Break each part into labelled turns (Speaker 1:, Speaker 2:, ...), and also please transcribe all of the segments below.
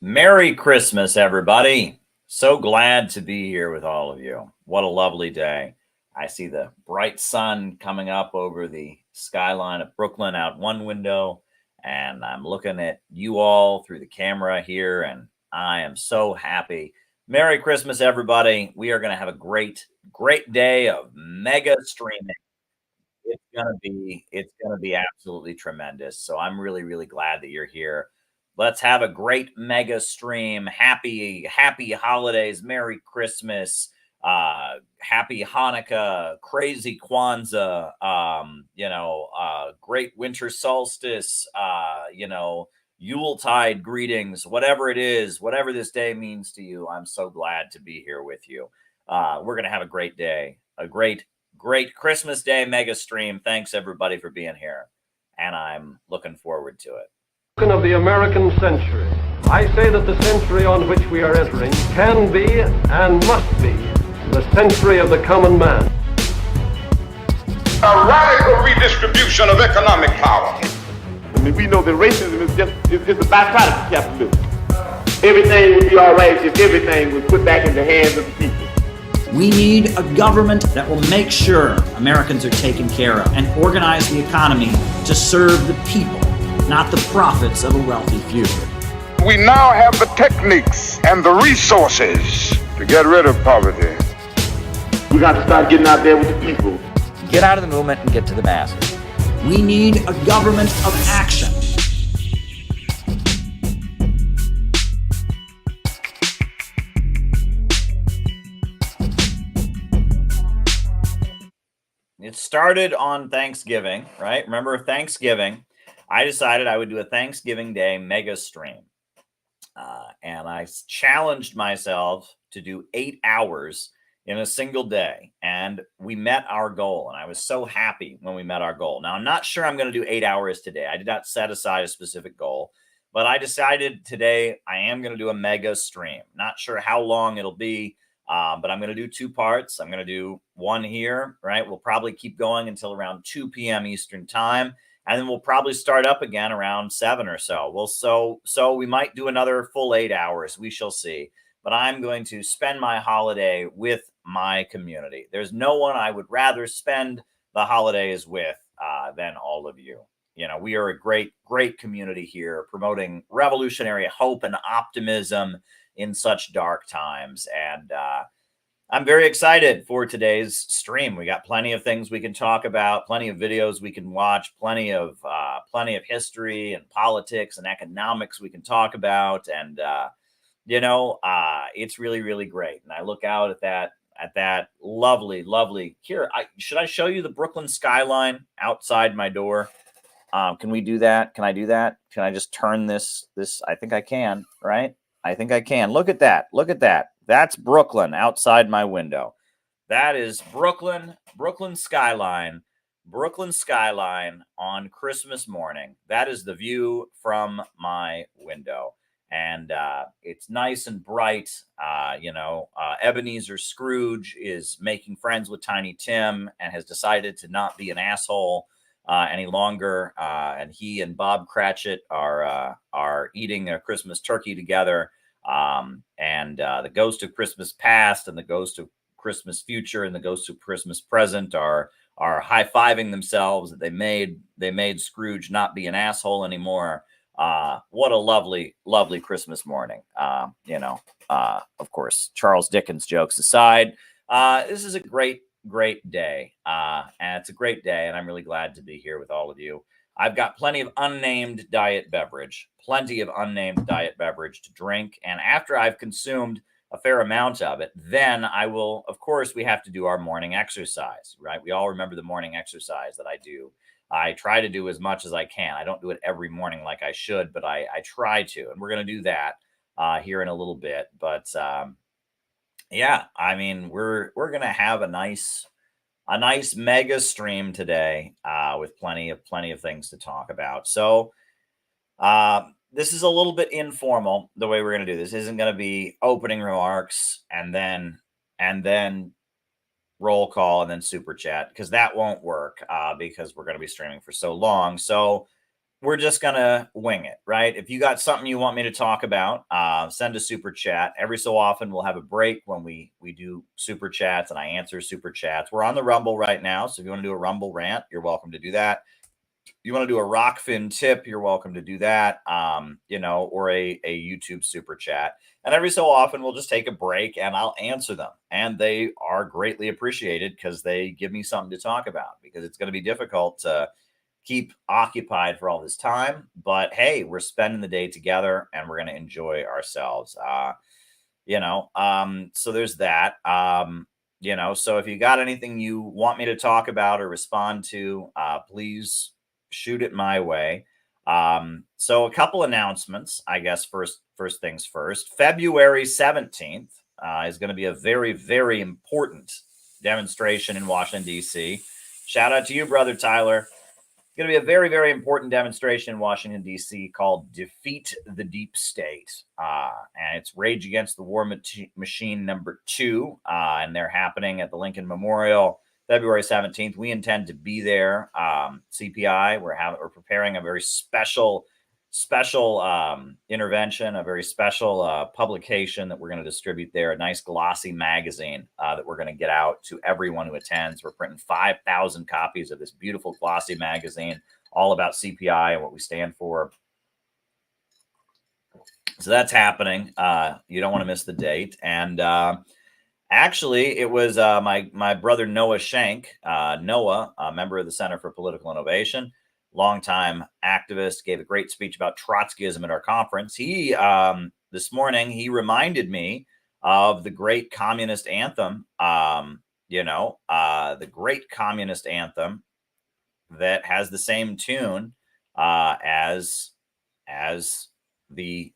Speaker 1: Merry Christmas, everybody. So glad to be here with all of you. What a lovely day. I see the bright sun coming up over the skyline of Brooklyn out one window, and I'm looking at you all through the camera here, and I am so happy. Merry Christmas, everybody. We are going to have a great day of mega streaming. It's gonna be absolutely tremendous. So I'm really glad that you're here. Let's have a great mega stream. Happy holidays, Merry Christmas, Happy Hanukkah, crazy Kwanzaa, great winter solstice, Yuletide greetings, whatever it is, whatever this day means to you. I'm so glad to be here with you. We're gonna have a great day, a great Christmas Day mega stream. Thanks everybody for being here, and I'm looking forward to it.
Speaker 2: Of the American century, I say that the century on which we are entering can be and must be the century of the common man.
Speaker 3: A radical redistribution of economic power.
Speaker 4: I mean, we know that racism is a byproduct of capitalism. Everything would be all right if everything was put back in the hands of the people.
Speaker 5: We need a government that will make sure Americans are taken care of and organize the economy to serve the people, not the profits of a wealthy few.
Speaker 3: We now have the techniques and the resources to get rid of poverty.
Speaker 4: We got to start getting out there with the people.
Speaker 6: Get out of the movement and get to the masses.
Speaker 5: We need a government of action.
Speaker 1: It started on Thanksgiving, right? Remember Thanksgiving? I decided I would do a Thanksgiving Day mega stream. And I challenged myself to do 8 hours in a single day. And we met our goal. And I was so happy when we met our goal. Now, I'm not sure I'm going to do 8 hours today. I did not set aside a specific goal. But I decided today I am going to do a mega stream. Not sure how long it'll be. But I'm going to do 2 parts. I'm going to do one here, right? We'll probably keep going until around 2 p.m. Eastern time. And then we'll probably start up again around 7 or so. So we might do another full 8 hours. We shall see. But I'm going to spend my holiday with my community. There's no one I would rather spend the holidays with than all of you. You know, we are a great community here, promoting revolutionary hope and optimism in such dark times. And I'm very excited for today's stream. We got plenty of things we can talk about, plenty of videos we can watch, plenty of history and politics and economics we can talk about. And, it's really great. And I look out at that lovely here. Should I show you the Brooklyn skyline outside my door? Can we do that? Can I do that? Can I just turn this? I think I can, right? I think I can. Look at that. Look at that. That's Brooklyn outside my window. That is Brooklyn skyline on Christmas morning. That is the view from my window. And it's nice and bright. Ebenezer Scrooge is making friends with Tiny Tim and has decided to not be an asshole any longer. And he and Bob Cratchit are eating a Christmas turkey together. The ghost of Christmas past and the ghost of Christmas future and the ghost of Christmas present are high-fiving themselves that they made Scrooge not be an asshole anymore. What a lovely Christmas morning. Of course, Charles Dickens jokes aside, this is a great day. And it's a great day, and I'm really glad to be here with all of you. I've got plenty of unnamed diet beverage to drink. And after I've consumed a fair amount of it, then I will, of course, we have to do our morning exercise, right? We all remember the morning exercise that I do. I try to do as much as I can. I don't do it every morning like I should, but I try to. And we're going to do that here in a little bit. But we're going to have a nice mega stream today with plenty of things to talk about. So this is a little bit informal, the way we're going to do this. Isn't going to be opening remarks and then roll call and then super chat, because that won't work because we're going to be streaming for so long. So we're just gonna wing it, right? If you got something you want me to talk about, send a super chat. Every so often we'll have a break when we do super chats and I answer super chats. We're on the Rumble right now, so if you want to do a Rumble rant, you're welcome to do that. You want to do a Rockfin tip, you're welcome to do that, or a YouTube super chat. And every so often we'll just take a break and I'll answer them. And they are greatly appreciated because they give me something to talk about, because it's going to be difficult to keep occupied for all this time. But hey, we're spending the day together and we're going to enjoy ourselves. So there's that. So if you got anything you want me to talk about or respond to, please shoot it my way. So a couple announcements, I guess. First things first. February 17th is going to be a very, very important demonstration in Washington, D.C. Shout out to you, brother Tyler. It's going to be a very, very important demonstration in Washington, D.C. called Defeat the Deep State. And it's Rage Against the War Machine number 2. And they're happening at the Lincoln Memorial February 17th. We intend to be there. CPI, we're preparing a very special intervention, a very special publication that we're going to distribute there, a nice glossy magazine that we're going to get out to everyone who attends. We're printing 5,000 copies of this beautiful glossy magazine, all about CPI and what we stand for. So that's happening. You don't want to miss the date. And actually, it was my brother Noah Shank, Noah, a member of the Center for Political Innovation, longtime activist, gave a great speech about Trotskyism at our conference. He this morning he reminded me of the great communist anthem, the great communist anthem that has the same tune as the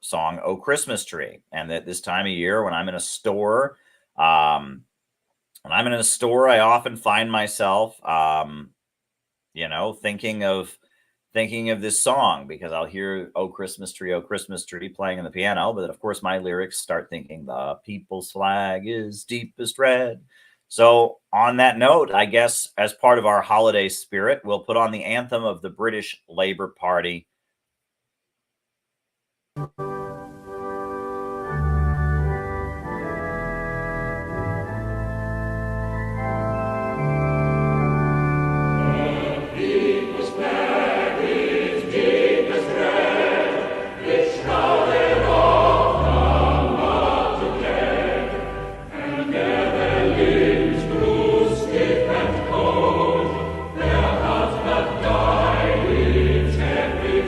Speaker 1: song "Oh Christmas Tree," and that this time of year when I'm in a store, I often find myself thinking of this song, because I'll hear "Oh Christmas Tree" playing on the piano, but of course my lyrics start thinking the people's flag is deepest red. So on that note, I guess as part of our holiday spirit, we'll put on the anthem of the British Labour Party.
Speaker 7: Every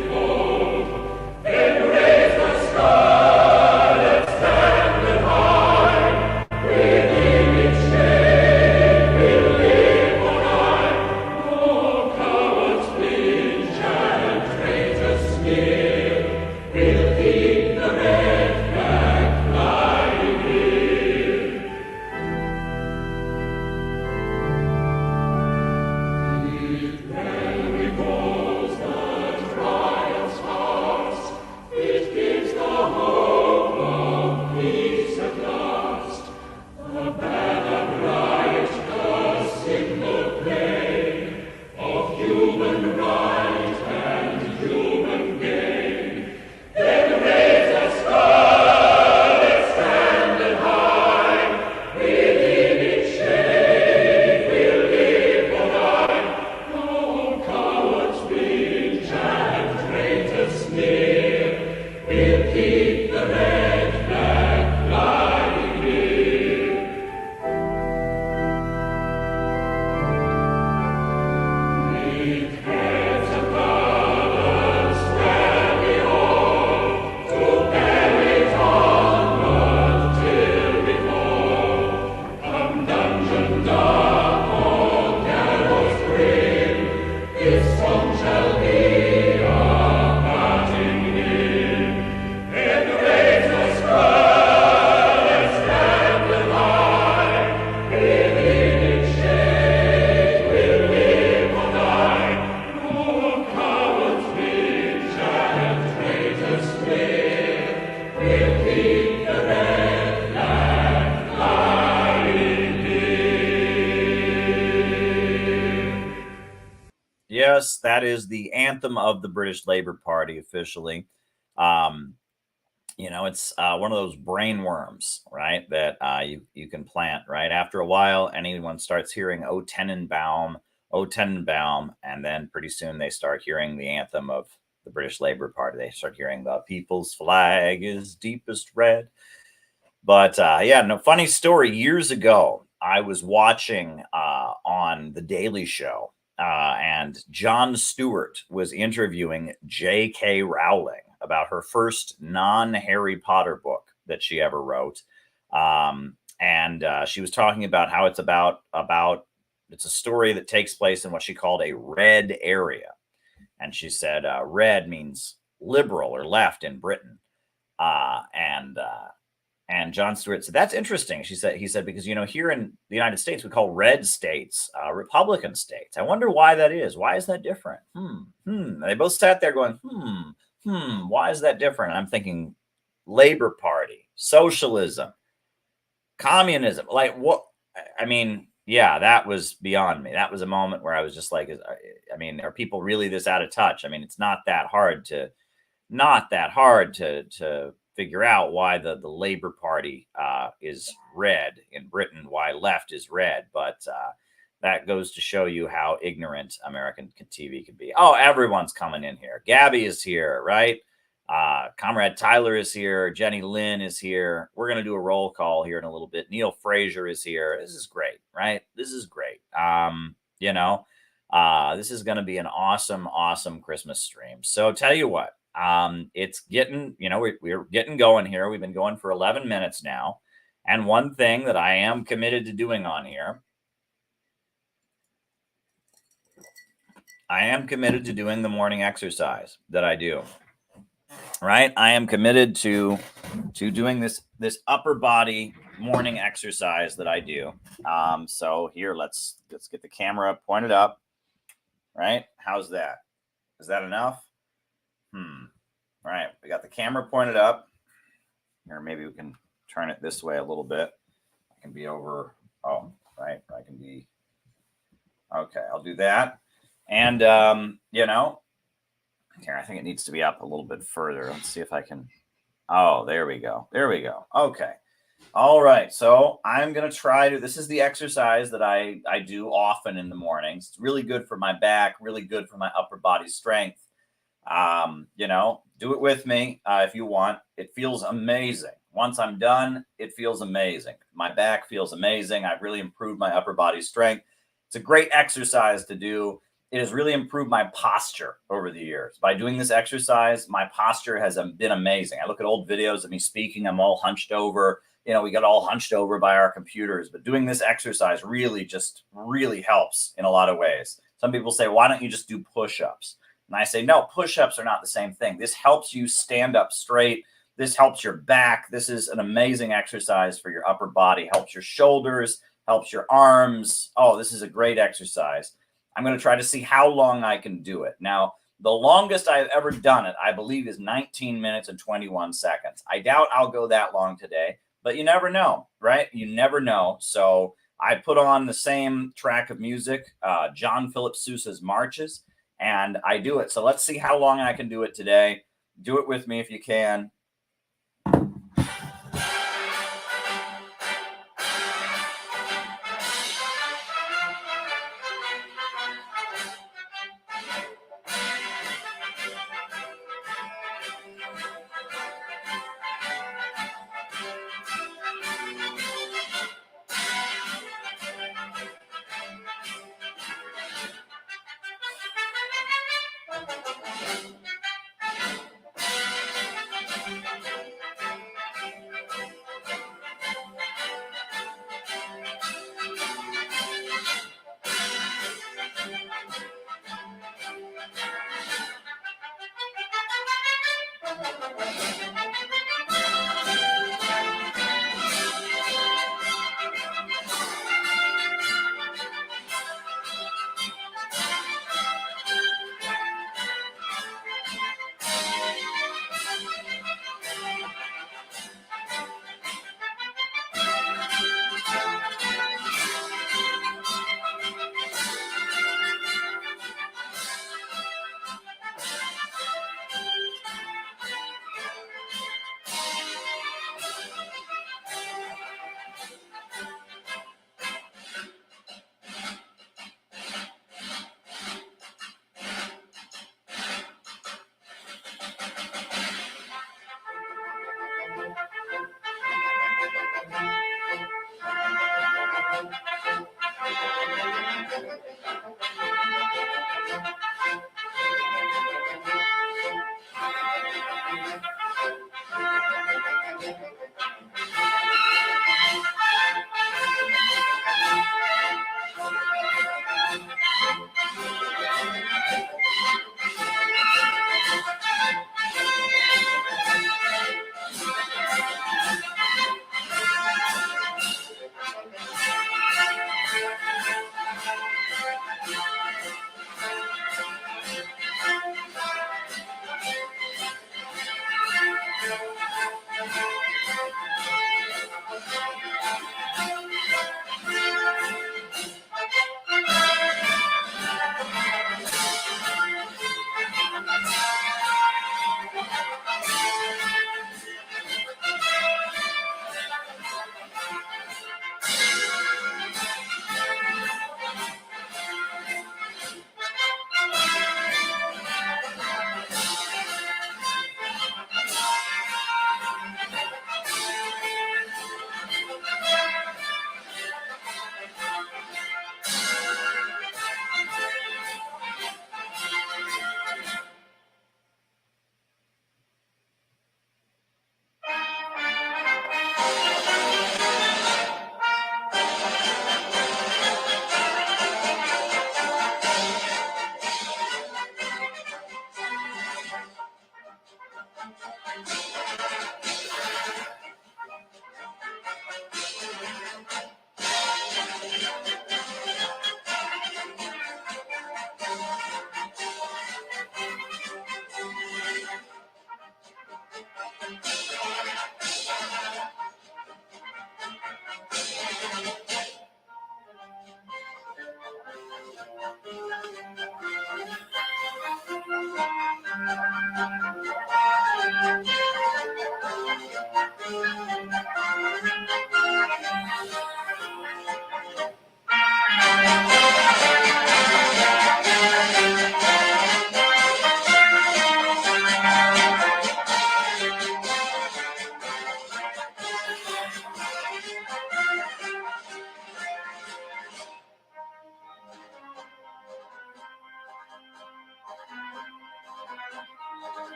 Speaker 1: yes, that is the anthem of the British Labour Party officially. Um, it's one of those brain worms, right? That you can plant, right? After a while, anyone starts hearing "O Tenenbaum," "O Tenenbaum," and then pretty soon they start hearing the anthem of the British Labour Party. They start hearing "The people's flag is deepest red." But yeah, no, funny story. Years ago, I was watching on The Daily Show, and Jon Stewart was interviewing J.K. Rowling about her first non-Harry Potter book that she ever wrote. And she was talking about how it's about it's a story that takes place in what she called a red area. And she said red means liberal or left in Britain. And Jon Stewart said, "That's interesting." He said, because, here in the United States, we call red states Republican states. I wonder why that is. Why is that different? They both sat there going, why is that different? And I'm thinking Labor Party, socialism, communism. Like, what? I mean, yeah, that was beyond me. That was a moment where I was just like, are people really this out of touch? I mean, it's not that hard to figure out why the Labour Party is red in Britain, why left is red. But that goes to show you how ignorant American TV can be. Oh, everyone's coming in here. Gabby is here, right? Comrade Tyler is here. Jenny Lynn is here. We're going to do a roll call here in a little bit. Neil Fraser is here. This is great, right? This is great. This is going to be an awesome, awesome Christmas stream. So tell you what, it's getting, we're getting going here. We've been going for 11 minutes now. And one thing that I am committed to doing on here, I am committed to doing the morning exercise that I do, right? I am committed to doing this upper body morning exercise that I do. So here, let's get the camera pointed up, right? How's that? Is that enough? All right, we got the camera pointed up. Or maybe we can turn it this way a little bit. I can be over, right, I can be, okay, I'll do that. And, here, I think it needs to be up a little bit further. Let's see if I can, there we go. There we go. Okay. All right. So I'm going to try to, this is the exercise that I do often in the mornings. It's really good for my back, really good for my upper body strength. Do it with me if you want. It feels amazing. Once I'm done, it feels amazing. My back feels amazing. I've really improved my upper body strength. It's a great exercise to do. It has really improved my posture over the years. By doing this exercise, my posture has been amazing. I look at old videos of me speaking. I'm all hunched over. We got all hunched over by our computers. But doing this exercise really helps in a lot of ways. Some people say, why don't you just do push-ups? And I say, no, push-ups are not the same thing. This helps you stand up straight. This helps your back. This is an amazing exercise for your upper body. Helps your shoulders, helps your arms. Oh, this is a great exercise. I'm going to try to see how long I can do it. Now, the longest I've ever done it, I believe, is 19 minutes and 21 seconds. I doubt I'll go that long today, but you never know, right? You never know. So I put on the same track of music, John Philip Sousa's Marches, and I do it. So let's see how long I can do it today. Do it with me if you can.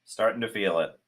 Speaker 1: Starting to feel it.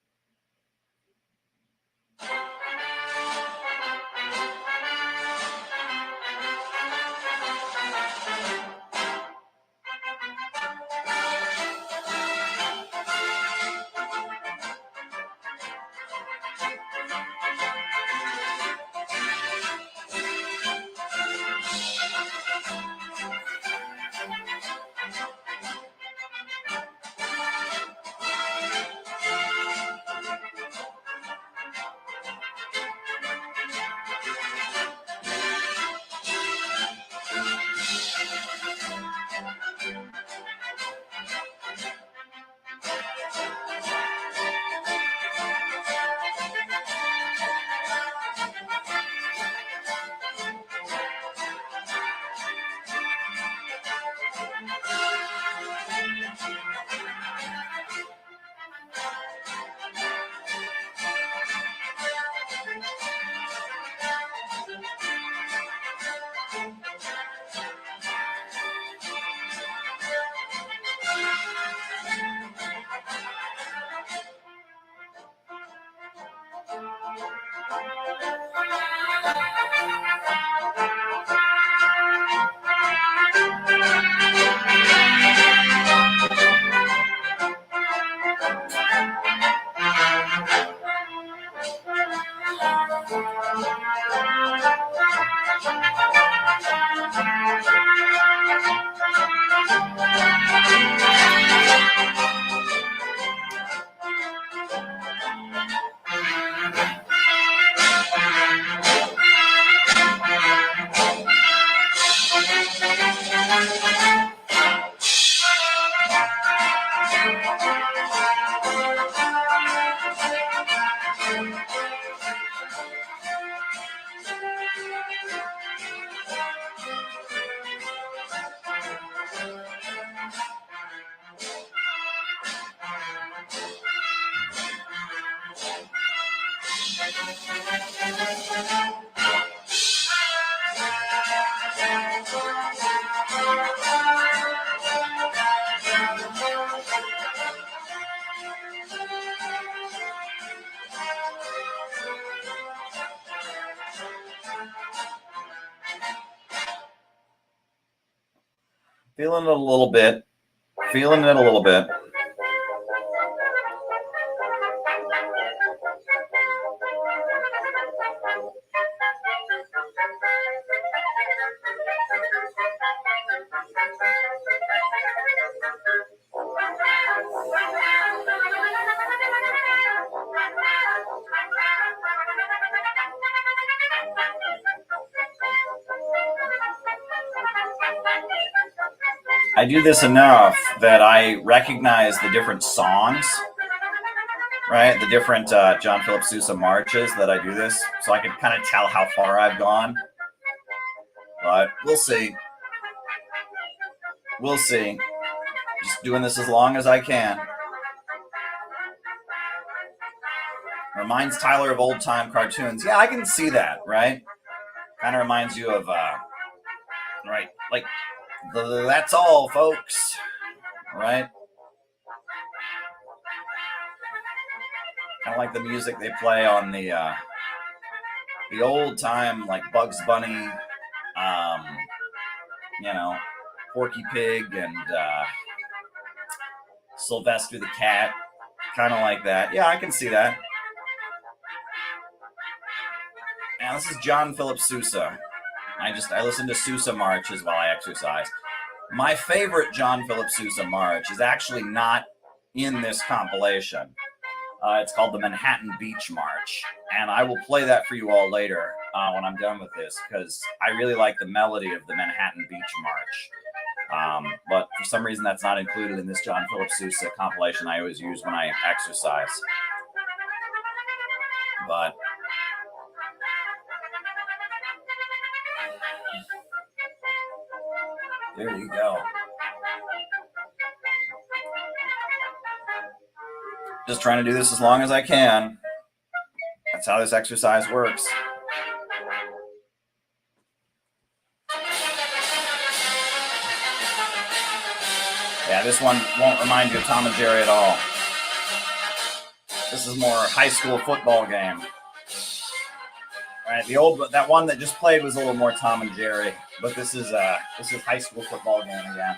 Speaker 1: Feeling it a little bit. Feeling it a little bit. I do this enough that I recognize the different songs, right? The different John Philip Sousa marches that I do this, so I can kind of tell how far I've gone. But we'll see. We'll see. Just doing this as long as I can. Reminds Tyler of old time cartoons. Yeah, I can see that, right? Kind of reminds you of, right, like, that's all, folks, right? Kind of like the music they play on the old time, like Bugs Bunny, you know, Porky Pig and Sylvester the Cat Kind of like that. Yeah, I can see that. Now, this is John Philip Sousa. I listen to Sousa marches while I exercise. My favorite John Philip Sousa march is actually not in this compilation. It's called the Manhattan Beach March, and I will play that for you all later when I'm done with this, because I really like the melody of the Manhattan Beach March. But for some reason, that's not included in this John Philip Sousa compilation I always use when I exercise. But there you go. Just trying to do this as long as I can. That's how this exercise works. Yeah, this one won't remind you of Tom and Jerry at all. This is more high school football game. Right, that one that just played was a little more Tom and Jerry, but this is high school football game again.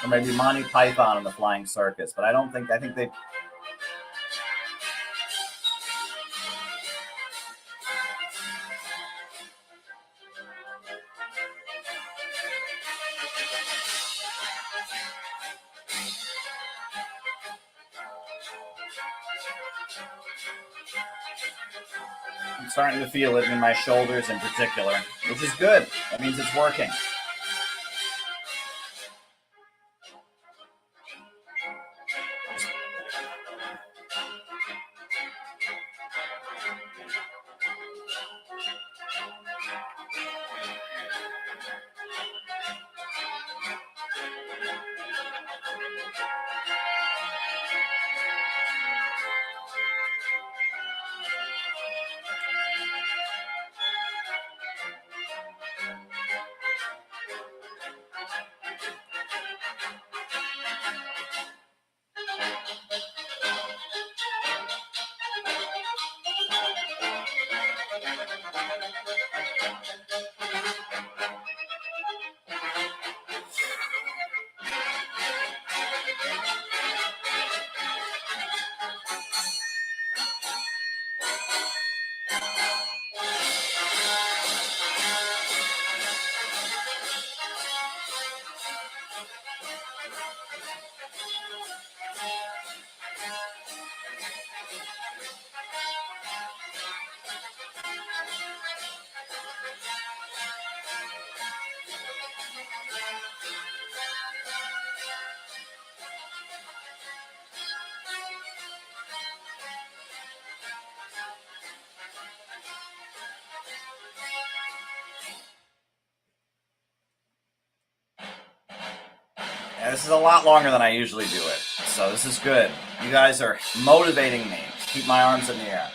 Speaker 1: Or maybe Monty Python and the Flying Circus, but I think they. I'm starting to feel it in my shoulders in particular, which is good. That means it's working. Yeah, this is a lot longer than I usually do it, so this is good. You guys are motivating me to keep my arms in the air.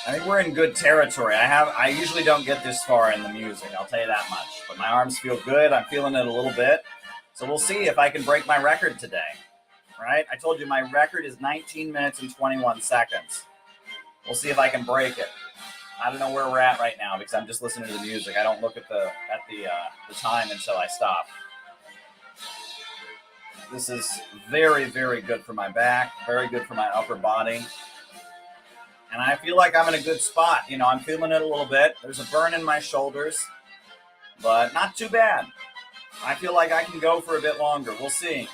Speaker 1: I think we're in good territory. I usually don't get this far in the music, I'll tell you that much. But my arms feel good. I'm feeling it a little bit. So we'll see if I can break my record today. Right? I told you my record is 19 minutes and 21 seconds. We'll see if I can break it. I don't know where we're at right now because I'm just listening to the music. I don't look at the time until I stop. This is very, very good for my back, very good for my upper body. And I feel like I'm in a good spot. You know, I'm feeling it a little bit. There's a burn in my shoulders, but not too bad. I feel like I can go for a bit longer. We'll see.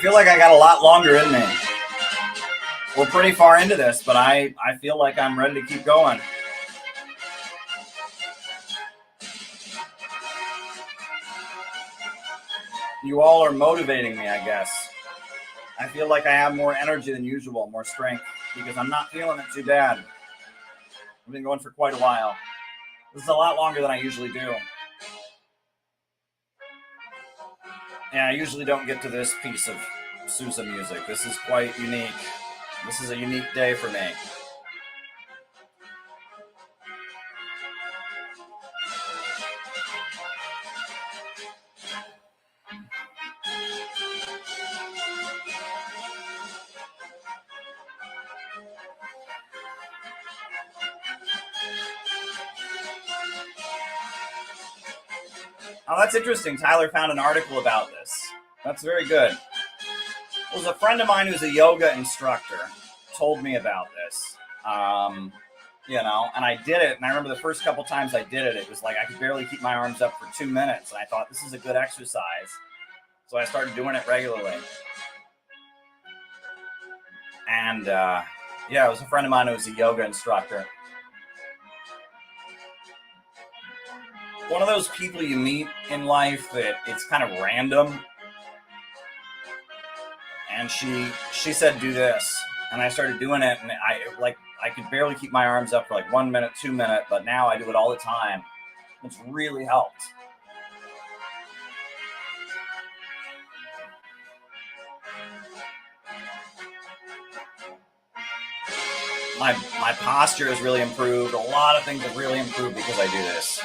Speaker 1: feel like I got a lot longer in me. We're pretty far into this, but I feel like I'm ready to keep going. You all are motivating me, I guess. I feel like I have more energy than usual, more strength, because I'm not feeling it too bad. I've been going for quite a while. This is a lot longer than I usually do. Yeah, I usually don't get to this piece of Sousa music. This is quite unique. This is a unique day for me. Oh, that's interesting. Tyler found an article about this. That's very good. It was a friend of mine who's a yoga instructor told me about this. And I did it. And I remember the first couple times I did it, it was like I could barely keep my arms up for 2 minutes. And I thought, this is a good exercise. So I started doing it regularly. And it was a friend of mine who was a yoga instructor. One of those people you meet in life that it's kind of random. And she said, do this. And I started doing it, and I could barely keep my arms up for like 1 minute, 2 minutes, but now I do it all the time. It's really helped. My posture has really improved. A lot of things have really improved because I do this.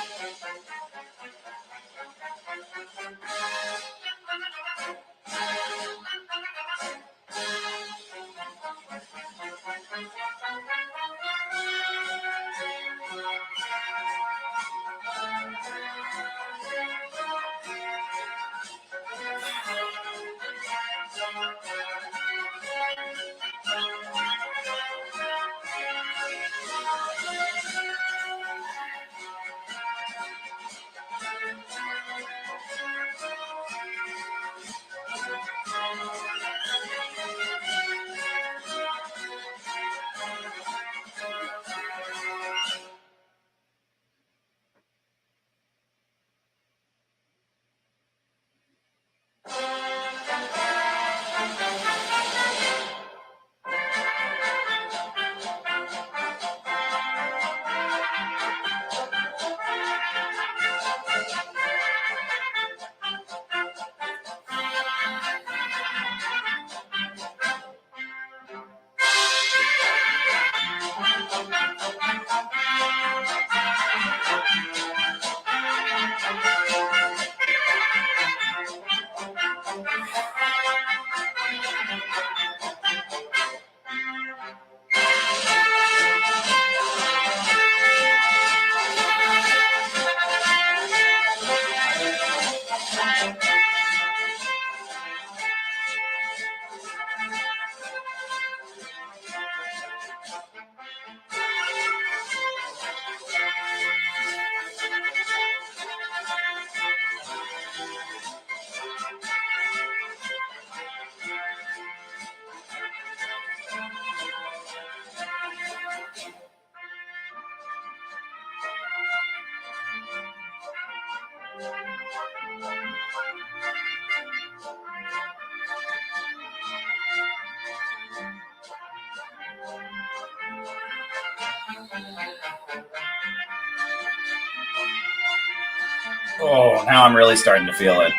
Speaker 1: Oh, now I'm really starting to feel it.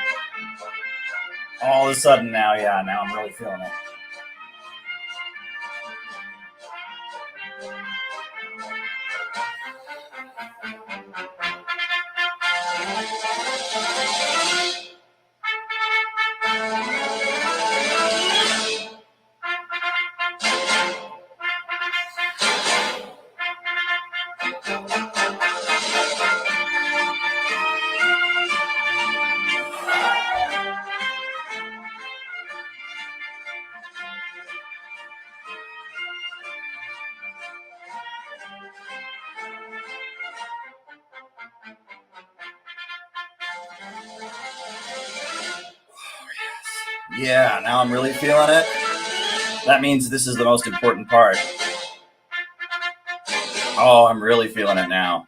Speaker 1: All of a sudden now I'm really feeling it. Yeah, now I'm really feeling it. That means this is the most important part. Oh, I'm really feeling it now.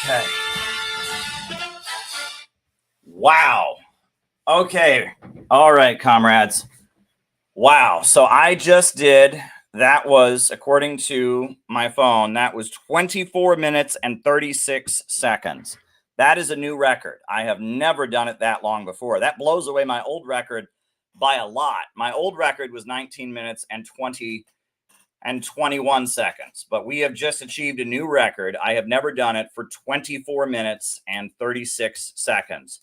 Speaker 1: Okay. Wow. Okay. All right, comrades. Wow. So I just did, that was, according to my phone, that was 24 minutes and 36 seconds. That is a new record. I have never done it that long before. That blows away my old record by a lot. My old record was 19 minutes and 21 seconds, but we have just achieved a new record. I have never done it for 24 minutes and 36 seconds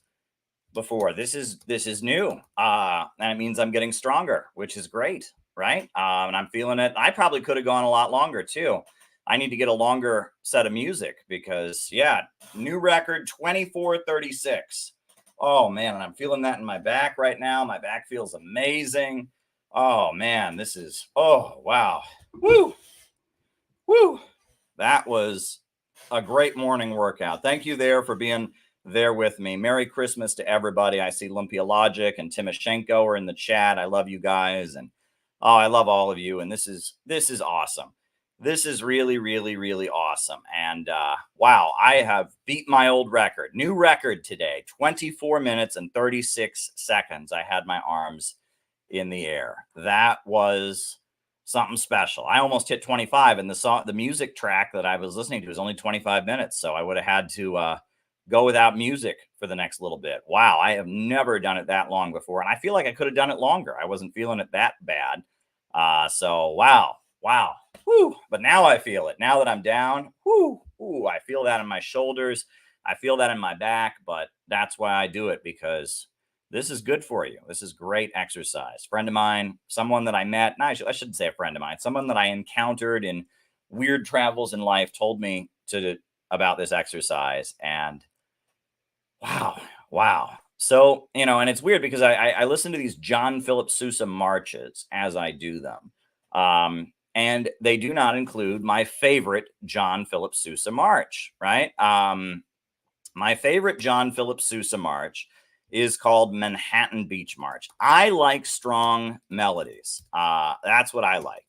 Speaker 1: before. This is new, and it means I'm getting stronger, which is great, right? And I'm feeling it. I probably could have gone a lot longer too. I need to get a longer set of music because, yeah, new record 24:36. Oh man, and I'm feeling that in my back right now. My back feels amazing. Oh man, this is, oh wow, woo, woo. That was a great morning workout. Thank you there for being there with me. Merry Christmas to everybody. I see Olympia Logic and Timoshenko are in the chat. I love you guys, and oh, I love all of you. And this is awesome. This is really, really, really awesome. And wow, I have beat my old record. New record today, 24 minutes and 36 seconds. I had my arms in the air. That was something special. I almost hit 25, and the music track that I was listening to was only 25 minutes. So I would have had to go without music for the next little bit. Wow, I have never done it that long before, and I feel like I could have done it longer. I wasn't feeling it that bad. So wow. Whew. But now I feel it. Now that I'm down, whew, I feel that in my shoulders. I feel that in my back, but that's why I do it, because this is good for you. This is great exercise. Friend of mine, someone that I met, no, I shouldn't say a friend of mine, someone that I encountered in weird travels in life told me about this exercise. And wow. So, and it's weird because I listen to these John Philip Sousa marches as I do them. And they do not include my favorite John Philip Sousa march, right? My favorite John Philip Sousa march is called Manhattan Beach March. I like strong melodies. That's what I like,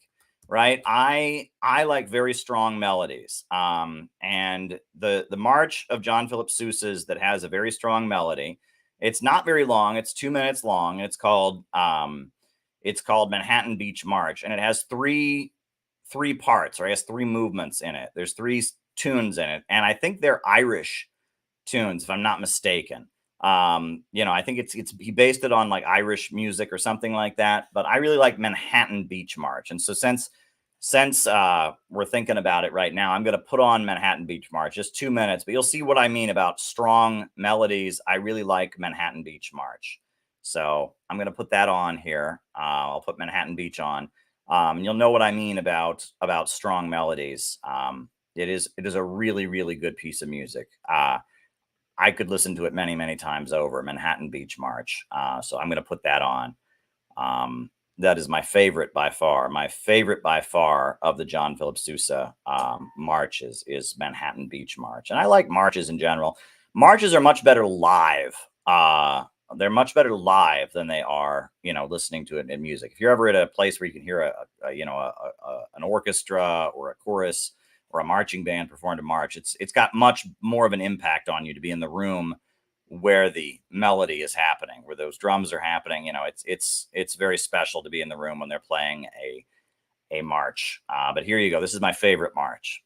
Speaker 1: right? I like very strong melodies. And the march of John Philip Sousa's that has a very strong melody. It's not very long. It's 2 minutes long. It's called Manhattan Beach March, and it has three parts, or I guess three movements in it. There's three tunes in it, and I think they're Irish tunes, if I'm not mistaken. I think he based it on like Irish music or something like that. But I really like Manhattan Beach March, and so since we're thinking about it right now, I'm going to put on Manhattan Beach March, just 2 minutes, but you'll see what I mean about strong melodies. I really like Manhattan Beach March. So I'm going to put that on here. I'll put Manhattan Beach on. And you'll know what I mean about strong melodies. It is a really, really good piece of music. I could listen to it many, many times over, Manhattan Beach March. So I'm going to put that on. That is my favorite by far. My favorite by far of the John Philip Sousa marches is Manhattan Beach March. And I like marches in general. Marches are much better live. They're much better live than they are, listening to it in music. If you're ever at a place where you can hear an orchestra or a chorus or a marching band performed a march, it's got much more of an impact on you to be in the room where the melody is happening, where those drums are happening. It's very special to be in the room when they're playing a march. But here you go. This is my favorite march.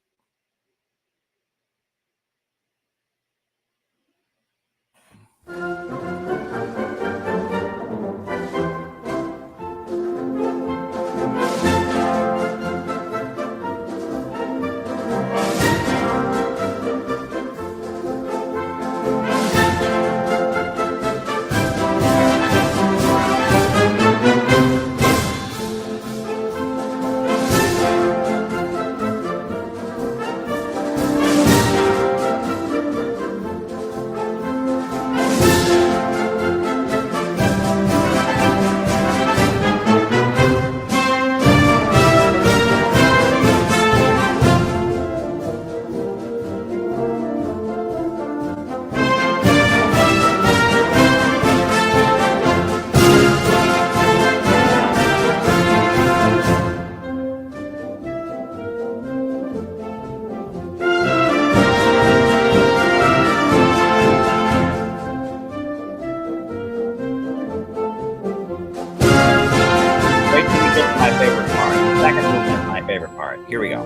Speaker 1: Here we go.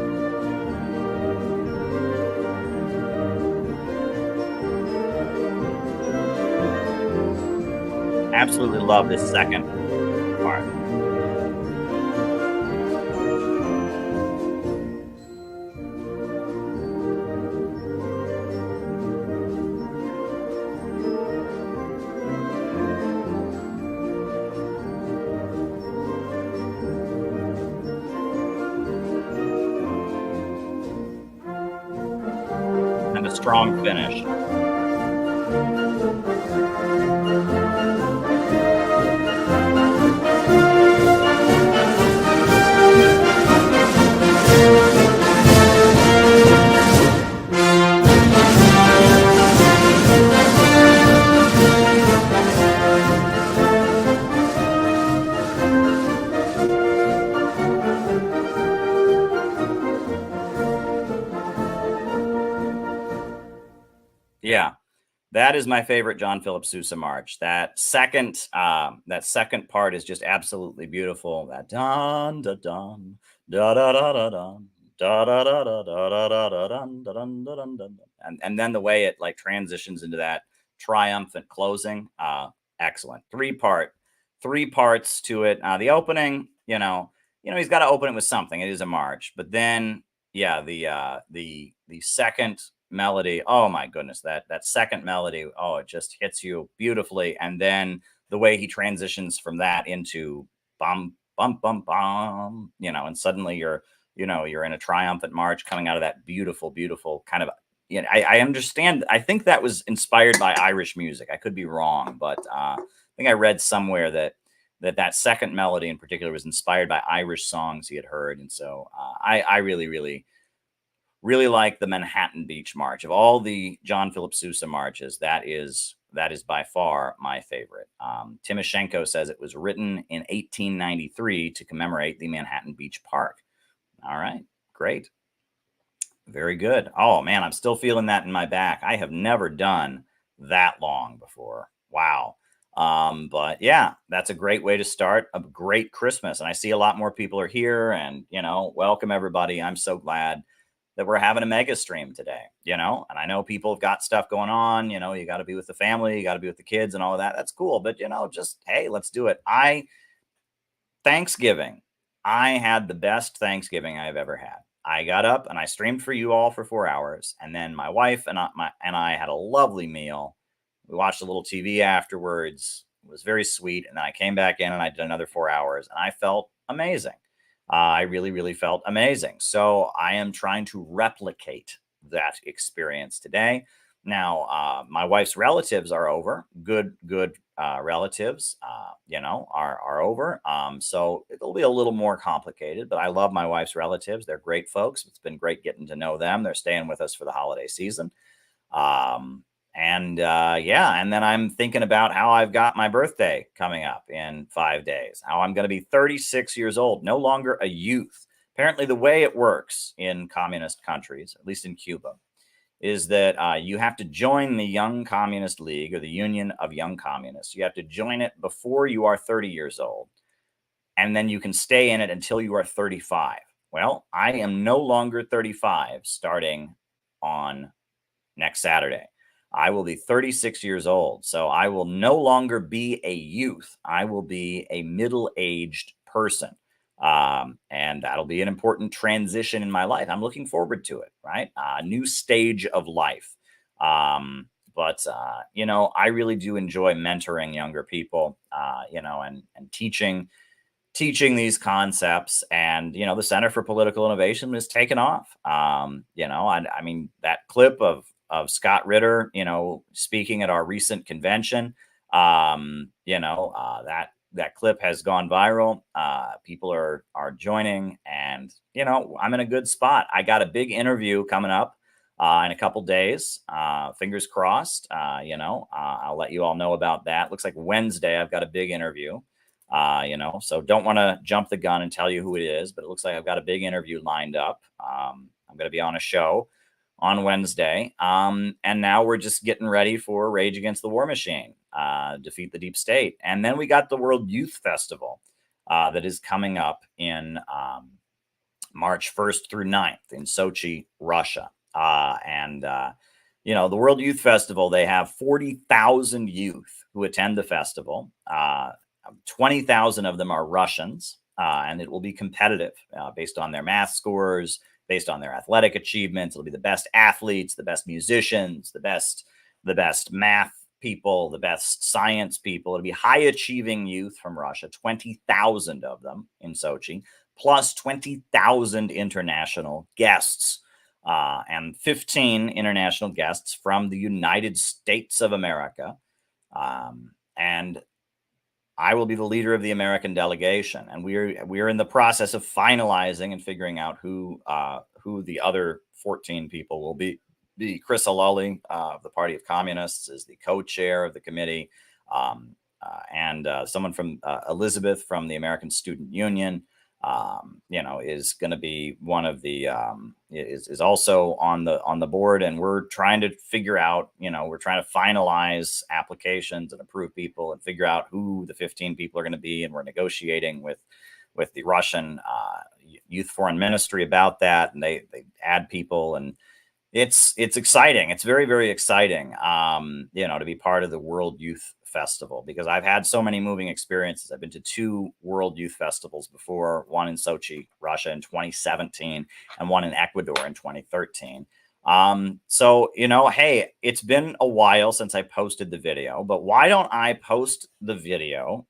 Speaker 1: Absolutely love this second part. And a strong finish. Yeah, that is my favorite John Philip Sousa march. That second part is just absolutely beautiful. That dun da dun da da da da dun da da da da da da da dun da dun da dun dun, and then the way it like transitions into that triumphant closing, excellent. Three parts to it. The opening, he's got to open it with something. It is a march, but then the second melody, oh my goodness, that second melody, oh, it just hits you beautifully. And then the way he transitions from that into bum bum bum bum, and suddenly you're in a triumphant march coming out of that beautiful kind of you know, I understand. I think that was inspired by Irish music. I could be wrong, but I think I read somewhere that second melody in particular was inspired by Irish songs he had heard. And so I really like the Manhattan Beach March. Of all the John Philip Sousa marches, that is by far my favorite. Timoshenko says it was written in 1893 to commemorate the Manhattan Beach Park. All right, great. Very good. Oh man, I'm still feeling that in my back. I have never done that long before. Wow. But yeah, that's a great way to start a great Christmas. And I see a lot more people are here, and welcome everybody. I'm so glad that we're having a mega stream today, and I know people have got stuff going on, you got to be with the family, you got to be with the kids and all of that. That's cool. But just, hey, let's do it. Thanksgiving, I had the best Thanksgiving I've ever had. I got up and I streamed for you all for 4 hours. And then my wife and I had a lovely meal. We watched a little TV afterwards. It was very sweet. And then I came back in and I did another 4 hours, and I felt amazing. I really, really felt amazing. So I am trying to replicate that experience today. Now, my wife's relatives are over. Good relatives, are over. So it'll be a little more complicated, but I love my wife's relatives. They're great folks. It's been great getting to know them. They're staying with us for the holiday season. And then I'm thinking about how I've got my birthday coming up in 5 days, how I'm going to be 36 years old, no longer a youth. Apparently the way it works in communist countries, at least in Cuba, is that you have to join the Young Communist League, or the Union of Young Communists. You have to join it before you are 30 years old, and then you can stay in it until you are 35. Well, I am no longer 35 starting on next Saturday. I will be 36 years old, so I will no longer be a youth. I will be a middle-aged person. And that'll be an important transition in my life. I'm looking forward to it, right? A new stage of life. But I really do enjoy mentoring younger people, and teaching these concepts. And, the Center for Political Innovation has taken off. I mean, that clip of Scott Ritter, speaking at our recent convention, that clip has gone viral. People are joining, and I'm in a good spot. I got a big interview coming up in a couple days. Fingers crossed. I'll let you all know about that. Looks like Wednesday I've got a big interview. So don't want to jump the gun and tell you who it is, but it looks like I've got a big interview lined up. I'm going to be on a show on Wednesday. And now we're just getting ready for Rage Against the War Machine, Defeat the Deep State. And then we got the World Youth Festival that is coming up in March 1st through 9th in Sochi, Russia. The World Youth Festival, they have 40,000 youth who attend the festival. 20,000 of them are Russians, and it will be competitive based on their math scores, based on their athletic achievements. It'll be the best athletes, the best musicians, the best math people, the best science people. It'll be high achieving youth from Russia, 20,000 of them in Sochi, plus 20,000 international guests, and 15 international guests from the United States of America. And I will be the leader of the American delegation, and we're in the process of finalizing and figuring out who the other 14 people will be. Chris Aluli of the Party of Communists is the co-chair of the committee, and someone from Elizabeth from the American Student Union, is going to be one of the is also on the board. And we're trying to figure out, we're trying to finalize applications and approve people and figure out who the 15 people are going to be. And we're negotiating with the Russian Youth Foreign Ministry about that, and they add people, and it's exciting. It's very, very exciting, to be part of the World Youth Festival, because I've had so many moving experiences. I've been to 2 World Youth Festivals before, one in Sochi, Russia in 2017, and one in Ecuador in 2013. Hey, it's been a while since I posted the video, but why don't I post the video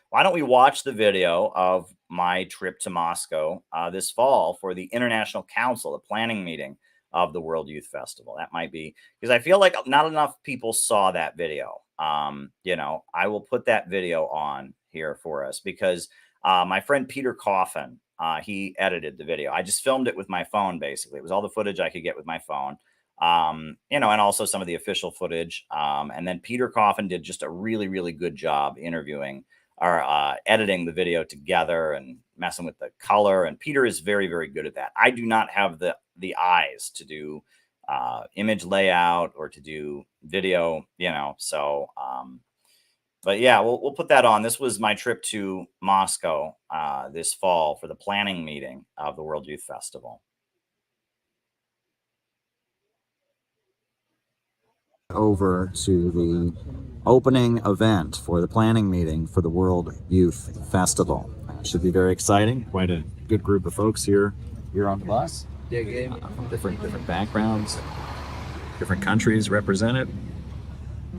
Speaker 1: why don't we watch the video of my trip to Moscow this fall for the International Council, the planning meeting of the World Youth Festival. That might be because I feel like not enough people saw that video. I will put that video on here for us because my friend Peter Coffin, he edited the video. I just filmed it with my phone, basically. It was all the footage I could get with my phone, and also some of the official footage. And then Peter Coffin did just a really, really good job interviewing or editing the video together and messing with the color. And Peter is very, very good at that. I do not have the eyes to do image layout or to do video, but yeah, we'll put that on. This was my trip to Moscow this fall for the planning meeting of the World Youth Festival.
Speaker 7: Over to the opening event for the planning meeting for the World Youth Festival. Should be very exciting. Quite a good group of folks here on the bus. From different backgrounds, different countries represented.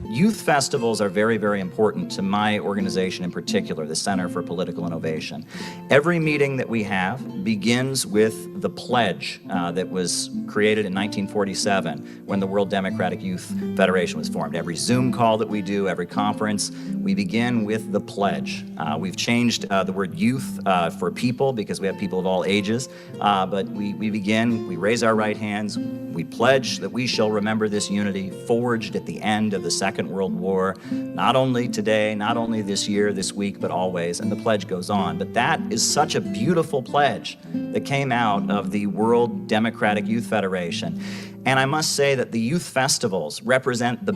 Speaker 5: Youth festivals are very, very important to my organization in particular, the Center for Political Innovation. Every meeting that we have begins with the pledge that was created in 1947 when the World Democratic Youth Federation was formed. Every Zoom call that we do, every conference, we begin with the pledge. We've changed the word youth for people because we have people of all ages, but we raise our right hands, we pledge that we shall remember this unity forged at the end of the Second World War, not only today, not only this year, this week, but always, and the pledge goes on. But that is such a beautiful pledge that came out of the World Democratic Youth Federation. And I must say that the youth festivals represent the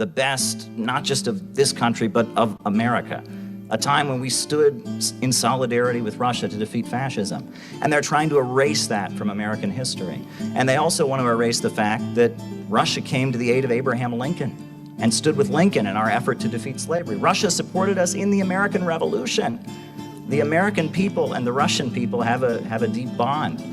Speaker 5: best, not just of this country, but of America. A time when we stood in solidarity with Russia to defeat fascism. And they're trying to erase that from American history. And they also want to erase the fact that Russia came to the aid of Abraham Lincoln and stood with Lincoln in our effort to defeat slavery. Russia supported us in the American Revolution. The American people and the Russian people have a deep bond.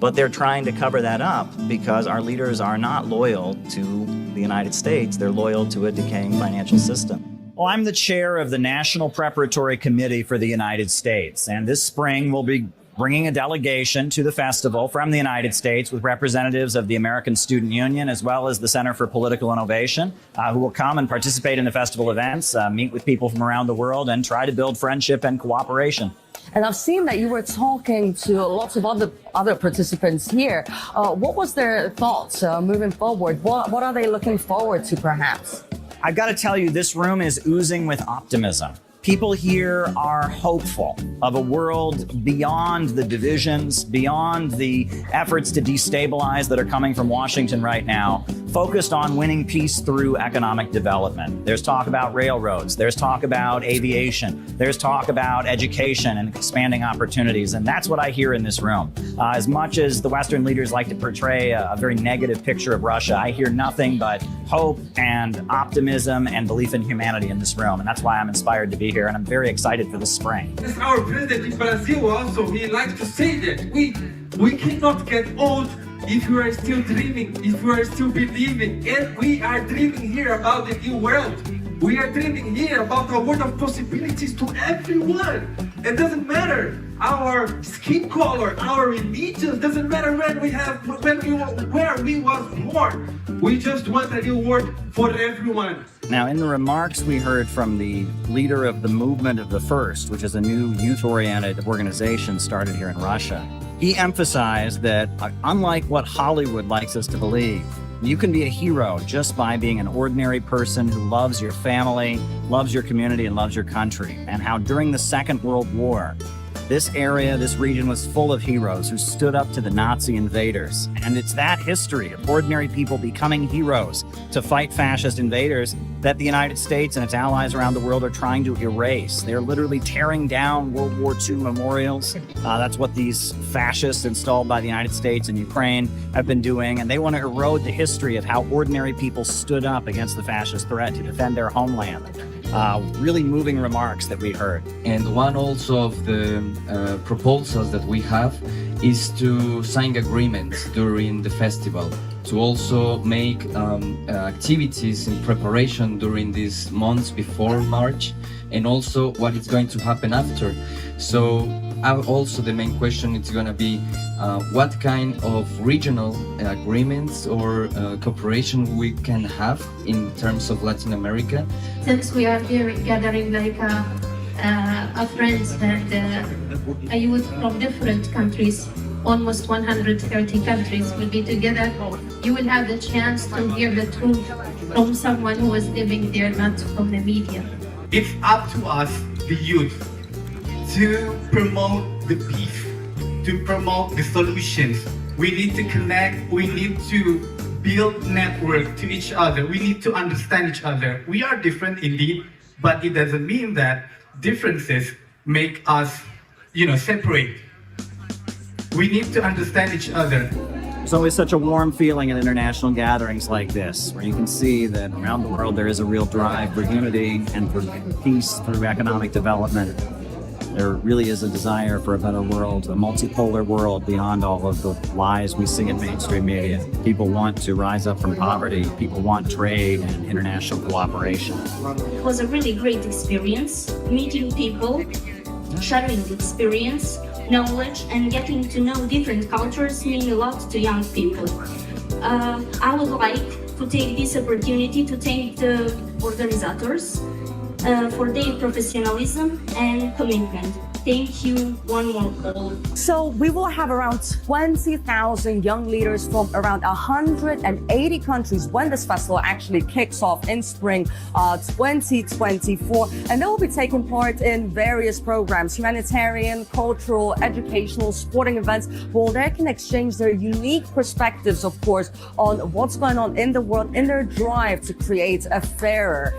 Speaker 5: But they're trying to cover that up because our leaders are not loyal to the United States. They're loyal to a decaying financial system. Well, I'm the chair of the National Preparatory Committee for the United States, and this spring we'll be bringing a delegation to the festival from the United States with representatives of the American Student Union as well as the Center for Political Innovation, who will come and participate in the festival events, meet with people from around the world, and try to build friendship and cooperation.
Speaker 8: And I've seen that you were talking to lots of other participants here. What was their thoughts moving forward? What are they looking forward to, perhaps?
Speaker 5: I've got to tell you, this room is oozing with optimism. People here are hopeful of a world beyond the divisions, beyond the efforts to destabilize that are coming from Washington right now, focused on winning peace through economic development. There's talk about railroads, there's talk about aviation, there's talk about education and expanding opportunities, and that's what I hear in this room. As much as the Western leaders like to portray a very negative picture of Russia, I hear nothing but hope and optimism and belief in humanity in this room, and that's why I'm inspired to be here, and I'm very excited for this spring.
Speaker 9: Our president in Brazil also, he likes to say that we cannot get old if we are still dreaming, if we are still believing, and we are dreaming here about the new world. We are dreaming here about a world of possibilities to everyone. It doesn't matter our skin color, our religion, doesn't matter where we was born. We just want a new world for everyone.
Speaker 5: Now, in the remarks we heard from the leader of the Movement of the First, which is a new youth-oriented organization started here in Russia, he emphasized that, unlike what Hollywood likes us to believe, you can be a hero just by being an ordinary person who loves your family, loves your community, and loves your country. And how during the Second World War, this area, this region was full of heroes who stood up to the Nazi invaders. And it's that history of ordinary people becoming heroes to fight fascist invaders that the United States and its allies around the world are trying to erase. They're literally tearing down World War II memorials. That's what these fascists installed by the United States in Ukraine have been doing. And they want to erode the history of how ordinary people stood up against the fascist threat to defend their homeland. Really moving remarks that we heard.
Speaker 10: And one also of the proposals that we have is to sign agreements during the festival, to also make activities in preparation during these months before March, and also what is going to happen after. So Also, the main question is going to be what kind of regional agreements or cooperation we can have in terms of Latin America.
Speaker 11: Since we are here gathering like a friends and a youth from different countries, almost 130 countries will be together, you will have the chance to hear the truth from someone who is living there, not from the media.
Speaker 9: It's up to us, the youth, to promote the peace, to promote the solutions. We need to connect, we need to build network to each other, we need to understand each other. We are different indeed, but it doesn't mean that differences make us, separate. We need to understand each other.
Speaker 7: There's always such a warm feeling in international gatherings like this, where you can see that around the world there is a real drive for unity and for peace through economic development. There really is a desire for a better world, a multipolar world beyond all of the lies we see in mainstream media. People want to rise up from poverty. People want trade and international cooperation.
Speaker 11: It was a really great experience, meeting people, sharing experience, knowledge, and getting to know different cultures mean a lot to young people. I would like to take this opportunity to thank the organizers for their professionalism and commitment. Thank you one more all.
Speaker 8: So we will have around 20,000 young leaders from around 180 countries when this festival actually kicks off in spring 2024. And they will be taking part in various programs, humanitarian, cultural, educational, sporting events, where they can exchange their unique perspectives, of course, on what's going on in the world in their drive to create a fairer,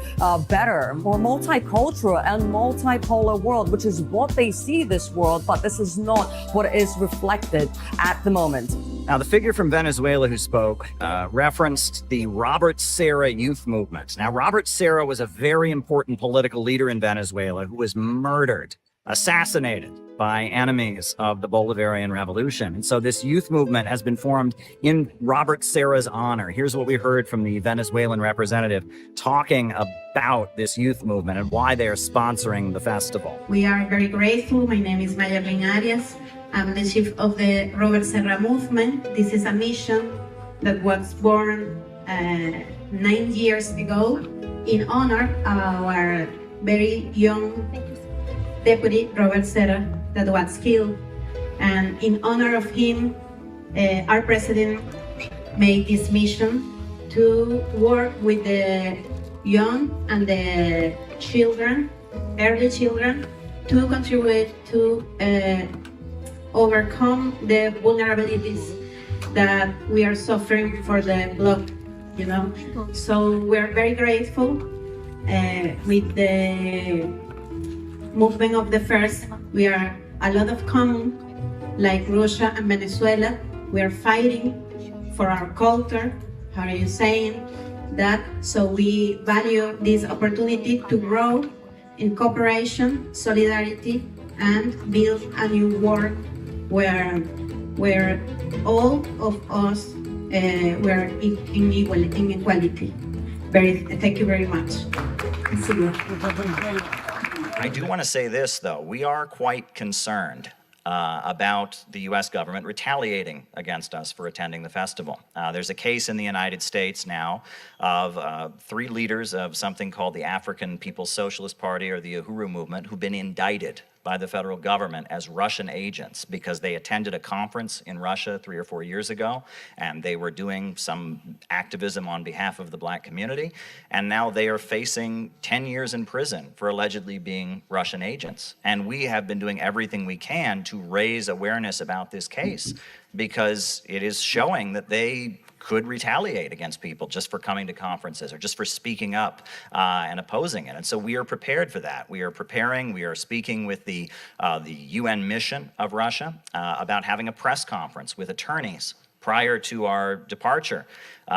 Speaker 8: better, more multicultural and multipolar world, which is what they see this world, but this is not what is reflected at the moment.
Speaker 7: Now, the figure from Venezuela who spoke referenced the Robert Serra youth movement. Now, Robert Serra was a very important political leader in Venezuela who was murdered, assassinated by enemies of the Bolivarian Revolution. And so this youth movement has been formed in Robert Serra's honor. Here's what we heard from the Venezuelan representative talking about this youth movement and why they are sponsoring the festival.
Speaker 11: We are very grateful. My name is Mayerlin Arias. I'm the chief of the Robert Serra movement. This is a mission that was born 9 years ago in honor of our very young deputy, Robert Serra, that was killed. And in honor of him, our president made this mission to work with the young and the children, early children, to contribute to overcome the vulnerabilities that we are suffering for the blood, So we're very grateful with the movement of the first. We are a lot of common, like Russia and Venezuela. We are fighting for our culture. How are you saying that? So we value this opportunity to grow in cooperation, solidarity, and build a new world where all of us were in equality. Thank you very much.
Speaker 5: I do want to say this, though. We are quite concerned about the U.S. government retaliating against us for attending the festival. There's a case in the United States now of 3 leaders of something called the African People's Socialist Party, or the Uhuru movement, who've been indicted by the federal government as Russian agents because they attended a conference in Russia 3 or 4 years ago, and they were doing some activism on behalf of the black community, and now they are facing 10 years in prison for allegedly being Russian agents. And we have been doing everything we can to raise awareness about this case because it is showing that they could retaliate against people just for coming to conferences or just for speaking up and opposing it. And so we are prepared for that. We are preparing, we are speaking with the UN mission of Russia about having a press conference with attorneys prior to our departure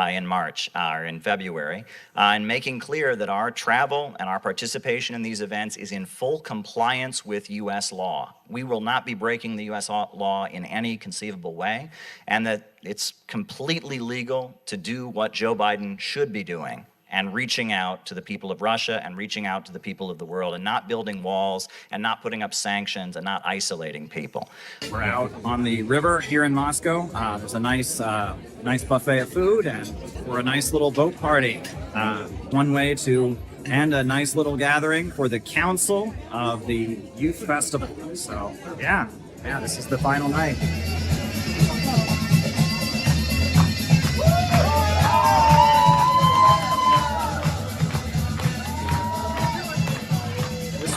Speaker 5: in March or in February, and making clear that our travel and our participation in these events is in full compliance with U.S. law. We will not be breaking the U.S. law in any conceivable way, and that it's completely legal to do what Joe Biden should be doing, and reaching out to the people of Russia and reaching out to the people of the world, and not building walls and not putting up sanctions and not isolating people.
Speaker 7: We're out on the river here in Moscow. There's a nice buffet of food, and for a nice little boat party. One way to end a nice little gathering for the Council of the Youth Festival. So yeah, this is the final night.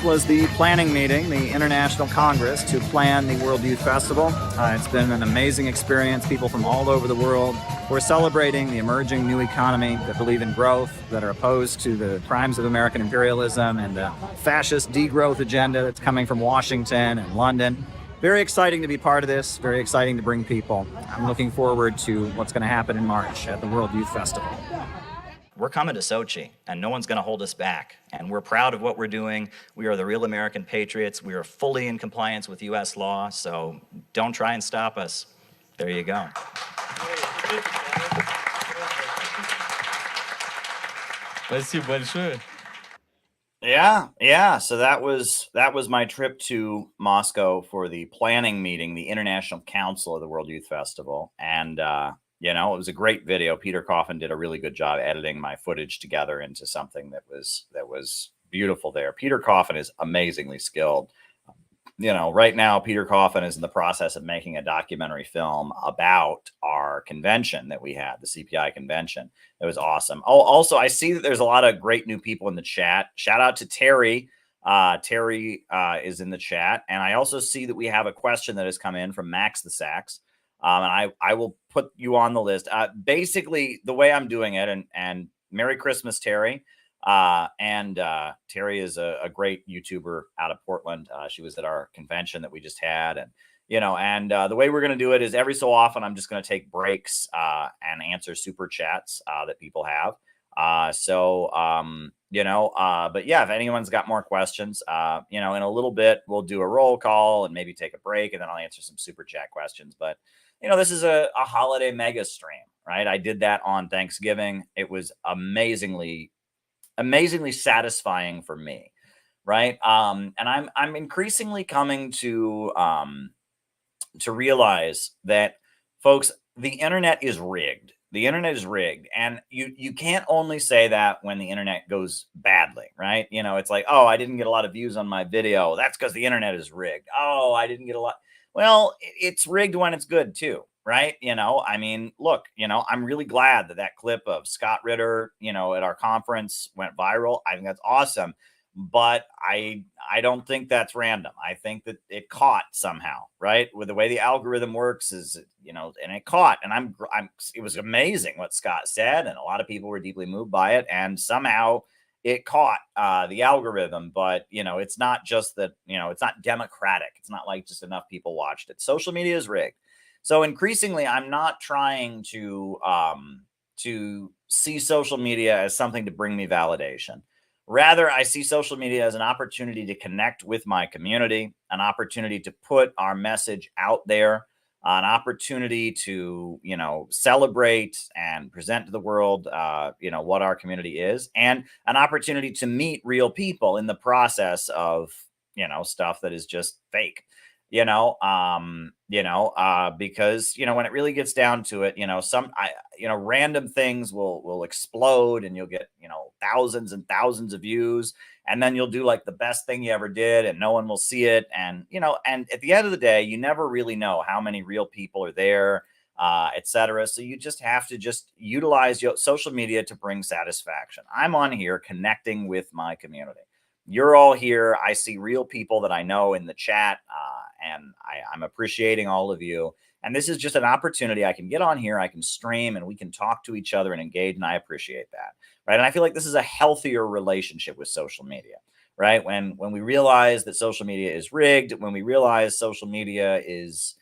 Speaker 7: Was the planning meeting, the International Congress to plan the World Youth Festival. It's been an amazing experience. People from all over the world who are celebrating the emerging new economy, that believe in growth, that are opposed to the crimes of American imperialism and the fascist degrowth agenda that's coming from Washington and London. Very exciting to be part of this, very exciting to bring people. I'm looking forward to what's going to happen in March at the World Youth Festival.
Speaker 5: We're coming to Sochi, and no one's going to hold us back. And we're proud of what we're doing. We are the real American patriots. We are fully in compliance with U.S. law, so don't try and stop us. There you go.
Speaker 6: Спасибо большое.
Speaker 1: Yeah. So that was my trip to Moscow for the planning meeting, the International Council of the World Youth Festival, and it was a great video. Peter Coffin did a really good job editing my footage together into something that was beautiful there. Peter Coffin is amazingly skilled. Right now, Peter Coffin is in the process of making a documentary film about our convention that we had, the CPI convention. It was awesome. Oh, also, I see that there's a lot of great new people in the chat. Shout out to Terry. Terry is in the chat. And I also see that we have a question that has come in from Max the Sax. And I will put you on the list. Basically, the way I'm doing it, and Merry Christmas, Terry. Terry is a great YouTuber out of Portland. She was at our convention that we just had. And the way we're going to do it is every so often, I'm just going to take breaks and answer super chats that people have. But yeah, if anyone's got more questions, in a little bit, we'll do a roll call and maybe take a break, and then I'll answer some super chat questions. But this is a holiday mega stream, right? I did that on Thanksgiving. It was amazingly satisfying for me, right? And I'm increasingly coming to realize that, folks, the internet is rigged. The internet is rigged, and you can't only say that when the internet goes badly, right? It's like, oh, I didn't get a lot of views on my video. That's because the internet is rigged. Oh, I didn't get a lot. Well, it's rigged when it's good too, right? Look, I'm really glad that clip of Scott Ritter, at our conference went viral. I think that's awesome. But I don't think that's random. I think that it caught somehow, right? With the way the algorithm works is, and it caught, and it was amazing what Scott said. And a lot of people were deeply moved by it. And somehow it caught the algorithm, but it's not just that, it's not democratic. It's not like just enough people watched it. Social media is rigged. So increasingly, I'm not trying to see social media as something to bring me validation. Rather, I see social media as an opportunity to connect with my community, an opportunity to put our message out there, an opportunity to, celebrate and present to the world, what our community is, and an opportunity to meet real people in the process of, stuff that is just fake. Because, when it really gets down to it, random things will explode, and you'll get, thousands and thousands of views, and then you'll do like the best thing you ever did, and no one will see it. And, and at the end of the day, you never really know how many real people are there, etc. So you just have to utilize your social media to bring satisfaction. I'm on here connecting with my community. You're all here. I see real people that I know in the chat, and I'm appreciating all of you. And this is just an opportunity. I can get on here, I can stream, and we can talk to each other and engage, and I appreciate that, right? And I feel like this is a healthier relationship with social media, right? When we realize that social media is rigged, when we realize social media is,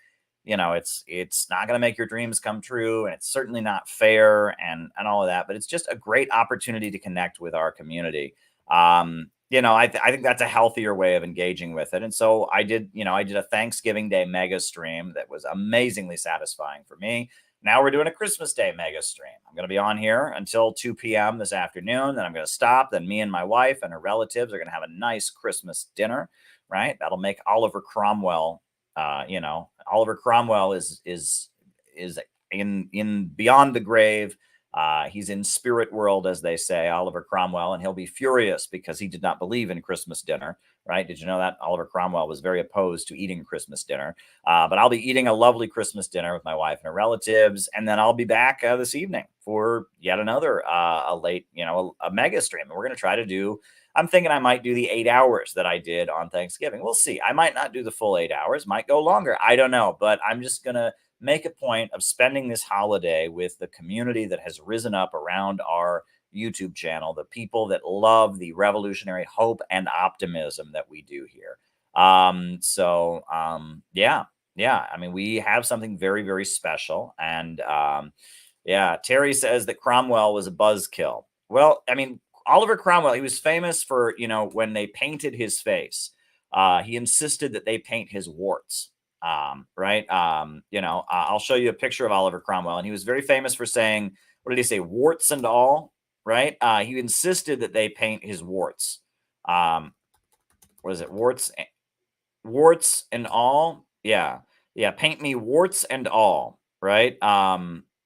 Speaker 1: it's not going to make your dreams come true, and it's certainly not fair, and all of that, but it's just a great opportunity to connect with our community. I think that's a healthier way of engaging with it. And so I did a Thanksgiving Day mega stream that was amazingly satisfying for me. Now we're doing a Christmas Day mega stream. I'm going to be on here until 2 p.m. this afternoon. Then I'm going to stop. Then me and my wife and her relatives are going to have a nice Christmas dinner, right? That'll make Oliver Cromwell, Oliver Cromwell is in beyond the grave. He's in spirit world, as they say, Oliver Cromwell, and he'll be furious because he did not believe in Christmas dinner, right? Did you know that? Oliver Cromwell was very opposed to eating Christmas dinner. But I'll be eating a lovely Christmas dinner with my wife and her relatives, and then I'll be back this evening for yet another a late, a mega stream. And we're going to try to do, I'm thinking I might do the 8 hours that I did on Thanksgiving. We'll see. I might not do the full 8 hours, might go longer. I don't know, but I'm just going to make a point of spending this holiday with the community that has risen up around our YouTube channel, the people that love the revolutionary hope and optimism that we do here. Yeah. I mean, we have something very, very special. And Terry says that Cromwell was a buzzkill. Well, I mean, Oliver Cromwell, he was famous for, when they painted his face, he insisted that they paint his warts. Right. I'll show you a picture of Oliver Cromwell, and he was very famous for saying, what did he say? Warts and all, right? He insisted that they paint his warts. What is it? Warts and all. Yeah. Paint me warts and all. Right.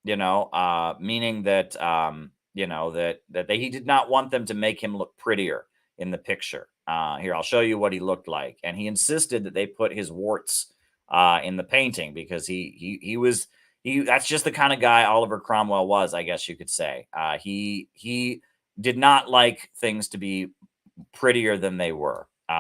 Speaker 1: Meaning that, he did not want them to make him look prettier in the picture. Here, I'll show you what he looked like. And he insisted that they put his warts in the painting because that's just the kind of guy Oliver Cromwell was, I guess you could say. He did not like things to be prettier than they were. Here,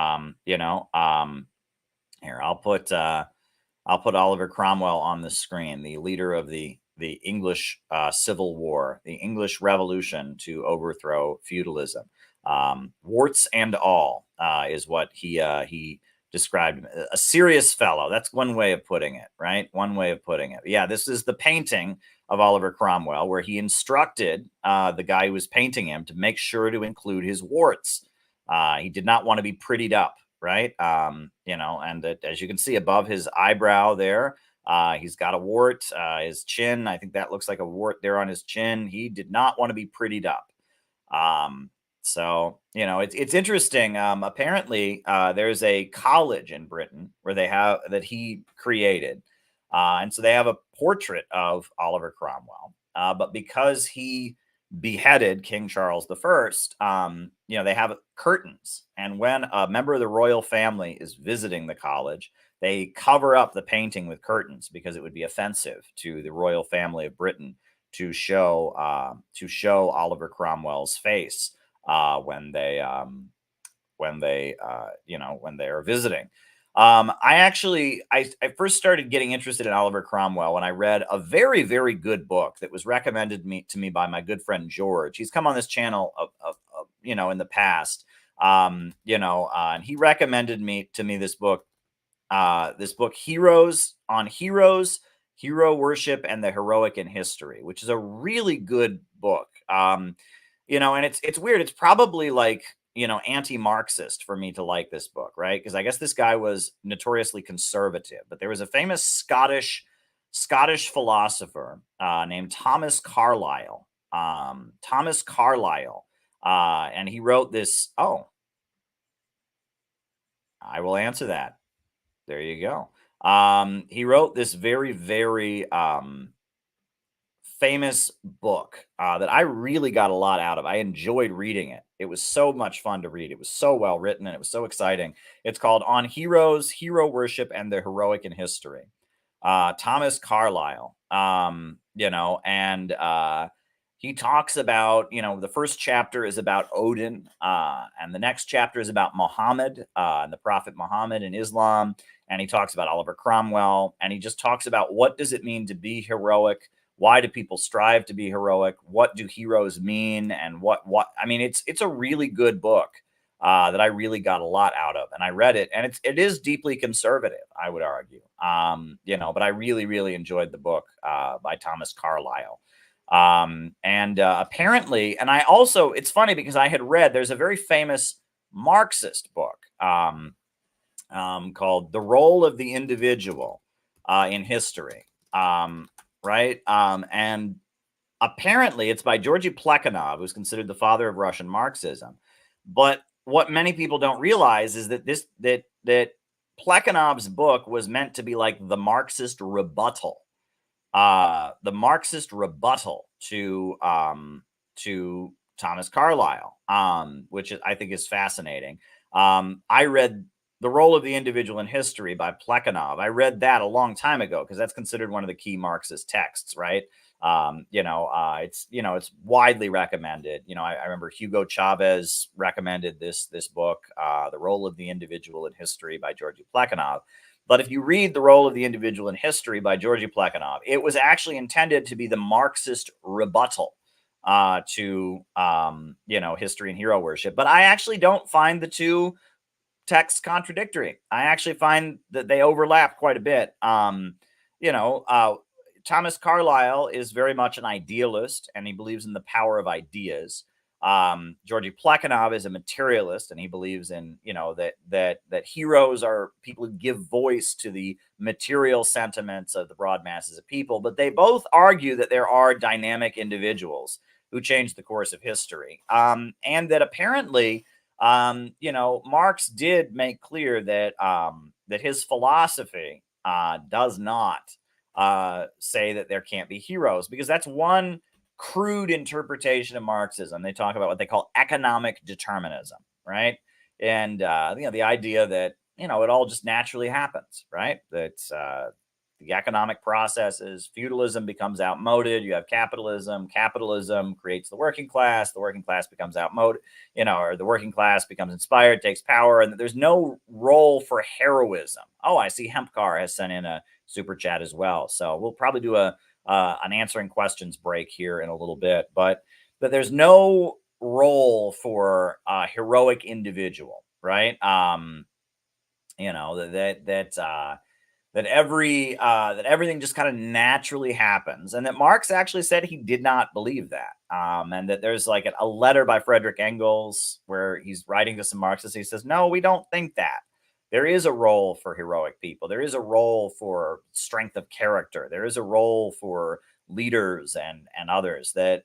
Speaker 1: I'll put Oliver Cromwell on the screen, the leader of the English Civil War, the English Revolution to overthrow feudalism. Warts and all is what he described him. A serious fellow. That's one way of putting it, right? One way of putting it. Yeah, this is the painting of Oliver Cromwell where he instructed the guy who was painting him to make sure to include his warts. He did not want to be prettied up, right? And as you can see above his eyebrow there, he's got a wart. His chin, I think that looks like a wart there on his chin. He did not want to be prettied up. So, it's interesting. Apparently, there's a college in Britain where that he created. And so they have a portrait of Oliver Cromwell. But because he beheaded King Charles I, they have curtains. And when a member of the royal family is visiting the college, they cover up the painting with curtains because it would be offensive to the royal family of Britain to show Oliver Cromwell's face. When they are visiting. I first started getting interested in Oliver Cromwell when I read a very, very good book that was recommended to me by my good friend George. He's come on this channel in the past, and he recommended to me this book, Heroes, Hero Worship, and the Heroic in History, which is a really good book. And it's weird. It's probably like, anti-Marxist for me to like this book, right? Because I guess this guy was notoriously conservative, but there was a famous Scottish philosopher named Thomas Carlyle. And he wrote this. Oh, I will answer that. There you go. He wrote this very, very famous book that I really got a lot out of. I enjoyed reading it. It was so much fun to read. It was so well written and it was so exciting. It's called On Heroes, Hero Worship, and the Heroic in History. Thomas Carlyle, he talks about, the first chapter is about Odin, and the next chapter is about Muhammad, and the Prophet Muhammad in Islam. And he talks about Oliver Cromwell, and he just talks about what does it mean to be heroic? Why do people strive to be heroic? What do heroes mean? And it's a really good book that I really got a lot out of. And I read it, and it is deeply conservative, I would argue. But I really, really enjoyed the book by Thomas Carlyle. Apparently, and I also, it's funny because I had read, there's a very famous Marxist book called The Role of the Individual in History. right? And apparently it's by Georgy Plekhanov, who's considered the father of Russian Marxism. But what many people don't realize is that that Plekhanov's book was meant to be like the Marxist rebuttal to Thomas Carlyle, which I think is fascinating. I read The Role of the Individual in History by Plekhanov. I read that a long time ago because that's considered one of the key Marxist texts, right? It's widely recommended. I remember Hugo Chavez recommended this book, The Role of the Individual in History by Georgy Plekhanov. But if you read The Role of the Individual in History by Georgy Plekhanov, it was actually intended to be the Marxist rebuttal to history and hero worship. But I actually don't find the two texts contradictory. I actually find that they overlap quite a bit. Thomas Carlyle is very much an idealist, and he believes in the power of ideas. Georgy Plekhanov is a materialist, and he believes in that heroes are people who give voice to the material sentiments of the broad masses of people. But they both argue that there are dynamic individuals who change the course of history, and that apparently, Marx did make clear that that his philosophy does not say that there can't be heroes, because that's one crude interpretation of Marxism. They talk about what they call economic determinism, right? And the idea that it all just naturally happens, right? That the economic processes, feudalism becomes outmoded. You have capitalism. Capitalism creates the working class. The working class becomes outmoded, or the working class becomes inspired, takes power, and there's no role for heroism. Oh, I see Hempcar has sent in a super chat as well. So we'll probably do an answering questions break here in a little bit, but there's no role for a heroic individual, right? That everything just kind of naturally happens, and that Marx actually said he did not believe that, and that there's like a letter by Frederick Engels where he's writing to some Marxists. He says, no, we don't think that. There is a role for heroic people. There is a role for strength of character. There is a role for leaders and others. That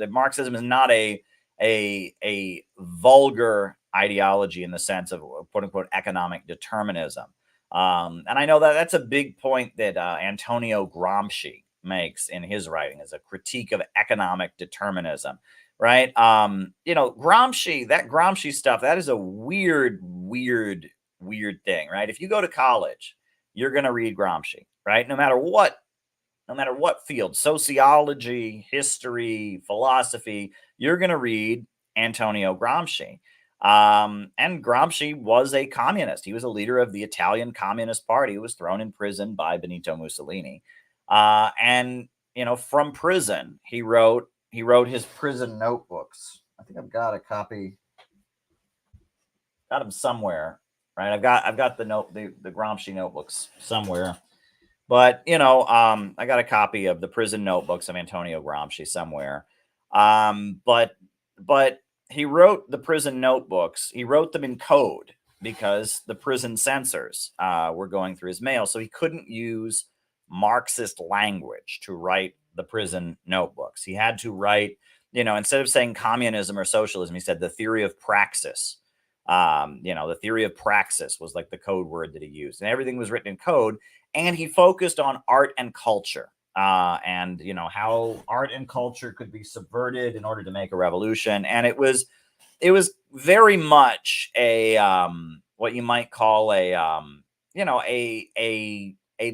Speaker 1: Marxism is not a vulgar ideology in the sense of quote unquote economic determinism. And I know that that's a big point that Antonio Gramsci makes in his writing, as a critique of economic determinism. Right. Gramsci stuff, that is a weird thing, right? If you go to college, you're going to read Gramsci, right? No matter what field, sociology, history, philosophy, you're going to read Antonio Gramsci. And Gramsci was a communist. He was a leader of the Italian Communist Party who was thrown in prison by Benito Mussolini. And from prison, he wrote his prison notebooks. I think I've got a copy. Got them somewhere, right? I've got the Gramsci notebooks somewhere. But I got a copy of the prison notebooks of Antonio Gramsci somewhere. But he wrote the prison notebooks. He wrote them in code because the prison censors were going through his mail, so he couldn't use Marxist language to write the prison notebooks. He had to write, instead of saying communism or socialism, he said the theory of praxis. The theory of praxis was like the code word that he used, and everything was written in code. And he focused on art and culture, and how art and culture could be subverted in order to make a revolution. And it was very much a what you might call a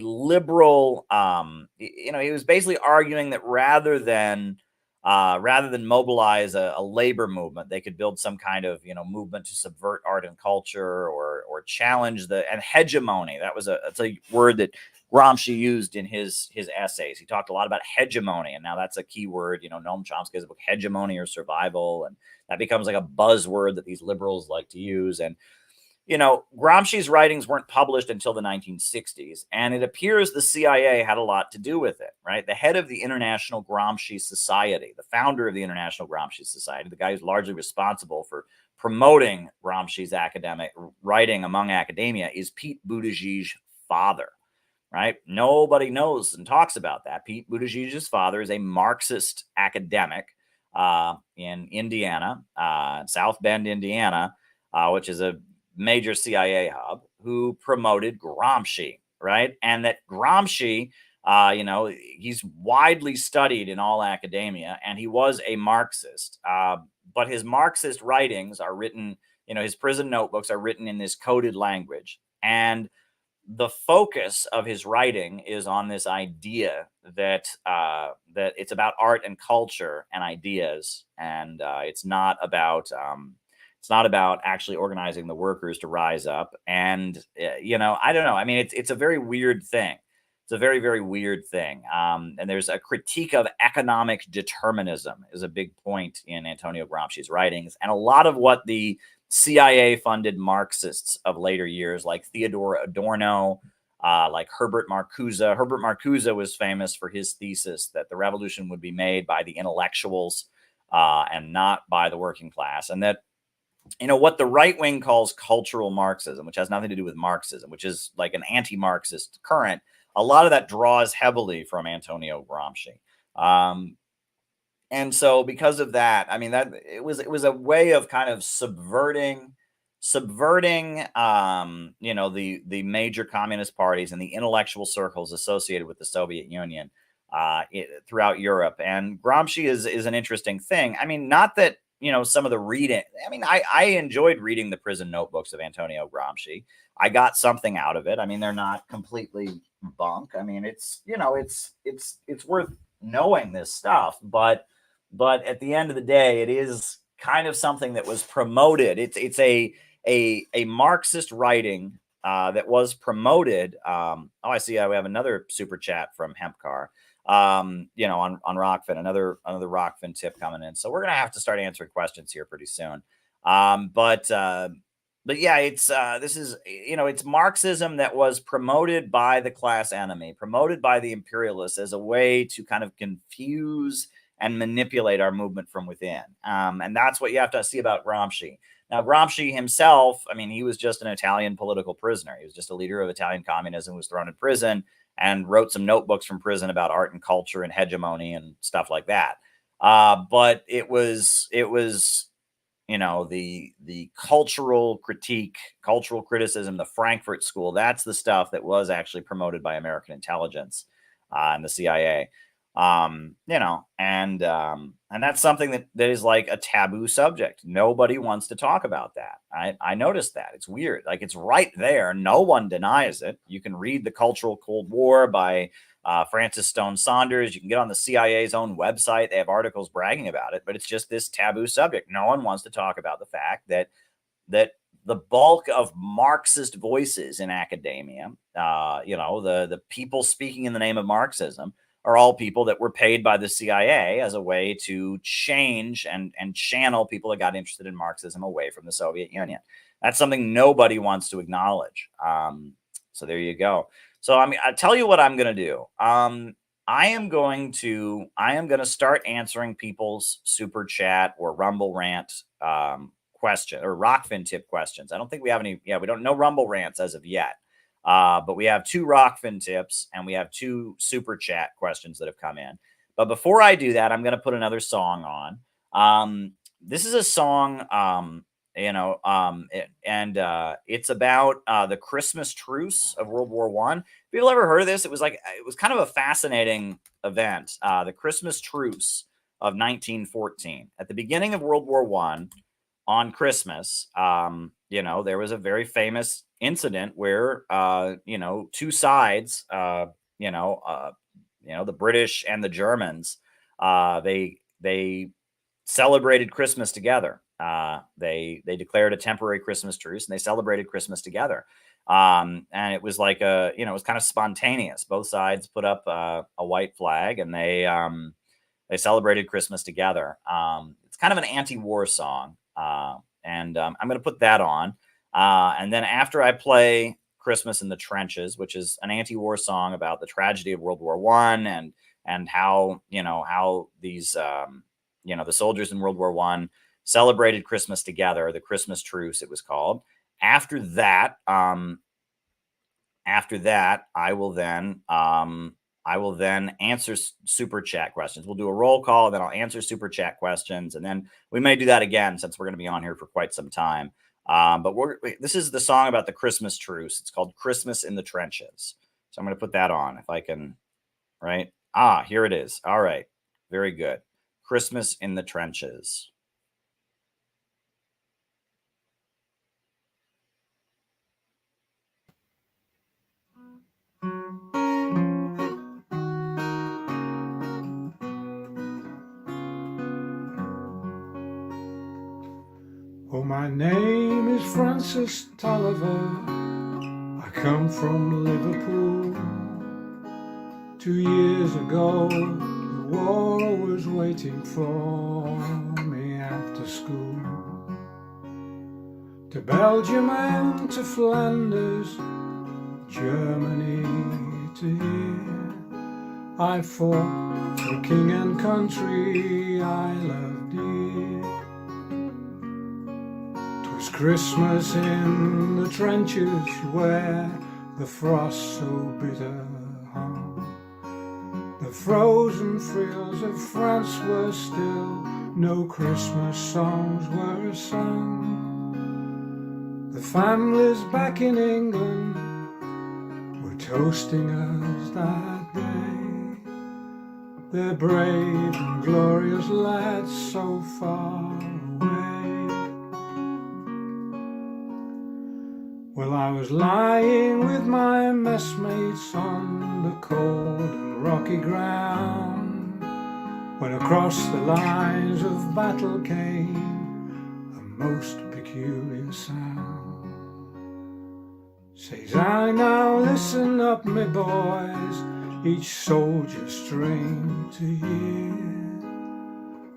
Speaker 1: liberal. He was basically arguing that rather than mobilize a labor movement, they could build some kind of movement to subvert art and culture or challenge and hegemony. That's a word that Gramsci used in his essays. He talked a lot about hegemony, and now that's a key word. Noam Chomsky has a book, Hegemony or Survival, and that becomes like a buzzword that these liberals like to use. And Gramsci's writings weren't published until the 1960s, and it appears the CIA had a lot to do with it, right? The head of the International Gramsci Society, the founder of the International Gramsci Society, the guy who's largely responsible for promoting Gramsci's academic writing among academia, is Pete Buttigieg's father, right? Nobody knows and talks about that. Pete Buttigieg's father is a Marxist academic in Indiana, South Bend, Indiana, which is a major CIA hub, who promoted Gramsci, right? And that Gramsci, he's widely studied in all academia, and he was a Marxist. But his Marxist writings are written, his prison notebooks are written in this coded language. And the focus of his writing is on this idea that that it's about art and culture and ideas, and it's not about actually organizing the workers to rise up. And I don't know. I mean, it's a very weird thing. It's a very, very weird thing. And there's a critique of economic determinism is a big point in Antonio Gramsci's writings, and a lot of what the CIA-funded Marxists of later years, like Theodore Adorno, like Herbert Marcuse. Herbert Marcuse was famous for his thesis that the revolution would be made by the intellectuals and not by the working class. And that, what the right wing calls cultural Marxism, which has nothing to do with Marxism, which is like an anti-Marxist current, a lot of that draws heavily from Antonio Gramsci. And so because of that, I mean, that it was a way of kind of subverting, the major communist parties and the intellectual circles associated with the Soviet Union throughout Europe. And Gramsci is an interesting thing. I mean, not that, some of the reading, I mean, I enjoyed reading the prison notebooks of Antonio Gramsci. I got something out of it. I mean, they're not completely bunk. I mean, it's worth knowing this stuff, but at the end of the day, it is kind of something that was promoted. It's a Marxist writing that was promoted. I see. We have another super chat from Hempcar. On Rockfin, another Rockfin tip coming in. So we're gonna have to start answering questions here pretty soon. But yeah, it's it's Marxism that was promoted by the class enemy, promoted by the imperialists as a way to kind of confuse and manipulate our movement from within. And that's what you have to see about Gramsci. Now, Gramsci himself, I mean, he was just an Italian political prisoner. He was just a leader of Italian communism who was thrown in prison and wrote some notebooks from prison about art and culture and hegemony and stuff like that. But it was the cultural critique, cultural criticism, the Frankfurt School. That's the stuff that was actually promoted by American intelligence and the CIA. And that's something that is like a taboo subject. Nobody wants to talk about that. I noticed that. It's weird. Like, it's right there. No one denies it. You can read The Cultural Cold War by Francis Stone Saunders. You can get on the CIA's own website. They have articles bragging about it, but it's just this taboo subject. No one wants to talk about the fact that the bulk of Marxist voices in academia, the people speaking in the name of Marxism, are all people that were paid by the CIA as a way to change and channel people that got interested in Marxism away from the Soviet Union. That's something nobody wants to acknowledge. So there you go. So, I mean, I'll tell you what I'm going to do. I am going to start answering people's super chat or Rumble rant question or Rockfin tip questions. I don't think we have any. Yeah, we don't know Rumble rants as of yet. But we have 2 Rockfin tips and we have 2 super chat questions that have come in. But before I do that, I'm going to put another song on. This is a song, it's about the Christmas truce of World War I. People ever heard of this? It was kind of a fascinating event. The Christmas truce of 1914. At the beginning of World War I, on Christmas, there was a very famous incident where, 2 sides, the British and the Germans, they celebrated Christmas together. They declared a temporary Christmas truce and they celebrated Christmas together. And it was like it was kind of spontaneous. Both sides put up a white flag and they celebrated Christmas together. It's kind of an anti-war song. And I'm going to put that on. And then after I play Christmas in the Trenches, which is an anti-war song about the tragedy of World War I and how these, the soldiers in World War I celebrated Christmas together, the Christmas truce, it was called. After that, after that, I will then answer super chat questions. We'll do a roll call, then I'll answer super chat questions, and then we may do that again since we're going to be on here for quite some time. But this is the song about the Christmas truce. It's called Christmas in the Trenches. So I'm going to put that on if I can, right? Here it is. All right. Very good. Christmas in the Trenches.
Speaker 12: Oh, my name is Francis Tolliver. I come from Liverpool. 2 years ago, the war was waiting for me after school. To Belgium and to Flanders, Germany to here, I fought for king and country I loved dear. 'Twas Christmas in the trenches where the frost so bitter hung. The frozen fields of France were still, no Christmas songs were sung. The families back in England were toasting us that day, their brave and glorious lads so far away. Well, I was lying with my messmates on the cold and rocky ground, when across the lines of battle came a most peculiar sound. Says I, now listen up, me boys, each soldier strained to hear,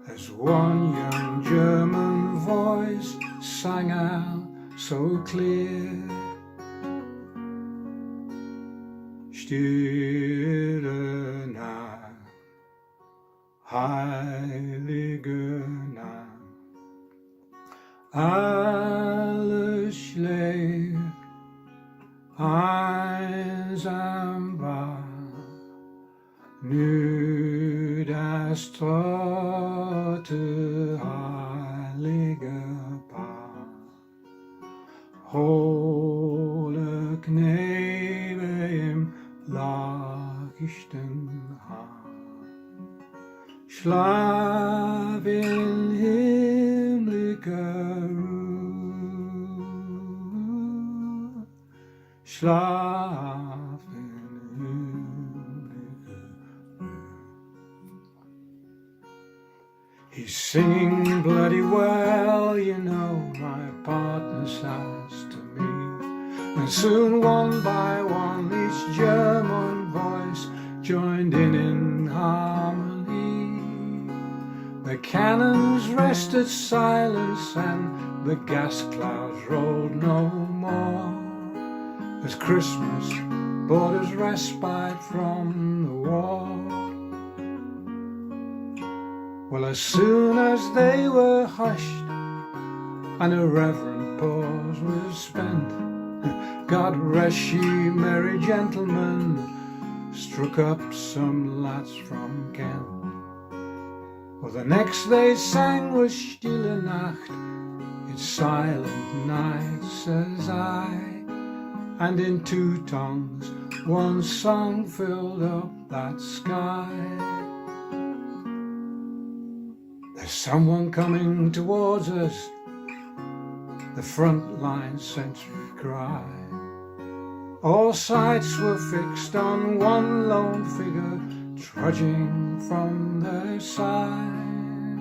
Speaker 12: as one young German voice sang out so clear. Stille Nacht, heilige Nacht, alles schläft einsam wach, nur das trotze heilige Paar. Hohle Knebe im lachten Haar, schlaf in himmlischer Ruhe, schlaf in himmlischer Ruhe. He's singing bloody well, you know, my partner says to me, and soon one by one each German voice joined in harmony. The cannons rested silence and the gas clouds rolled no more, as Christmas brought us respite from the war. Well, as soon as they were hushed and a reverent pause was spent, God rest ye merry gentlemen struck up some lads from Kent. Well, the next they sang was Stille Nacht, it's silent night, says I, and in two tongues one song filled up that sky. There's someone coming towards us, the front line sentry cry. All sights were fixed on one lone figure trudging from their side.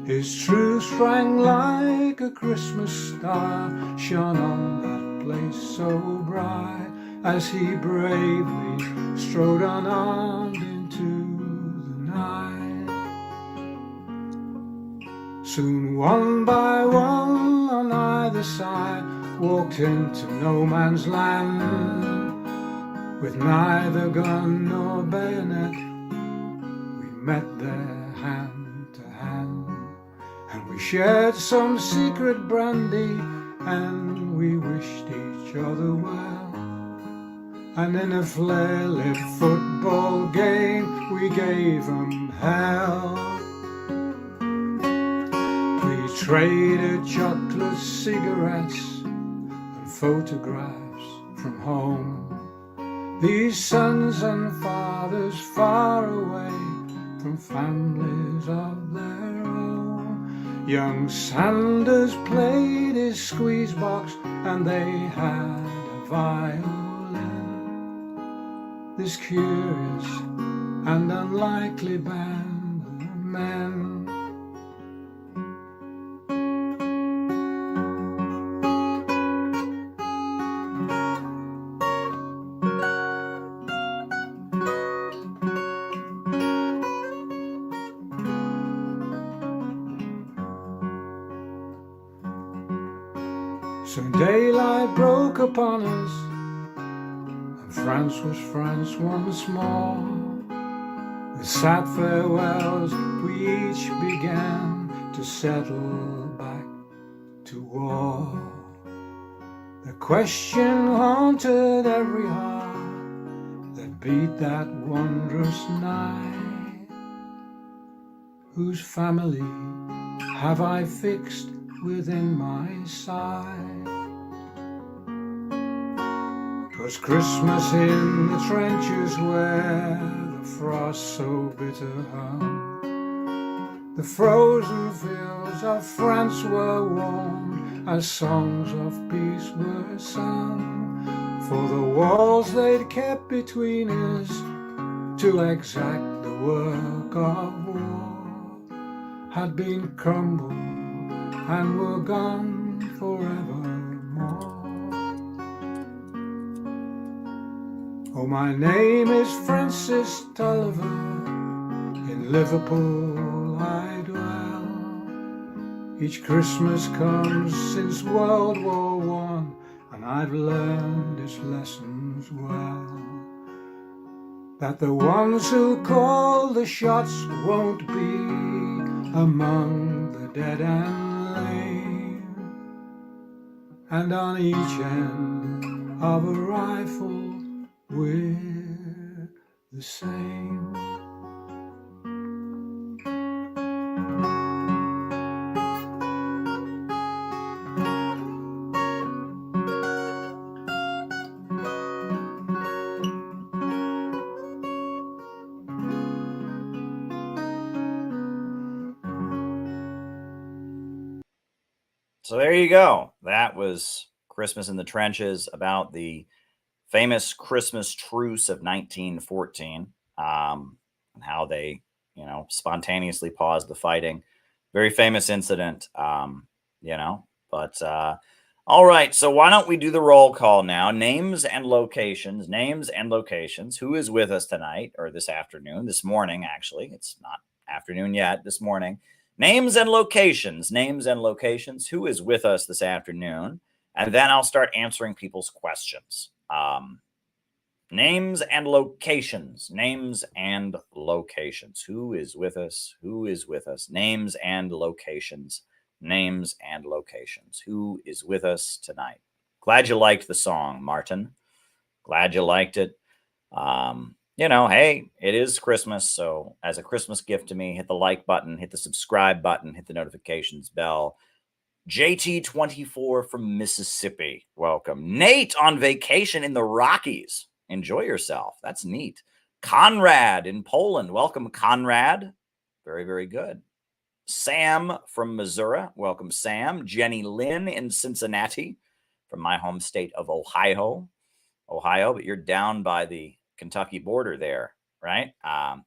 Speaker 12: His truth rang like a Christmas star, shone on that place so bright, as he bravely strode unarmed into the night. Soon one by one on either side walked into no man's land, with neither gun nor bayonet. We met there hand to hand, and we shared some secret brandy, and we wished each other well, And in a flare-lit football game, we gave 'em hell. We traded chocolate, cigarettes, and photographs from home. These sons and fathers far away from families of their own. Young Sanders played his squeeze box and they had a violin. This curious and unlikely band of men. So daylight broke upon us, and France was France once more. With sad farewells, we each began to settle back to war. The question haunted every heart that beat that wondrous night. Whose family have I fixed within my sight? 'Twas Christmas in the trenches where the frost so bitter hung. The frozen fields of France were warmed as songs of peace were sung. For the walls they'd kept between us to exact the work of war had been crumbled and were gone forevermore. Oh, my name is Francis Tulliver, in Liverpool I dwell. Each Christmas comes since World War I, and I've learned its lessons well. That the ones who call the shots won't be among the dead and lame, and on each end of a rifle we're the same.
Speaker 1: So there you go. That was Christmas in the Trenches, about the famous Christmas truce of 1914, and how they, spontaneously paused the fighting. Very famous incident, but all right. So why don't we do the roll call now? Names and locations. Who is with us tonight, or this afternoon, this morning, actually. It's not afternoon yet, this morning. Names and locations. Who is with us this afternoon? And then I'll start answering people's questions. Names and locations. Who is with us? Names and locations. Who is with us tonight? Glad you liked the song, Martin. Glad you liked it. Hey, it is Christmas. So as a Christmas gift to me, hit the like button, hit the subscribe button, hit the notifications bell. JT24 from Mississippi, welcome. Nate on vacation in the Rockies. Enjoy yourself. That's neat. Conrad in Poland. Welcome, Conrad. Very, very good. Sam from Missouri. Welcome, Sam. Jenny Lynn in Cincinnati, from my home state of Ohio, but you're down by the Kentucky border there, right?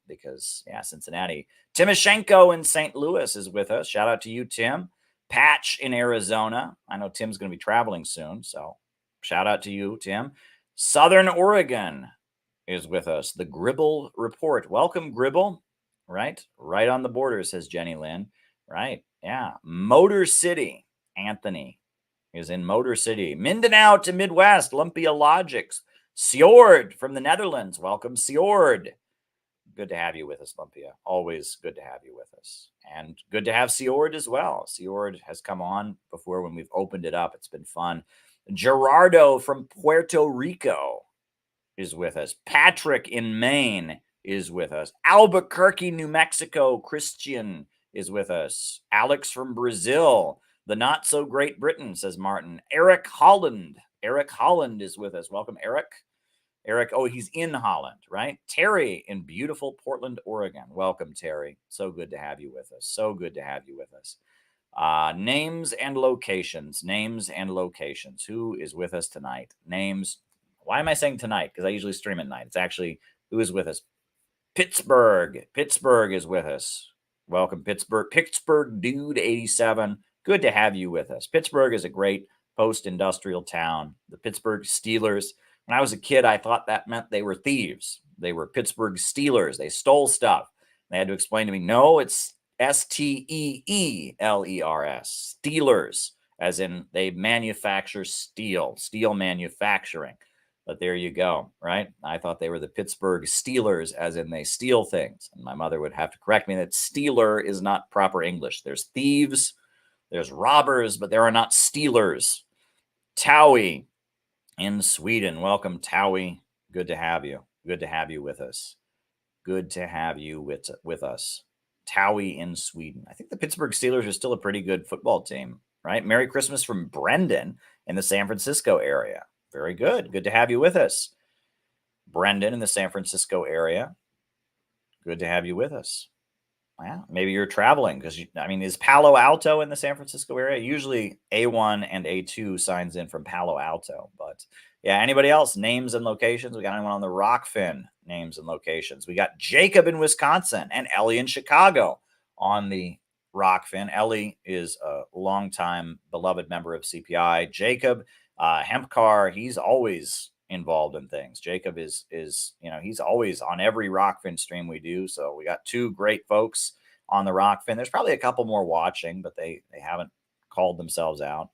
Speaker 1: Because, Cincinnati. Timoshenko in St. Louis is with us. Shout out to you, Tim. Patch in Arizona. I know Tim's going to be traveling soon, so shout out to you, Tim. Southern Oregon is with us. The Gribble Report. Welcome, Gribble. Right on the border, says Jenny Lynn. Right, yeah. Motor City. Anthony is in Motor City. Mindanao to Midwest. Lumpia Logics. Sjord from the Netherlands. Welcome, Sjord. Good to have you with us, Lumpia. Always good to have you with us. And good to have Sjord as well. Sjord has come on before when we've opened it up. It's been fun. Gerardo from Puerto Rico is with us. Patrick in Maine is with us. Albuquerque, New Mexico, Christian is with us. Alex from Brazil, the not so Great Britain, says Martin. Eric Holland is with us. Welcome, Eric. Oh, he's in Holland, right? Terry in beautiful Portland, Oregon. Welcome, Terry. So good to have you with us. Names and locations. Who is with us tonight? Names. Why am I saying tonight? Because I usually stream at night. It's actually who is with us. Pittsburgh is with us. Welcome, Pittsburgh. Pittsburgh Dude 87. Good to have you with us. Pittsburgh is a great post-industrial town. The Pittsburgh Steelers. When I was a kid, I thought that meant they were thieves. They were Pittsburgh Steelers. They stole stuff. They had to explain to me, no, it's Steelers, Steelers, as in they manufacture steel manufacturing. But there you go, right? I thought they were the Pittsburgh Steelers, as in they steal things. And my mother would have to correct me that stealer is not proper English. There's thieves, there's robbers, but there are not stealers. Towie in Sweden. Welcome, Towie. Good to have you. Good to have you with us. Towie in Sweden. I think the Pittsburgh Steelers are still a pretty good football team, right? Merry Christmas from Brendan in the San Francisco area. Very good. Good to have you with us. Brendan in the San Francisco area. Good to have you with us. Wow. Maybe you're traveling because, is Palo Alto in the San Francisco area? Usually A1 and A2 signs in from Palo Alto. But yeah, anybody else? Names and locations? We got anyone on the Rockfin? Names and locations. We got Jacob in Wisconsin and Ellie in Chicago on the Rockfin. Ellie is a longtime beloved member of CPI. Jacob, Hempcar, he's always involved in things. Jacob is he's always on every Rockfin stream we do. So we got two great folks on the Rockfin. There's probably a couple more watching, but they haven't called themselves out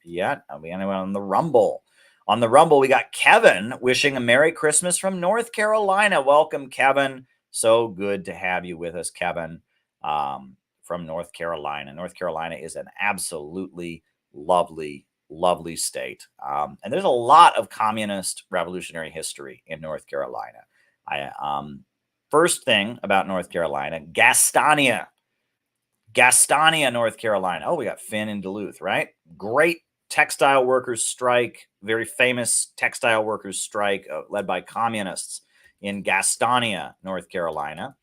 Speaker 1: yet. We anyone on the Rumble. On the Rumble, we got Kevin wishing a Merry Christmas from North Carolina. Welcome, Kevin. So good to have you with us, Kevin, from North Carolina. North Carolina is an absolutely lovely state. And there's a lot of communist revolutionary history in North Carolina. First thing about North Carolina, Gastonia, North Carolina. Oh, we got Finn in Duluth, right? Great textile workers strike, very famous textile workers strike led by communists in Gastonia, North Carolina.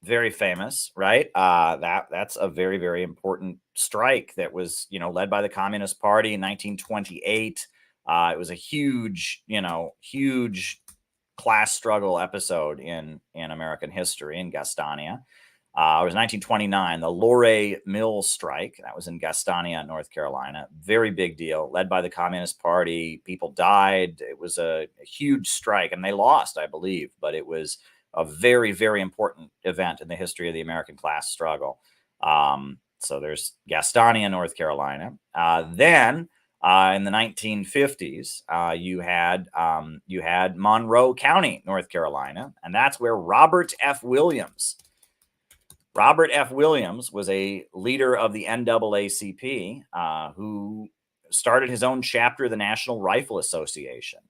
Speaker 1: Very famous, right? That's a very, very important strike that was, led by the Communist Party in 1928. It was a huge class struggle episode in American history in Gastonia. It was 1929, the Lorry Mill strike. That was in Gastonia, North Carolina. Very big deal, led by the Communist Party. People died. It was a huge strike, and they lost, I believe, but it was a very, very important event in the history of the American class struggle. So there's Gastonia, North Carolina. Then in the 1950s, you had Monroe County, North Carolina, and that's where Robert F. Williams was a leader of the NAACP who started his own chapter of the National Rifle Association.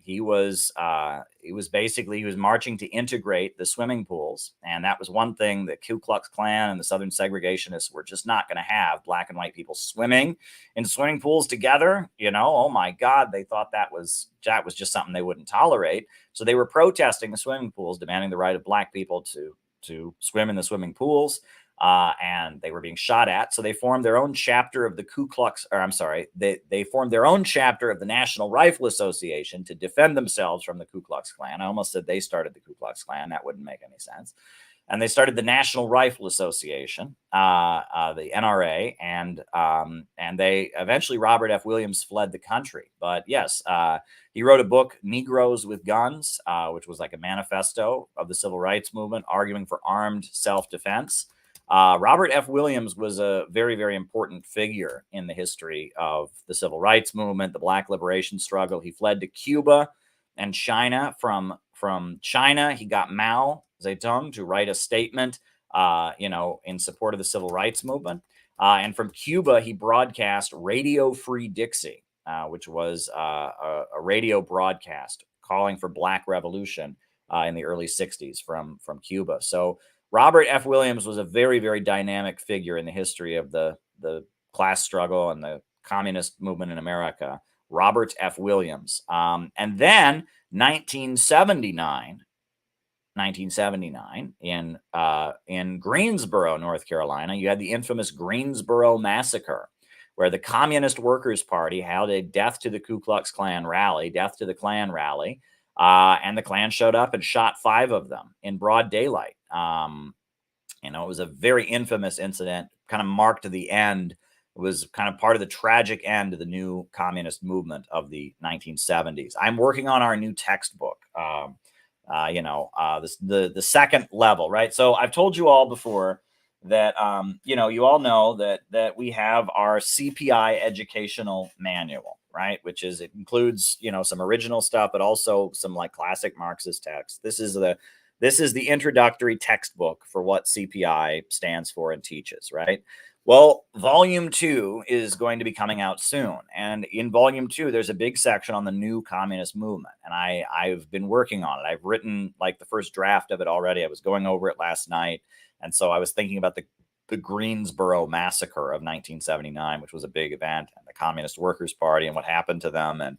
Speaker 1: He was marching to integrate the swimming pools. And that was one thing that Ku Klux Klan and the Southern segregationists were just not going to have, black and white people swimming in swimming pools together. Oh my God, they thought that was just something they wouldn't tolerate. So they were protesting the swimming pools, demanding the right of black people to swim in the swimming pools. And they were being shot at. So they formed their own chapter of the they formed their own chapter of the National Rifle Association to defend themselves from the Ku Klux Klan. I almost said they started the Ku Klux Klan. That wouldn't make any sense. And they started the National Rifle Association, the NRA, and they eventually, Robert F. Williams fled the country. But yes, he wrote a book, Negroes with Guns, which was like a manifesto of the civil rights movement, arguing for armed self-defense. Robert F. Williams was a very, very important figure in the history of the civil rights movement, the Black liberation struggle. He fled to Cuba and China. From China, he got Mao Zedong to write a statement, in support of the civil rights movement. And from Cuba, he broadcast Radio Free Dixie. which was a radio broadcast calling for Black revolution in the early 60s from Cuba. So Robert F. Williams was a very, very dynamic figure in the history of the class struggle and the communist movement in America. Robert F. Williams. And then 1979 in Greensboro, North Carolina, you had the infamous Greensboro Massacre, where the Communist Workers' Party held a death to the Ku Klux Klan rally, death to the Klan rally, and the Klan showed up and shot 5 of them in broad daylight. It was a very infamous incident, kind of marked the end. It was kind of part of the tragic end of the new communist movement of the 1970s. I'm working on our new textbook. The second level, right? So I've told you all before that, you all know that we have our CPI educational manual, right? It includes, some original stuff, but also some like classic Marxist text. This is the introductory textbook for what CPI stands for and teaches, right? Well, volume 2 is going to be coming out soon. And in volume 2, there's a big section on the new communist movement. And I've been working on it. I've written like the first draft of it already. I was going over it last night. And so I was thinking about the Greensboro Massacre of 1979, which was a big event, and the Communist Workers' Party and what happened to them. And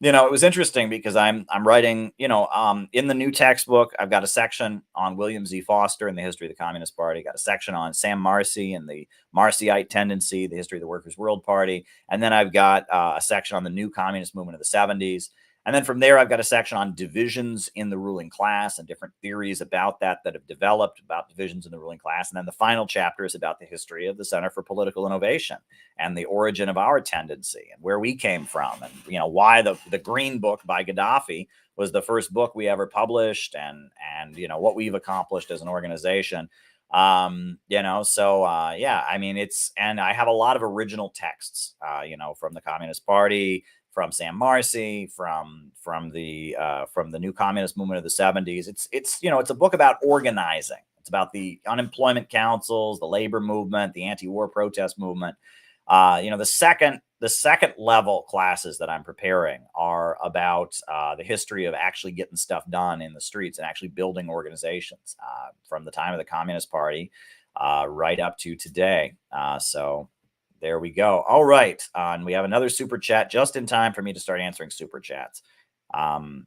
Speaker 1: it was interesting because I'm writing, in the new textbook, I've got a section on William Z. Foster and the history of the Communist Party. Got a section on Sam Marcy and the Marcyite tendency, the history of the Workers' World Party. And then I've got a section on the new communist movement of the 70s. And then from there, I've got a section on divisions in the ruling class and different theories about that have developed about divisions in the ruling class. And then the final chapter is about the history of the Center for Political Innovation and the origin of our tendency and where we came from, and why the Green Book by Gaddafi was the first book we ever published, and what we've accomplished as an organization. And I have a lot of original texts, from the Communist Party, from Sam Marcy, from the new communist movement of the 70s. It's a book about organizing. It's about the unemployment councils, the labor movement, the anti-war protest movement. The second level classes that I'm preparing are about the history of actually getting stuff done in the streets and actually building organizations from the time of the Communist Party right up to today. So there we go. All right. And we have another super chat just in time for me to start answering super chats. So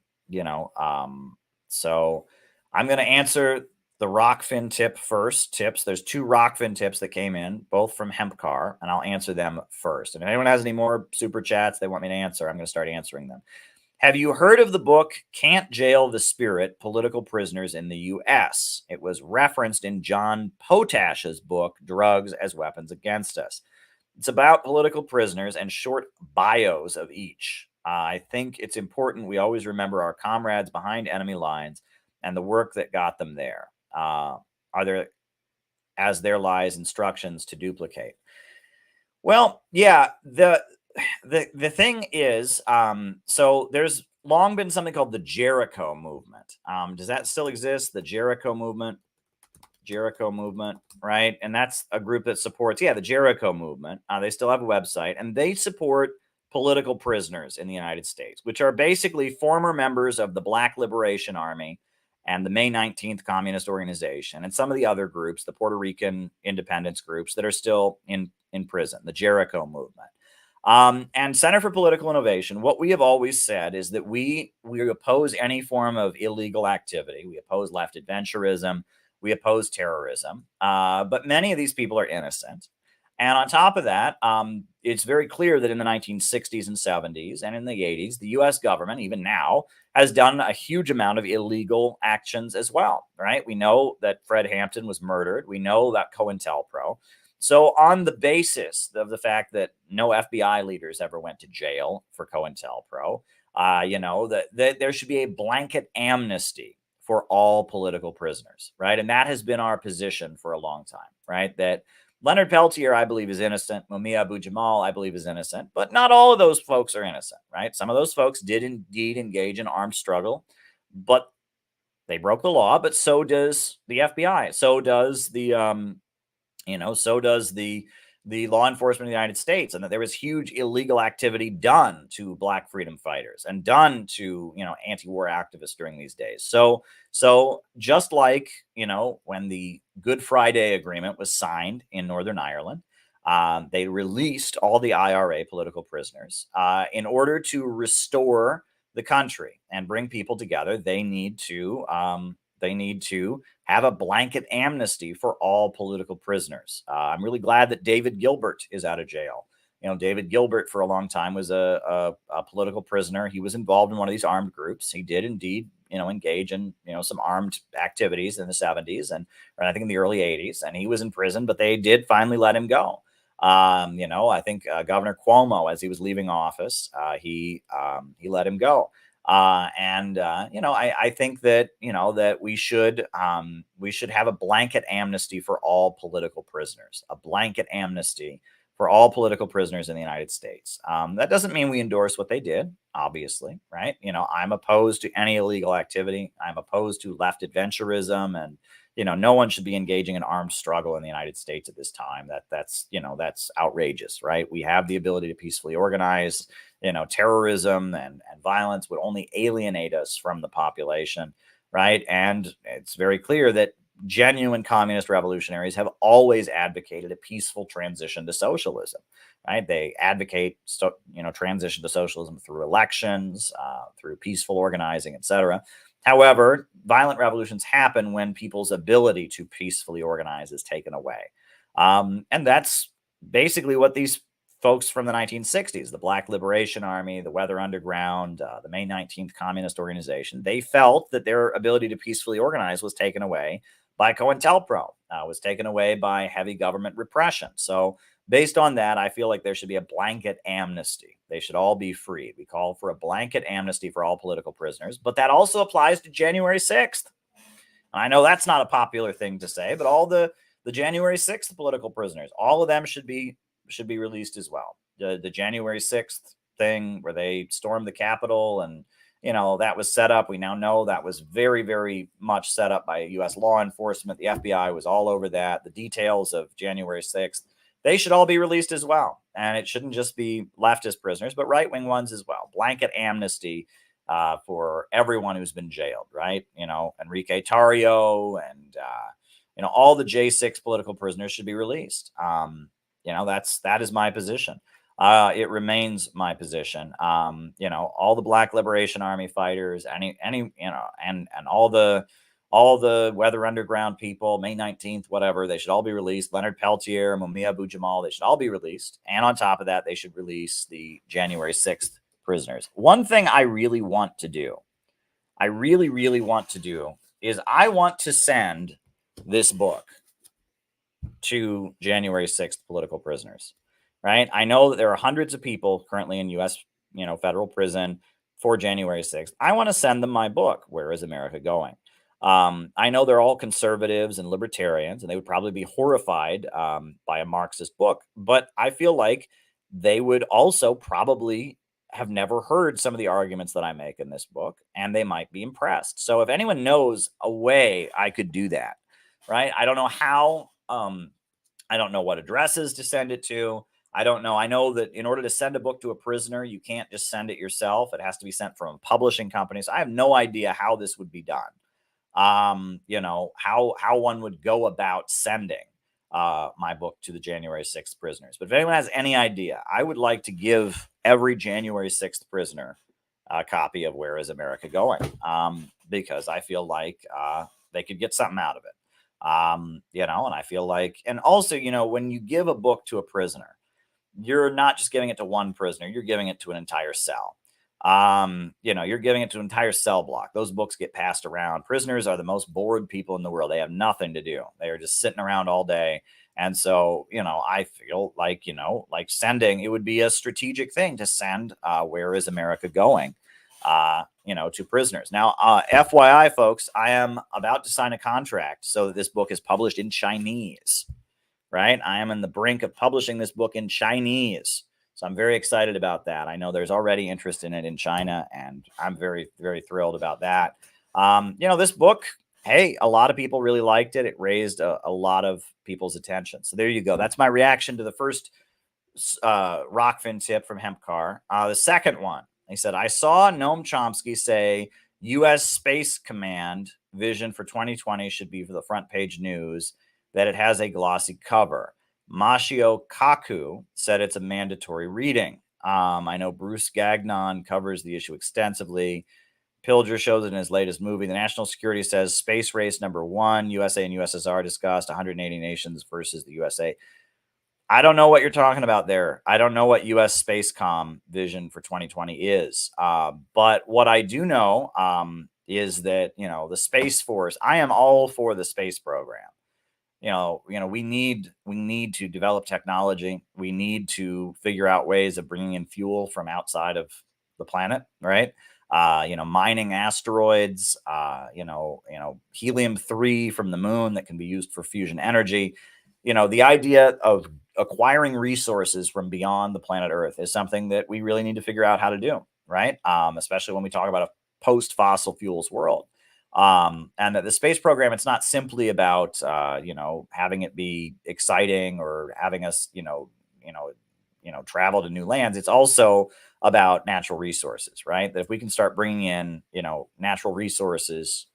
Speaker 1: I'm going to answer the Rockfin tip first. There's 2 Rockfin tips that came in, both from Hempcar, and I'll answer them first. And if anyone has any more super chats they want me to answer, I'm going to start answering them. Have you heard of the book Can't Jail the Spirit, Political Prisoners in the U.S.? It was referenced in John Potash's book, Drugs as Weapons Against Us. It's about political prisoners and short bios of each. I think it's important we always remember our comrades behind enemy lines and the work that got them there. Are there, as there lies, instructions to duplicate? Well, yeah, the thing is, so there's long been something called the Jericho movement. Does that still exist? The Jericho movement, right? And that's a group that supports, the Jericho movement. They still have a website, and they support political prisoners in the United States, which are basically former members of the Black Liberation Army and the May 19th Communist Organization, and some of the other groups, the Puerto Rican independence groups that are still in prison, the Jericho movement. And Center for Political Innovation, what we have always said is that we oppose any form of illegal activity. We oppose left adventurism. We oppose terrorism. But many of these people are innocent. And on top of that, it's very clear that in the 1960s and 70s and in the 80s, the U.S. government, even now, has done a huge amount of illegal actions as well, right? We know that Fred Hampton was murdered. We know that COINTELPRO. So on the basis of the fact that no FBI leaders ever went to jail for COINTELPRO, that there should be a blanket amnesty for all political prisoners, right? And that has been our position for a long time, right? That Leonard Peltier, I believe, is innocent. Mumia Abu-Jamal, I believe, is innocent. But not all of those folks are innocent, right? Some of those folks did indeed engage in armed struggle, but they broke the law. But so does the FBI. So does the the law enforcement of the United States, and that there was huge illegal activity done to Black freedom fighters and done to, anti-war activists during these days. So just like, when the Good Friday Agreement was signed in Northern Ireland, they released all the IRA political prisoners in order to restore the country and bring people together. They need to have a blanket amnesty for all political prisoners. I'm really glad that David Gilbert is out of jail. David Gilbert for a long time was a political prisoner. He was involved in one of these armed groups. He did indeed, engage in, some armed activities in the 70s and I think in the early 80s. And he was in prison, but they did finally let him go. I think Governor Cuomo, as he was leaving office, he let him go. I think that, that we should have a blanket amnesty for all political prisoners, a blanket amnesty for all political prisoners in the United States. That doesn't mean we endorse what they did, obviously, right? I'm opposed to any illegal activity. I'm opposed to left adventurism, and, no one should be engaging in armed struggle in the United States at this time. That's outrageous, right? We have the ability to peacefully organize. Terrorism and violence would only alienate us from the population, right? And it's very clear that genuine communist revolutionaries have always advocated a peaceful transition to socialism, right? They advocate, transition to socialism through elections, through peaceful organizing, etc. However, violent revolutions happen when people's ability to peacefully organize is taken away. And that's basically what these folks from the 1960s, the Black Liberation Army, the Weather Underground, the May 19th Communist Organization, they felt that their ability to peacefully organize was taken away by COINTELPRO, was taken away by heavy government repression. So based on that, I feel like there should be a blanket amnesty. They should all be freed. We call for a blanket amnesty for all political prisoners, but that also applies to January 6th. I know that's not a popular thing to say, but all the January 6th political prisoners, all of them should be released as well. The January 6th thing where they stormed the Capitol and, that was set up. We now know that was very, very much set up by U.S. law enforcement. The FBI was all over that. The details of January 6th, they should all be released as well. And it shouldn't just be leftist prisoners, but right-wing ones as well. Blanket amnesty for everyone who's been jailed, right? Enrique Tarrio and, all the J6 political prisoners should be released. That is my position. It remains my position. All the Black Liberation Army fighters, and all the Weather Underground people, May 19th, whatever, they should all be released. Leonard Peltier, Mumia Abu-Jamal, they should all be released. And on top of that, they should release the January 6th prisoners. One thing I really want to do, is I want to send this book to January 6th political prisoners, right? I know that there are hundreds of people currently in U.S., federal prison for January 6th. I want to send them my book, Where is America Going? I know they're all conservatives and libertarians, and they would probably be horrified by a Marxist book, but I feel like they would also probably have never heard some of the arguments that I make in this book, and they might be impressed. So if anyone knows a way I could do that, right? I don't know how. I don't know what addresses to send it to. I don't know. I know that in order to send a book to a prisoner, you can't just send it yourself. It has to be sent from a publishing company. So I have no idea how this would be done. How one would go about sending my book to the January 6th prisoners. But if anyone has any idea, I would like to give every January 6th prisoner a copy of Where is America Going? Because I feel like they could get something out of it. And I feel like, and also, when you give a book to a prisoner, you're not just giving it to one prisoner, you're giving it to an entire cell. You're giving it to an entire cell block. Those books get passed around. Prisoners are the most bored people in the world. They have nothing to do. They are just sitting around all day. And so, I feel like, sending, it would be a strategic thing to send Where is America Going? To prisoners. Now, FYI, folks, I am about to sign a contract so that this book is published in Chinese, right? I am on the brink of publishing this book in Chinese. So I'm very excited about that. I know there's already interest in it in China, and I'm very, very thrilled about that. This book, hey, a lot of people really liked it. It raised a lot of people's attention. So there you go. That's my reaction to the first Rockfin tip from Hempcar. The second one, he said, I saw Noam Chomsky say U.S. Space Command vision for 2020 should be for the front page news, that it has a glossy cover. Mashio Kaku said it's a mandatory reading. I know Bruce Gagnon covers the issue extensively. Pilger shows it in his latest movie. The National Security says space race #1, USA and USSR discussed, 180 nations versus the USA. I don't know what you're talking about there. I don't know what U.S. Spacecom vision for 2020 is. But what I do know is that, the Space Force, I am all for the space program. We need to develop technology. We need to figure out ways of bringing in fuel from outside of the planet, right? Mining asteroids, helium-3 from the moon that can be used for fusion energy. The idea of acquiring resources from beyond the planet Earth is something that we really need to figure out how to do, right? Especially when we talk about a post-fossil fuels world. And that the space program, it's not simply about, having it be exciting or having us, travel to new lands. It's also about natural resources, right? That if we can start bringing in, natural resources,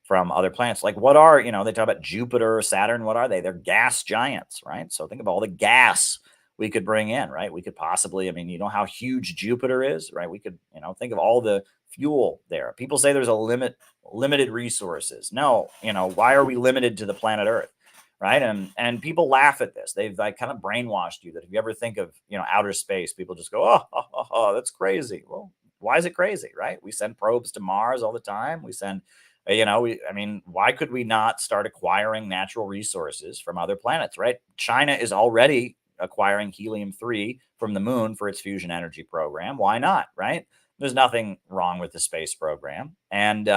Speaker 1: from other planets, like what are, they talk about Jupiter, Saturn, what are they? They're gas giants, right? So think of all the gas we could bring in, right? We could possibly, how huge Jupiter is, right? We could, think of all the fuel there. People say there's a limited resources. No, why are we limited to the planet Earth? Right. And people laugh at this. They've kind of brainwashed you that if you ever think of, outer space, people just go, oh, that's crazy. Well, why is it crazy? Right. We send probes to Mars all the time. We send, why could we not start acquiring natural resources from other planets? Right. China is already acquiring helium-3 from the moon for its fusion energy program. Why not? Right. There's nothing wrong with the space program. And,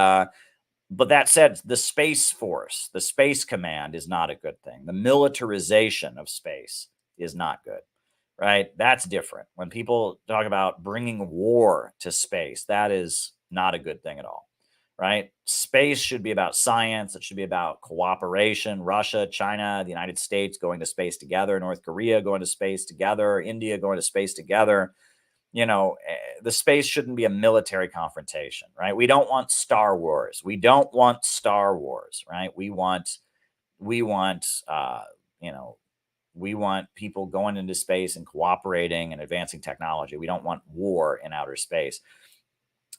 Speaker 1: but that said, the Space Force, the Space Command is not a good thing. The militarization of space is not good, right? That's different. When people talk about bringing war to space, that is not a good thing at all, right? Space should be about science. It should be about cooperation. Russia, China, the United States going to space together, North Korea going to space together, India going to space together. The space shouldn't be a military confrontation, right? We don't want Star Wars. We don't want Star Wars, right? We want people going into space and cooperating and advancing technology. We don't want war in outer space.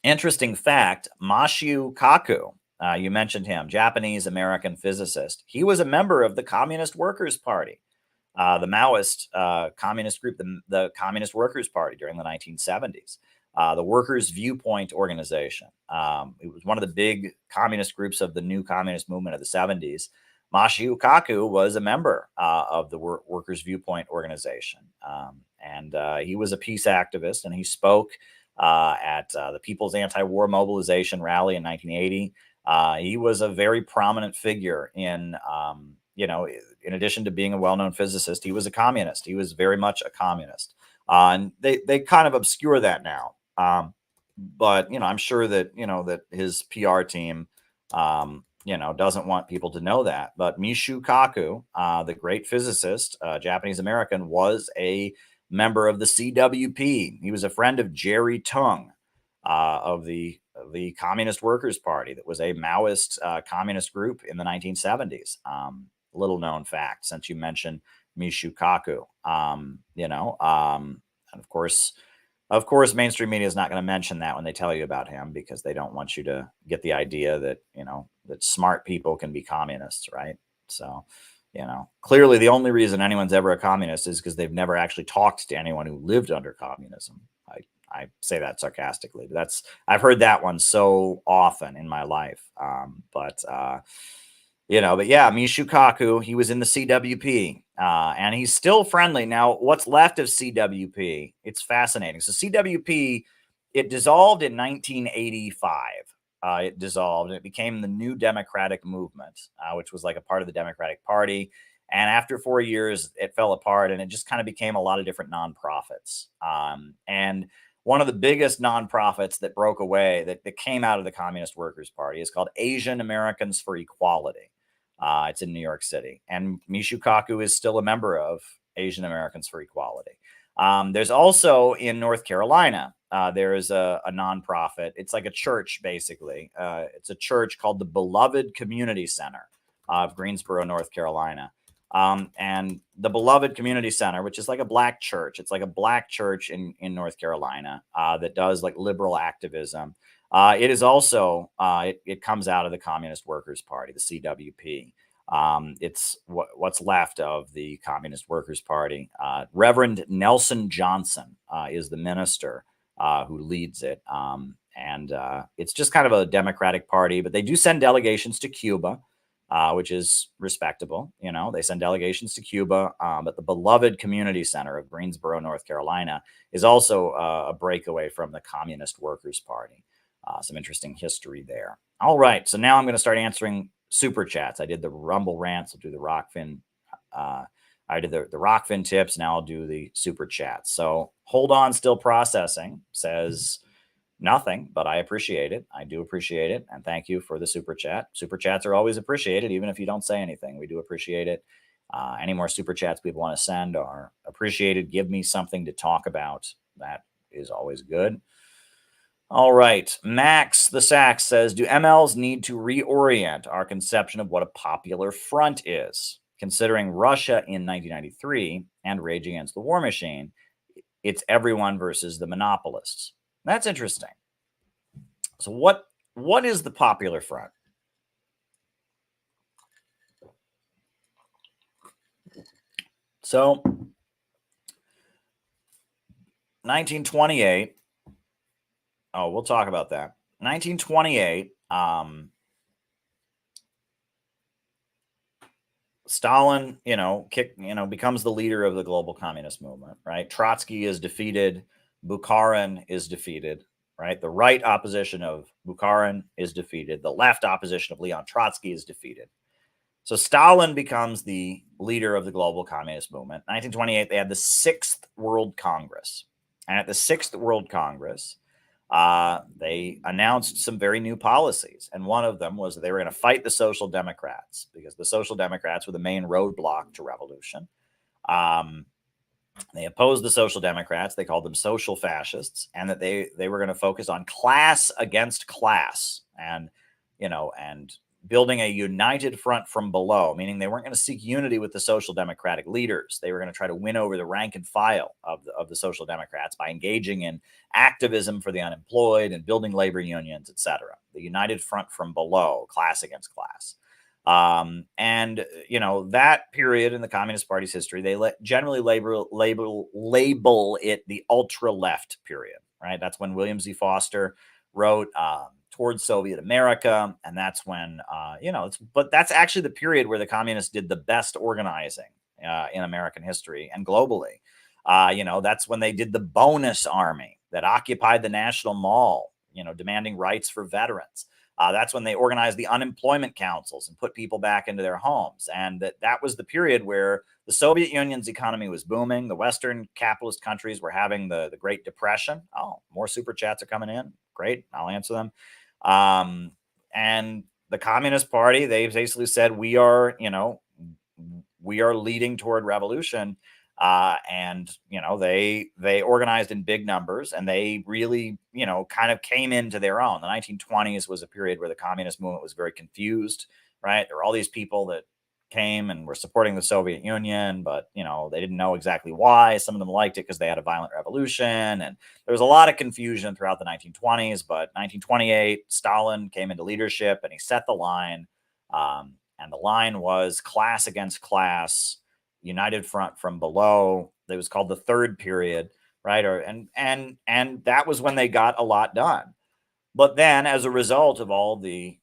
Speaker 1: Interesting fact, Mashio Kaku, you mentioned him, Japanese-American physicist. He was a member of the Communist Workers' Party. The Maoist communist group, the Communist Workers' Party during the 1970s, the Workers' Viewpoint Organization. It was one of the big communist groups of the new communist movement of the 70s. Mashio Kaku was a member of the Workers' Viewpoint Organization. And he was a peace activist, and he spoke at the People's Anti-War Mobilization Rally in 1980. He was a very prominent figure in in addition to being a well-known physicist, he was a communist. He was very much a communist. And they kind of obscure that now. But, I'm sure that, that his PR team, doesn't want people to know that. But Mashio Kaku, the great physicist, Japanese-American, was a member of the CWP. He was a friend of Jerry Tung of the Communist Workers' Party, that was a Maoist communist group in the 1970s. Little known fact, since you mentioned Mashio Kaku. And of course, mainstream media is not going to mention that when they tell you about him, because they don't want you to get the idea that, that smart people can be communists, right? So, clearly the only reason anyone's ever a communist is because they've never actually talked to anyone who lived under communism. I say that sarcastically, but I've heard that one so often in my life. But yeah, Mashio Kaku, he was in the CWP, and he's still friendly. Now, what's left of CWP, it's fascinating. So CWP, it dissolved in 1985. It dissolved, and it became the New Democratic Movement, which was like a part of the Democratic Party. And after 4 years, it fell apart, and it just kind of became a lot of different nonprofits. And one of the biggest nonprofits that broke away, that came out of the Communist Workers' Party, is called Asian Americans for Equality. It's in New York City. And Michio Kaku is still a member of Asian Americans for Equality. There's also in North Carolina, there is a nonprofit. It's like a church, basically. It's a church called the Beloved Community Center of Greensboro, North Carolina. And the Beloved Community Center, which is like a black church. It's like a black church in North Carolina that does like liberal activism. It is also, it comes out of the Communist Workers' Party, the CWP. It's what's left of the Communist Workers' Party. Reverend Nelson Johnson is the minister who leads it. And it's just kind of a Democratic party, but they do send delegations to Cuba, which is respectable. You know, they send delegations to Cuba, but the Beloved Community Center of Greensboro, North Carolina is also a breakaway from the Communist Workers' Party. Some interesting history there. All right, so now I'm going to start answering super chats. I did the Rumble rants. I'll do the Rockfin. I did the Rockfin tips. Now I'll do the super chats. So hold on, still processing. Says nothing, but I appreciate it. I do appreciate it, and thank you for the super chat. Super chats are always appreciated, even if you don't say anything. We do appreciate it. Any more super chats people want to send are appreciated. Give me something to talk about. That is always good. All right. Max the Sax says, do MLs need to reorient our conception of what a popular front is? Considering Russia in 1993 and Rage Against the War Machine, it's everyone versus the monopolists. That's interesting. So what is the popular front? So 1928. Oh, we'll talk about that. 1928, Stalin, becomes the leader of the global communist movement, right? Trotsky is defeated. Bukharin is defeated, right? The right opposition of Bukharin is defeated. The left opposition of Leon Trotsky is defeated. So Stalin becomes the leader of the global communist movement. 1928, they had the 6th World Congress. And at the 6th World Congress, they announced some very new policies. And one of them was that they were going to fight the Social Democrats because the Social Democrats were the main roadblock to revolution. They opposed the Social Democrats. They called them social fascists, and that they were going to focus on class against class and building a united front from below, meaning they weren't going to seek unity with the Social Democratic leaders. They were going to try to win over the rank and file of the Social Democrats by engaging in activism for the unemployed and building labor unions, etc. The united front from below, class against class. That period in the Communist Party's history, they generally label it the ultra-left period, right? That's when William Z. Foster wrote Towards Soviet America, and that's when, but that's actually the period where the communists did the best organizing in American history and globally. That's when they did the bonus army that occupied the National Mall, demanding rights for veterans. That's when they organized the unemployment councils and put people back into their homes. And that was the period where the Soviet Union's economy was booming. The Western capitalist countries were having the Great Depression. Oh, more super chats are coming in. Great. I'll answer them. And the Communist Party, they basically said, we are leading toward revolution. They organized in big numbers, and they really, kind of came into their own. The 1920s was a period where the communist movement was very confused, right? There were all these people that came and were supporting the Soviet Union, but, they didn't know exactly why. Some of them liked it because they had a violent revolution. And there was a lot of confusion throughout the 1920s, but 1928, Stalin came into leadership and he set the line. And the line was class against class, united front from below. It was called the third period, right? And that was when they got a lot done. But then, as a result of all the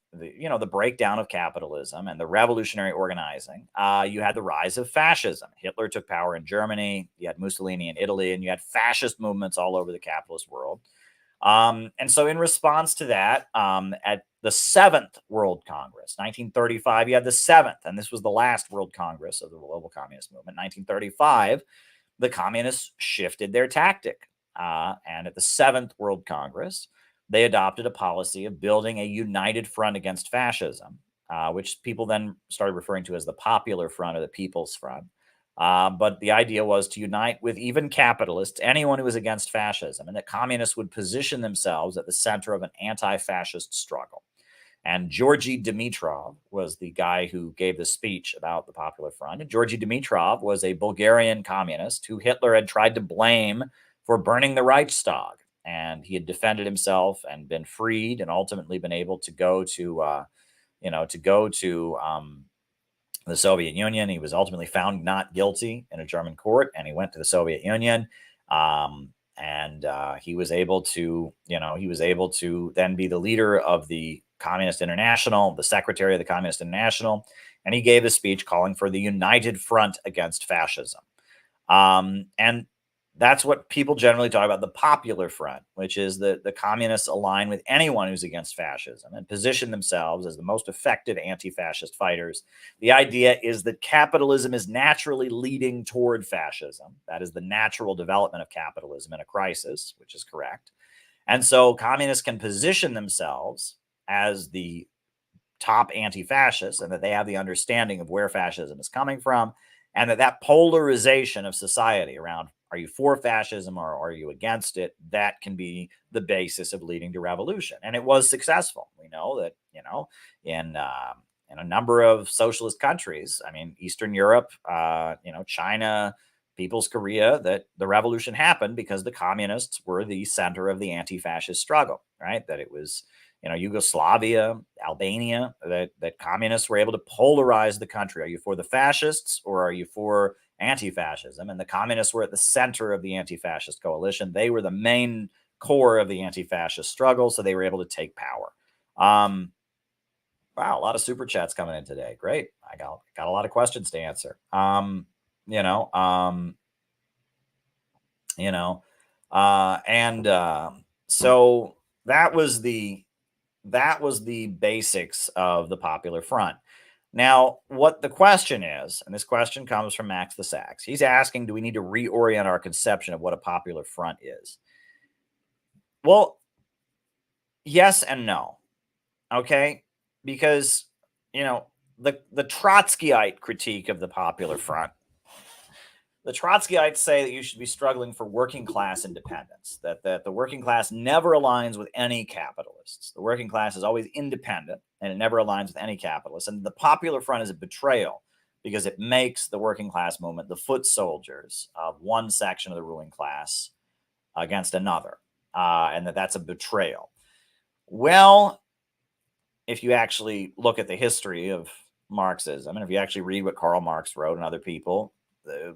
Speaker 1: breakdown of capitalism and the revolutionary organizing, you had the rise of fascism. Hitler took power in Germany. You had Mussolini in Italy, and you had fascist movements all over the capitalist world. And so, in response to that, at the 7th World Congress, 1935, you had the 7th, and this was the last World Congress of the global communist movement. 1935, the communists shifted their tactic. And at the 7th World Congress, they adopted a policy of building a united front against fascism, which people then started referring to as the Popular Front or the People's Front. But the idea was to unite with even capitalists, anyone who was against fascism, and that communists would position themselves at the center of an anti-fascist struggle. And Georgy Dimitrov was the guy who gave the speech about the Popular Front. And Georgy Dimitrov was a Bulgarian communist who Hitler had tried to blame for burning the Reichstag. And he had defended himself and been freed and ultimately been able to go to, the Soviet Union. He was ultimately found not guilty in a German court, and he went to the Soviet Union. He was able to then be the leader of the Communist International, the secretary of the Communist International, and he gave a speech calling for the united front against fascism. And that's what people generally talk about, the Popular Front, which is the communists align with anyone who's against fascism and position themselves as the most effective anti-fascist fighters. The idea is that capitalism is naturally leading toward fascism. That is the natural development of capitalism in a crisis, which is correct. And so communists can position themselves as the top anti-fascists, and that they have the understanding of where fascism is coming from, and that polarization of society around, are you for fascism or are you against it? That can be the basis of leading to revolution. And it was successful. We know that, in a number of socialist countries, I mean, Eastern Europe, China, People's Korea, that the revolution happened because the communists were the center of the anti-fascist struggle, right? That it was, Yugoslavia, Albania, that communists were able to polarize the country. Are you for the fascists or are you for anti-fascism? And the communists were at the center of the anti-fascist coalition. They were the main core of the anti-fascist struggle, so they were able to take power. Wow, a lot of super chats coming in today. Great. I got a lot of questions to answer. So that was the basics of the Popular Front. Now, what the question is, and this question comes from Max the Sax, he's asking, do we need to reorient our conception of what a Popular Front is? Well, yes and no. Okay? Because, the Trotskyite critique of the Popular Front, the Trotskyites say that you should be struggling for working class independence, that the working class never aligns with any capitalists. The working class is always independent, and it never aligns with any capitalists. And the Popular Front is a betrayal because it makes the working class movement the foot soldiers of one section of the ruling class against another, and that's a betrayal. Well, if you actually look at the history of Marxism, and if you actually read what Karl Marx wrote and other people, the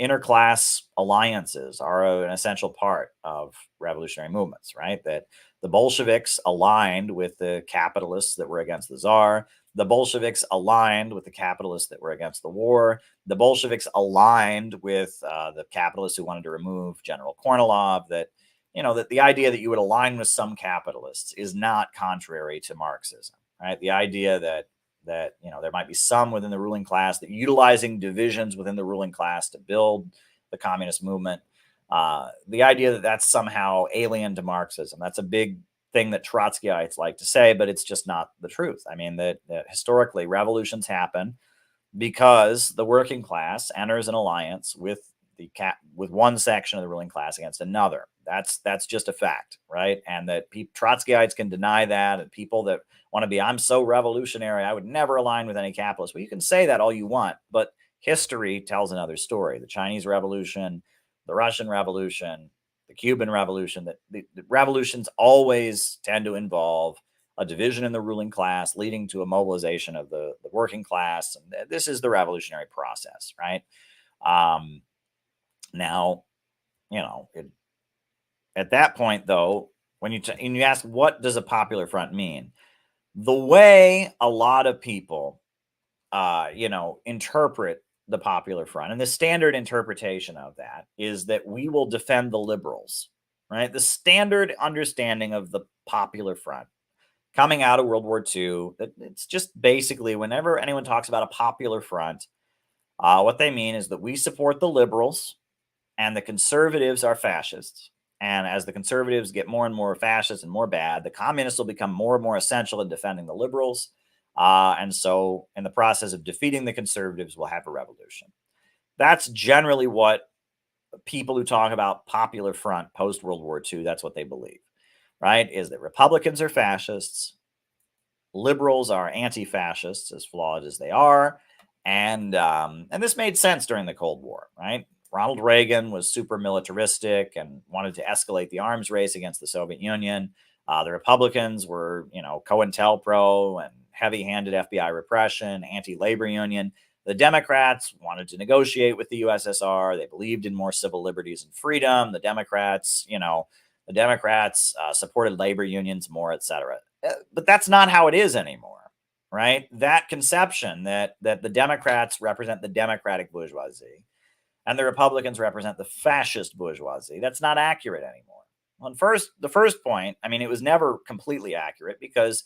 Speaker 1: interclass alliances are an essential part of revolutionary movements, right? That the Bolsheviks aligned with the capitalists that were against the Tsar. The Bolsheviks aligned with the capitalists that were against the war. The Bolsheviks aligned with the capitalists who wanted to remove General Kornilov. That the idea that you would align with some capitalists is not contrary to Marxism, right? The idea that there might be some within the ruling class that utilizing divisions within the ruling class to build the communist movement. The idea that that's somehow alien to Marxism, that's a big thing that Trotskyites like to say, but it's just not the truth. I mean, that historically revolutions happen because the working class enters an alliance with one section of the ruling class against another. That's just a fact, right? And that Trotskyites can deny that, and people that want to be, I'm so revolutionary, I would never align with any capitalist. Well, you can say that all you want, but history tells another story. The Chinese Revolution, the Russian Revolution, the Cuban Revolution, that the revolutions always tend to involve a division in the ruling class leading to a mobilization of the working class. And this is the revolutionary process, right? Now, at that point, though, when you ask, what does a Popular Front mean? The way a lot of people, interpret the Popular Front, and the standard interpretation of that is that we will defend the liberals, right? The standard understanding of the Popular Front coming out of World War II, it's just basically whenever anyone talks about a Popular Front, what they mean is that we support the liberals and the conservatives are fascists. And as the conservatives get more and more fascist and more bad, the communists will become more and more essential in defending the liberals. And so in the process of defeating the conservatives, we'll have a revolution. That's generally what people who talk about popular front post-World War II, that's what they believe, right? Is that Republicans are fascists, liberals are anti-fascists, as flawed as they are. And this made sense during the Cold War, right? Ronald Reagan was super militaristic and wanted to escalate the arms race against the Soviet Union. The Republicans were, COINTELPRO and heavy-handed FBI repression, anti-labor union. The Democrats wanted to negotiate with the USSR. They believed in more civil liberties and freedom. The Democrats, supported labor unions more, etc. But that's not how it is anymore, right? That conception that the Democrats represent the democratic bourgeoisie and the Republicans represent the fascist bourgeoisie, that's not accurate anymore. Well, the first point, it was never completely accurate because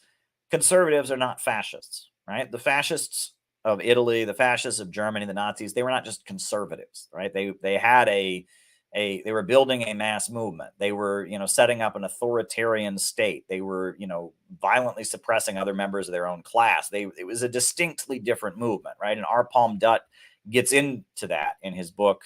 Speaker 1: conservatives are not fascists, right? The fascists of Italy, the fascists of Germany, the Nazis, they were not just conservatives, right? They had they were building a mass movement. They were, setting up an authoritarian state. They were, violently suppressing other members of their own class. It was a distinctly different movement, right? And R. Palm Dutt gets into that in his book,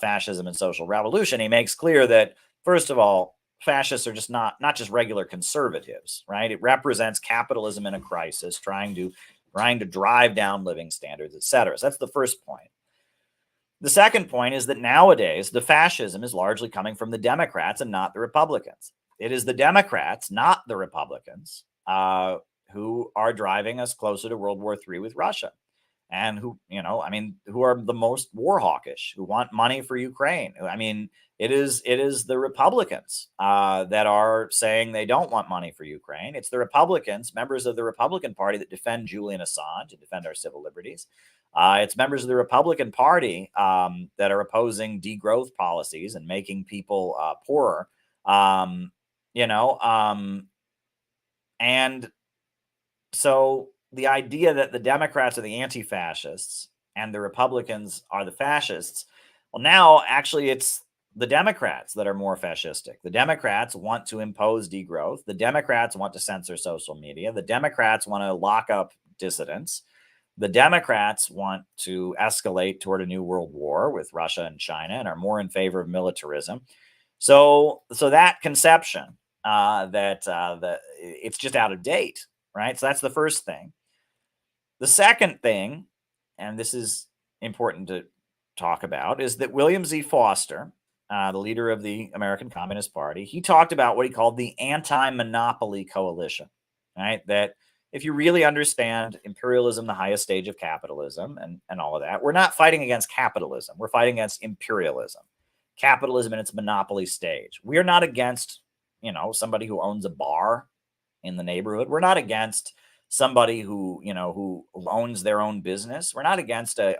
Speaker 1: Fascism and Social Revolution. He makes clear that, first of all, fascists are just not just regular conservatives, right? It represents capitalism in a crisis, trying to drive down living standards, etc. So that's the first point. The second point is that nowadays the fascism is largely coming from the Democrats and not the Republicans. It is the Democrats, not the Republicans, who are driving us closer to World War III with Russia, and who are the most war hawkish, who want money for Ukraine. It is the Republicans that are saying they don't want money for Ukraine. It's the Republicans, members of the Republican Party, that defend Julian Assange and defend our civil liberties. It's members of the Republican Party that are opposing degrowth policies and making people poorer. And so the idea that the Democrats are the anti-fascists and the Republicans are the fascists, well, now actually it's the Democrats that are more fascistic. The Democrats want to impose degrowth. The Democrats want to censor social media. The Democrats want to lock up dissidents. The Democrats want to escalate toward a new world war with Russia and China and are more in favor of militarism. So that conception that it's just out of date, right? So that's the first thing. The second thing, and this is important to talk about, is that William Z. Foster, the leader of the American Communist Party, he talked about what he called the anti-monopoly coalition, right? That if you really understand imperialism, the highest stage of capitalism, and all of that, we're not fighting against capitalism. We're fighting against imperialism, capitalism in its monopoly stage. We're not against, somebody who owns a bar in the neighborhood. We're not against somebody who owns their own business. We're not against a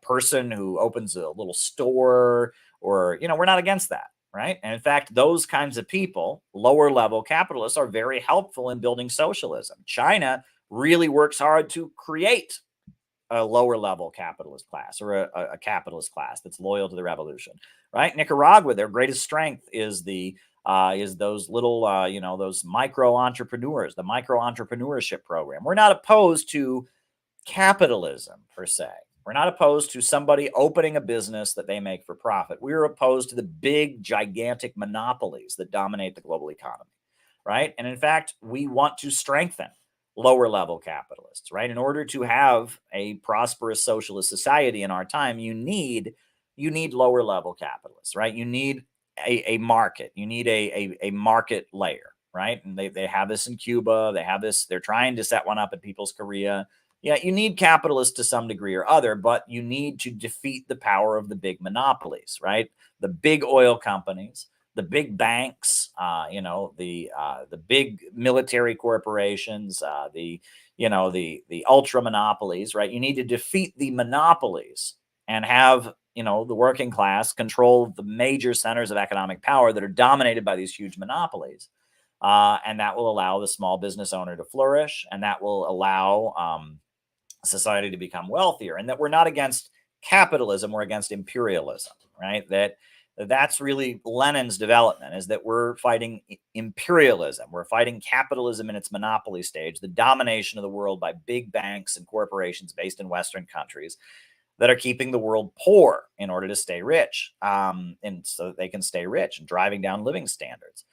Speaker 1: person who opens a little store, or, we're not against that. Right. And in fact, those kinds of people, lower level capitalists, are very helpful in building socialism. China really works hard to create a lower level capitalist class, or a capitalist class that's loyal to the revolution. Right. Nicaragua, their greatest strength is those little, those micro entrepreneurs, the micro entrepreneurship program. We're not opposed to capitalism per se. We're not opposed to somebody opening a business that they make for profit. We're opposed to the big, gigantic monopolies that dominate the global economy, right? And in fact, we want to strengthen lower level capitalists, right? In order to have a prosperous socialist society in our time, you need lower level capitalists, right? You need a market. You need a market layer, right? And they have this in Cuba. They have this. They're trying to set one up in People's Korea. Yeah, you need capitalists to some degree or other, but you need to defeat the power of the big monopolies, right? The big oil companies, the big banks, the big military corporations, the ultra monopolies, right? You need to defeat the monopolies and have, the working class control the major centers of economic power that are dominated by these huge monopolies. And that will allow the small business owner to flourish, and that will allow society to become wealthier. And that we're not against capitalism, we're against imperialism, right? That That's really Lenin's development, is that we're fighting imperialism. We're fighting capitalism in its monopoly stage, the domination of the world by big banks and corporations based in Western countries that are keeping the world poor in order to stay rich, and so that they can stay rich and driving down living standards.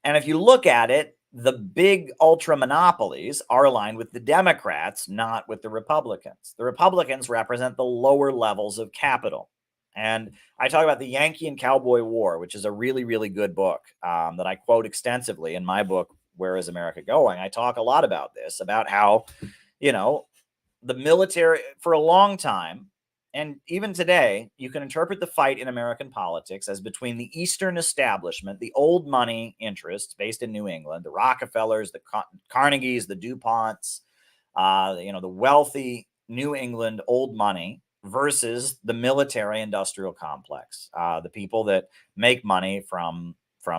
Speaker 1: And if you look at it, the big ultra monopolies are aligned with the Democrats, not with the Republicans. The Republicans represent the lower levels of capital. And I talk about the Yankee and Cowboy War, which is a really, really good book that I quote extensively in my book, Where is America Going? I talk a lot about this, about how, the military for a long time, and even today, you can interpret the fight in American politics as between the Eastern establishment, the old money interests based in New England, the Rockefellers, the Carnegies, the DuPonts, the wealthy New England old money, versus the military-industrial complex, the people that make money from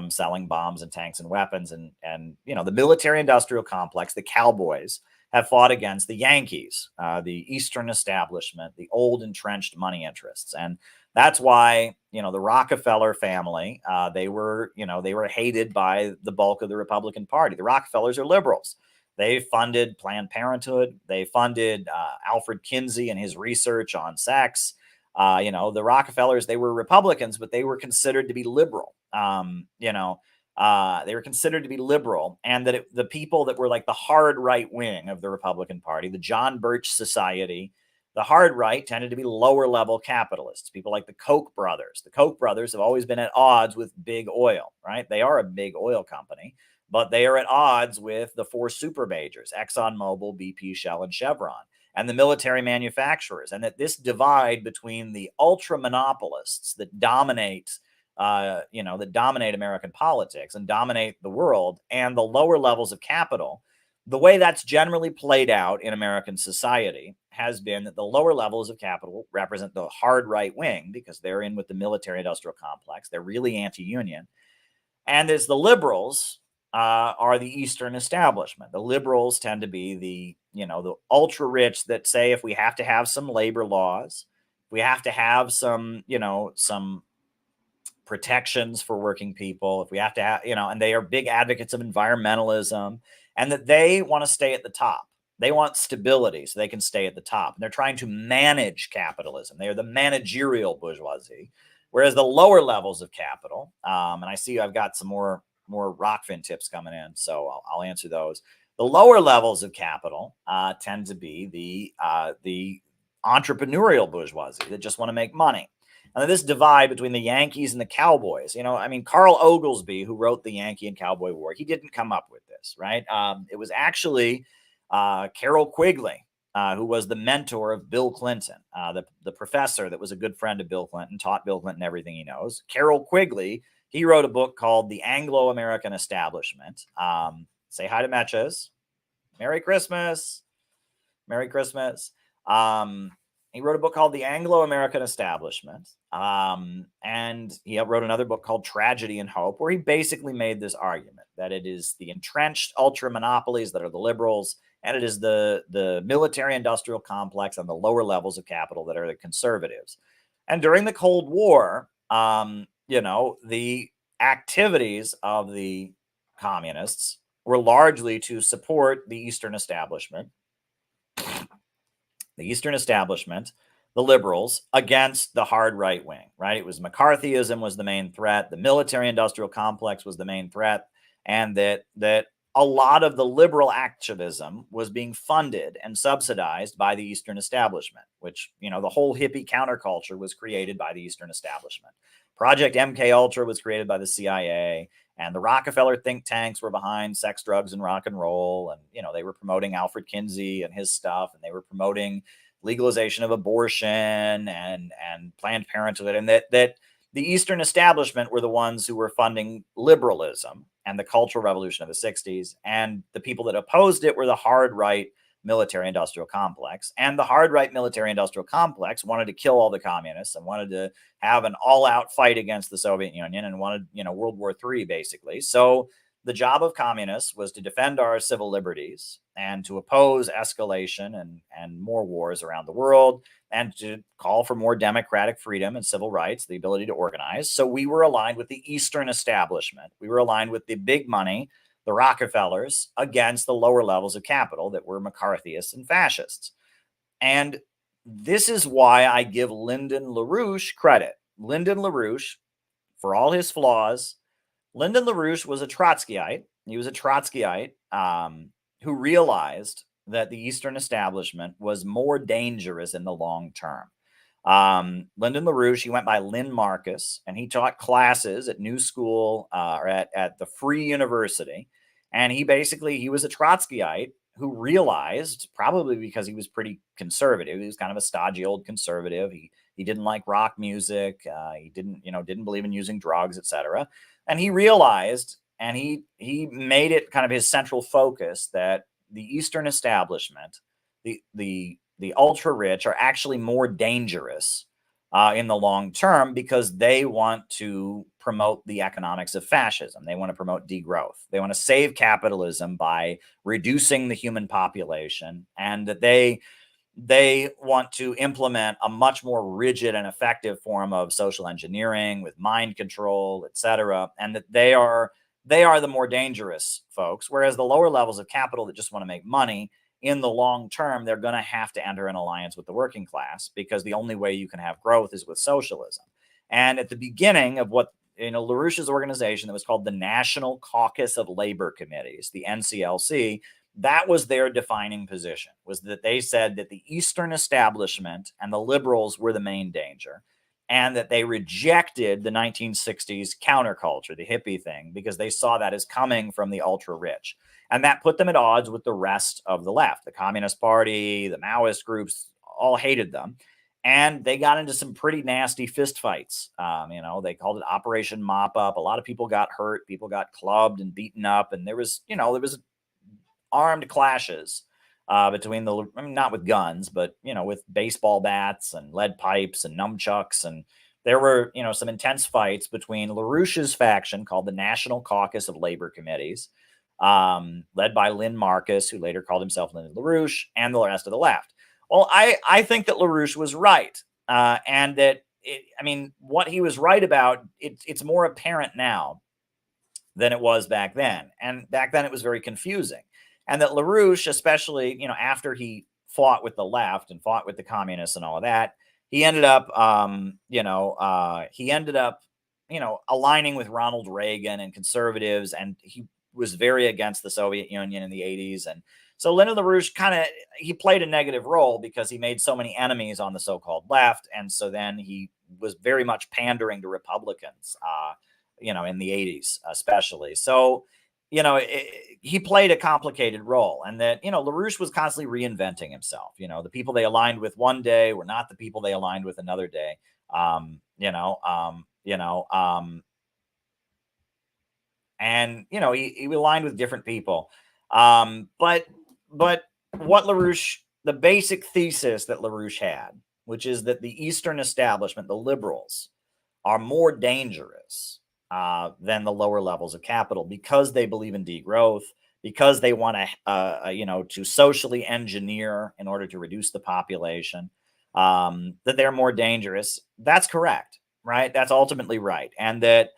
Speaker 1: selling bombs and tanks and weapons, and the military-industrial complex, the cowboys, have fought against the Yankees, the Eastern establishment, the old entrenched money interests. And that's why, the Rockefeller family, they were hated by the bulk of the Republican Party. The Rockefellers are liberals. They funded Planned Parenthood. They funded Alfred Kinsey and his research on sex. The Rockefellers, they were Republicans, but they were considered to be liberal. They were considered to be liberal, and that the people that were like the hard right wing of the Republican Party, the John Birch Society, the hard right tended to be lower level capitalists, people like the Koch brothers. The Koch brothers have always been at odds with big oil, right? They are a big oil company, but they are at odds with the four super majors, ExxonMobil, BP, Shell, and Chevron, and the military manufacturers. And that this divide between the ultra monopolists that dominate American politics and dominate the world, and the lower levels of capital, the way that's generally played out in American society has been that the lower levels of capital represent the hard right wing, because they're in with the military industrial complex. They're really anti-union. And as the liberals are the Eastern establishment. The liberals tend to be the ultra rich that say, if we have to have some labor laws, we have to have some protections for working people, if we have to have, and they are big advocates of environmentalism, and that they want to stay at the top. They want stability so they can stay at the top. And they're trying to manage capitalism. They are the managerial bourgeoisie, whereas the lower levels of capital, and I see I've got some more Rockfin tips coming in, so I'll answer those. The lower levels of capital tend to be the entrepreneurial bourgeoisie that just want to make money. And this divide between the Yankees and the Cowboys, Carl Oglesby, who wrote the Yankee and Cowboy War, he didn't come up with this, right? It was actually Carroll Quigley, who was the mentor of Bill Clinton, the professor that was a good friend of Bill Clinton, taught Bill Clinton everything he knows. Carroll Quigley, he wrote a book called The Anglo-American Establishment. Say hi to Metches. Merry Christmas. Merry Christmas. He wrote a book called The Anglo-American Establishment. And he wrote another book called Tragedy and Hope, where he basically made this argument that it is the entrenched ultra monopolies that are the liberals, and it is the military industrial complex on the lower levels of capital that are the conservatives. And during the Cold War, the activities of the communists were largely to support the Eastern establishment. The Eastern establishment, the liberals, against the hard right wing, right? It was McCarthyism was the main threat. The military industrial complex was the main threat. And that a lot of the liberal activism was being funded and subsidized by the Eastern establishment, which, the whole hippie counterculture was created by the Eastern establishment. Project MKUltra was created by the CIA, and the Rockefeller think tanks were behind sex, drugs, and rock and roll. And, they were promoting Alfred Kinsey and his stuff, and they were promoting legalization of abortion and Planned Parenthood, and that the Eastern establishment were the ones who were funding liberalism and the Cultural Revolution of the 60s. And the people that opposed it were the hard right military industrial complex. And the hard right military industrial complex wanted to kill all the communists and wanted to have an all out fight against the Soviet Union and wanted, World War III basically. So the job of communists was to defend our civil liberties and to oppose escalation and more wars around the world, and to call for more democratic freedom and civil rights, the ability to organize. So we were aligned with the Eastern establishment. We were aligned with the big money, the Rockefellers, against the lower levels of capital that were McCarthyists and fascists. And this is why I give Lyndon LaRouche credit. Lyndon LaRouche, for all his flaws, Lyndon LaRouche was a Trotskyite. He was a Trotskyite who realized that the Eastern establishment was more dangerous in the long term. Lyndon LaRouche, he went by Lynn Marcus, and he taught classes at New School or at the Free University. And he was a Trotskyite who realized, probably because he was pretty conservative, he was kind of a stodgy old conservative. He didn't like rock music. He didn't believe in using drugs, etc. And he realized, and he made it kind of his central focus, that the Eastern establishment, the ultra rich, are actually more dangerous in the long term, because they want to promote the economics of fascism. They want to promote degrowth. They want to save capitalism by reducing the human population, and that they want to implement a much more rigid and effective form of social engineering with mind control, etc. And that they are the more dangerous folks, whereas the lower levels of capital that just want to make money, in the long term, they're going to have to enter an alliance with the working class, because the only way you can have growth is with socialism. And at the beginning of what, LaRouche's organization, that was called the National Caucus of Labor Committees, the NCLC, that was their defining position, was that they said that the Eastern establishment and the liberals were the main danger, and that they rejected the 1960s counterculture, the hippie thing, because they saw that as coming from the ultra rich. And that put them at odds with the rest of the left. The Communist Party, the Maoist groups, all hated them. And they got into some pretty nasty fistfights. They called it Operation Mop Up. A lot of people got hurt. People got clubbed and beaten up. And there was armed clashes between not with guns, but, with baseball bats and lead pipes and nunchucks. And there were, some intense fights between LaRouche's faction, called the National Caucus of Labor Committees, led by Lynn Marcus, who later called himself Lyndon LaRouche, and the rest of the left. Well, I think that LaRouche was right, and that what he was right about, it's more apparent now than it was back then. And back then it was very confusing. And that LaRouche, especially, after he fought with the left and fought with the communists and all of that, he ended up, aligning with Ronald Reagan and conservatives, and he was very against the Soviet Union in the 80s. And so Lyndon LaRouche he played a negative role, because he made so many enemies on the so-called left. And so then he was very much pandering to Republicans, in the 80s, especially. So, he played a complicated role, and that, LaRouche was constantly reinventing himself. The people they aligned with one day were not the people they aligned with another day. And, he aligned with different people. But what LaRouche, the basic thesis that LaRouche had, which is that the Eastern establishment, the liberals, are more dangerous than the lower levels of capital, because they believe in degrowth, because they want to socially engineer in order to reduce the population, that they're more dangerous. That's correct, right? That's ultimately right. And that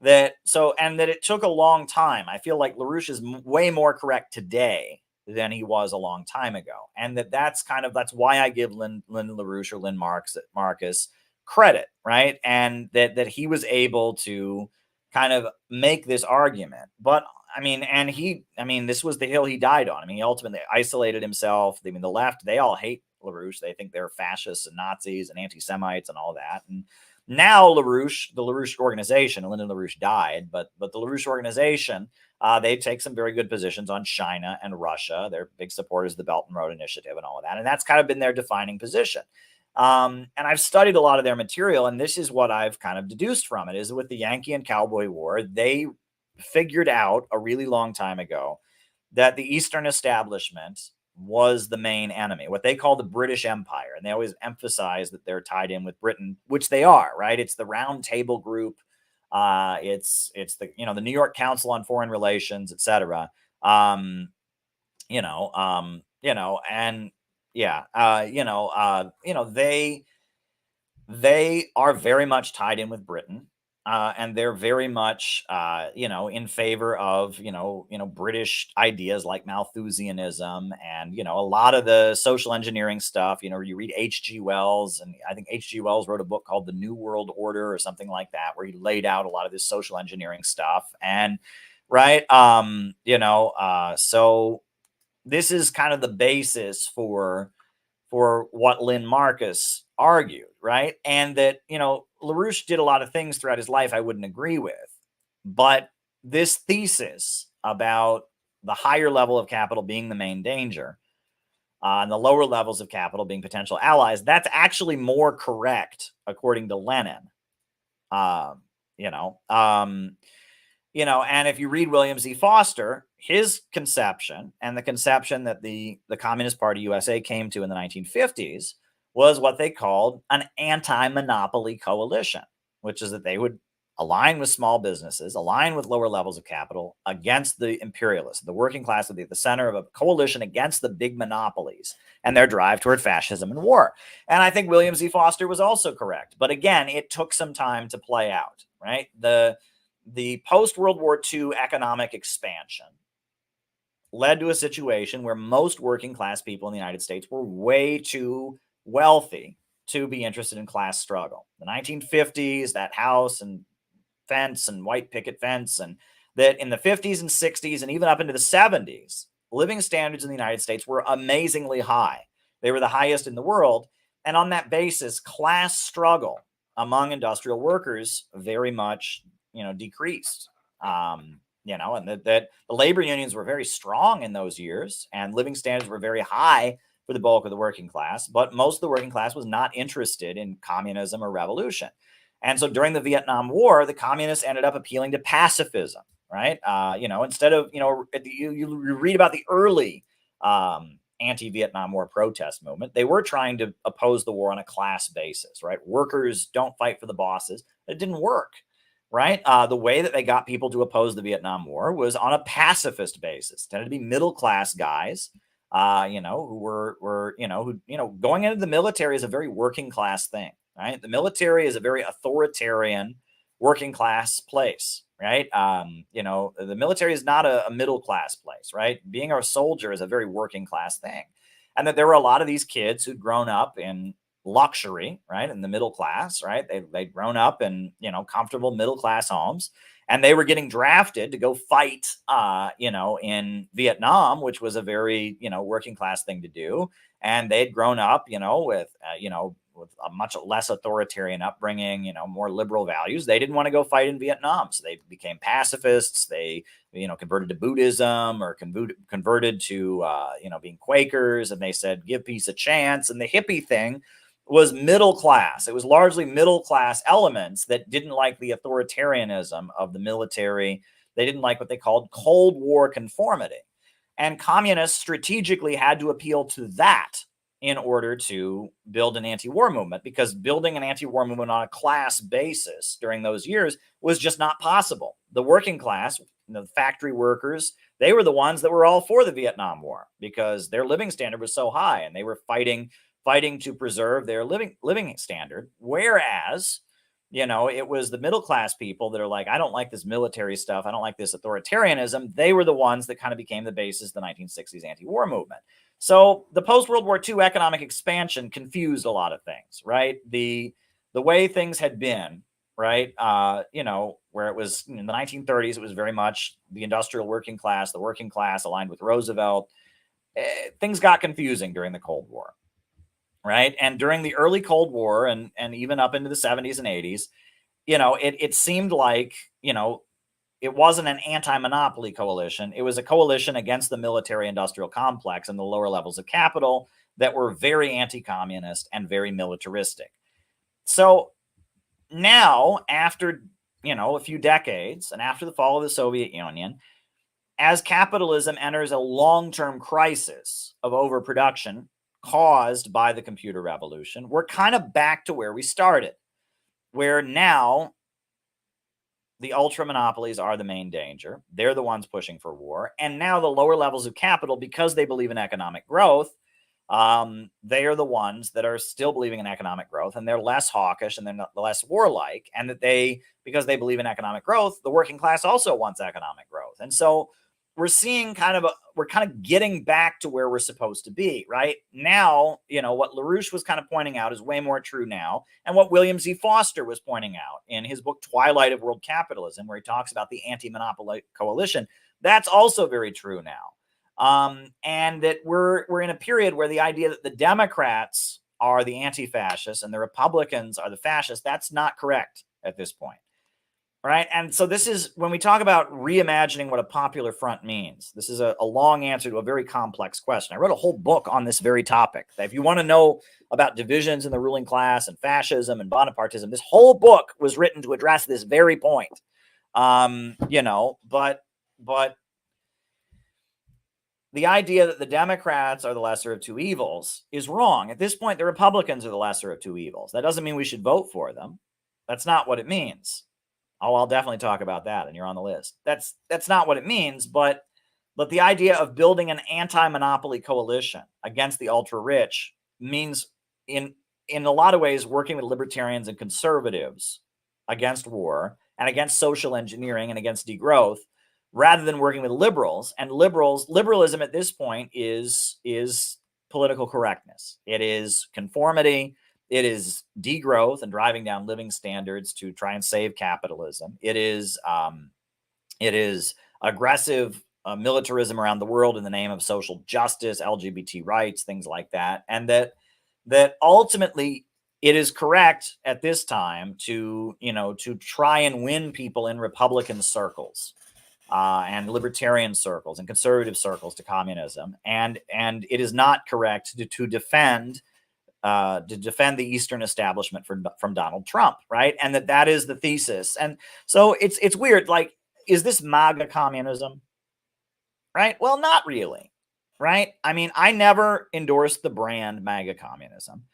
Speaker 1: it took a long time. I feel like LaRouche is way more correct today than he was a long time ago. And that's why I give Lyndon LaRouche or Lynn Marcus credit, right? And that he was able to kind of make this argument. But this was the hill he died on. He ultimately isolated himself. The left, they all hate LaRouche. They think they're fascists and Nazis and anti-Semites and all that. And now the LaRouche organization, Lyndon LaRouche died, but the LaRouche organization, they take some very good positions on China and Russia. They're big supporters of the Belt and Road Initiative and all of that. And that's kind of been their defining position. And I've studied a lot of their material, and this is what I've kind of deduced from it, is with the Yankee and Cowboy War, they figured out a really long time ago that the Eastern establishment was the main enemy, what they call the British Empire. And they always emphasize that they're tied in with Britain, which they are, right? It's the Round Table Group. It's the the New York Council on Foreign Relations, etc. And yeah, they are very much tied in with Britain, and they're very much, in favor of, British ideas like Malthusianism and, a lot of the social engineering stuff. You read H.G. Wells, and I think H.G. Wells wrote a book called The New World Order or something like that, where he laid out a lot of this social engineering stuff. And, right, so this is kind of the basis for what Lynn Marcus argued, right? And that, LaRouche did a lot of things throughout his life I wouldn't agree with. But this thesis about the higher level of capital being the main danger, and the lower levels of capital being potential allies, that's actually more correct, according to Lenin. And if you read William Z. Foster, his conception and the conception that the Communist Party USA came to in the 1950s was what they called an anti-monopoly coalition, which is that they would align with small businesses, align with lower levels of capital against the imperialists. The working class would be at the center of a coalition against the big monopolies and their drive toward fascism and war. And I think William Z. Foster was also correct. But again, it took some time to play out, right? The post-World War II economic expansion led to a situation where most working class people in the United States were way too wealthy to be interested in class struggle. The 1950s, that house and fence and white picket fence, and that in the 50s and 60s and even up into the 70s, living standards in the United States were amazingly high. They were the highest in the world. And on that basis, class struggle among industrial workers very much decreased, and that the labor unions were very strong in those years, and living standards were very high for the bulk of the working class, but most of the working class was not interested in communism or revolution. And so during the Vietnam War, the communists ended up appealing to pacifism, right? Instead of, you read about the early anti-Vietnam War protest movement, they were trying to oppose the war on a class basis, right? Workers don't fight for the bosses. It didn't work. Right. The way that they got people to oppose the Vietnam War was on a pacifist basis. It tended to be middle class guys, who were going into the military is a very working class thing. Right. The military is a very authoritarian working class place. Right. The military is not a middle class place. Right. Being a soldier is a very working class thing. And that there were a lot of these kids who'd grown up in luxury, right, in the middle class, right? They'd grown up in, comfortable middle class homes, and they were getting drafted to go fight, in Vietnam, which was a very, working class thing to do. And they'd grown up, with a much less authoritarian upbringing, more liberal values. They didn't want to go fight in Vietnam, so they became pacifists. They, converted to Buddhism or converted to, being Quakers, and they said, give peace a chance. And the hippie thing was middle class. It was largely middle class elements that didn't like the authoritarianism of the military. They didn't like what they called Cold War conformity. And communists strategically had to appeal to that in order to build an anti-war movement, because building an anti-war movement on a class basis during those years was just not possible. The working class, the factory workers, they were the ones that were all for the Vietnam War because their living standard was so high, and they were fighting to preserve their living standard. Whereas, it was the middle class people that are like, I don't like this military stuff. I don't like this authoritarianism. They were the ones that kind of became the basis of the 1960s anti-war movement. So the post-World War II economic expansion confused a lot of things, right? The way things had been, right? Where it was in the 1930s, it was very much the industrial working class, the working class aligned with Roosevelt. Things got confusing during the Cold War. Right. And during the early Cold War and even up into the 70s and 80s, it seemed like, it wasn't an anti-monopoly coalition. It was a coalition against the military industrial complex and the lower levels of capital that were very anti-communist and very militaristic. So now, after, a few decades and after the fall of the Soviet Union, as capitalism enters a long-term crisis of overproduction caused by the computer revolution, we're kind of back to where we started, where now the ultra monopolies are the main danger. They're the ones pushing for war. And now the lower levels of capital, because they believe in economic growth, they are the ones that are still believing in economic growth, and they're less hawkish and they're not, less warlike. And that because they believe in economic growth, the working class also wants economic growth. And so we're seeing we're kind of getting back to where we're supposed to be right now. What LaRouche was kind of pointing out is way more true now. And what William Z. Foster was pointing out in his book, Twilight of World Capitalism, where he talks about the anti-monopoly coalition, that's also very true now. And that we're in a period where the idea that the Democrats are the anti-fascists and the Republicans are the fascists, that's not correct at this point. Right. And so this is when we talk about reimagining what a popular front means. This is a long answer to a very complex question. I wrote a whole book on this very topic. If you want to know about divisions in the ruling class and fascism and Bonapartism, this whole book was written to address this very point. But the idea that the Democrats are the lesser of two evils is wrong. At this point, the Republicans are the lesser of two evils. That doesn't mean we should vote for them. That's not what it means. Oh, I'll definitely talk about that, and you're on the list. That's not what it means, but the idea of building an anti-monopoly coalition against the ultra-rich means in a lot of ways working with libertarians and conservatives against war and against social engineering and against degrowth, rather than working with liberals. And liberalism at this point is political correctness. It is conformity. It is degrowth and driving down living standards to try and save capitalism. It is aggressive militarism around the world in the name of social justice, LGBT rights, things like that. And that ultimately it is correct at this time to try and win people in Republican circles and libertarian circles and conservative circles to communism. And it is not correct to defend the Eastern establishment from Donald Trump, right? And that is the thesis. And so it's weird. Like, is this MAGA communism? Right? Well, not really, right? I mean, I never endorsed the brand MAGA communism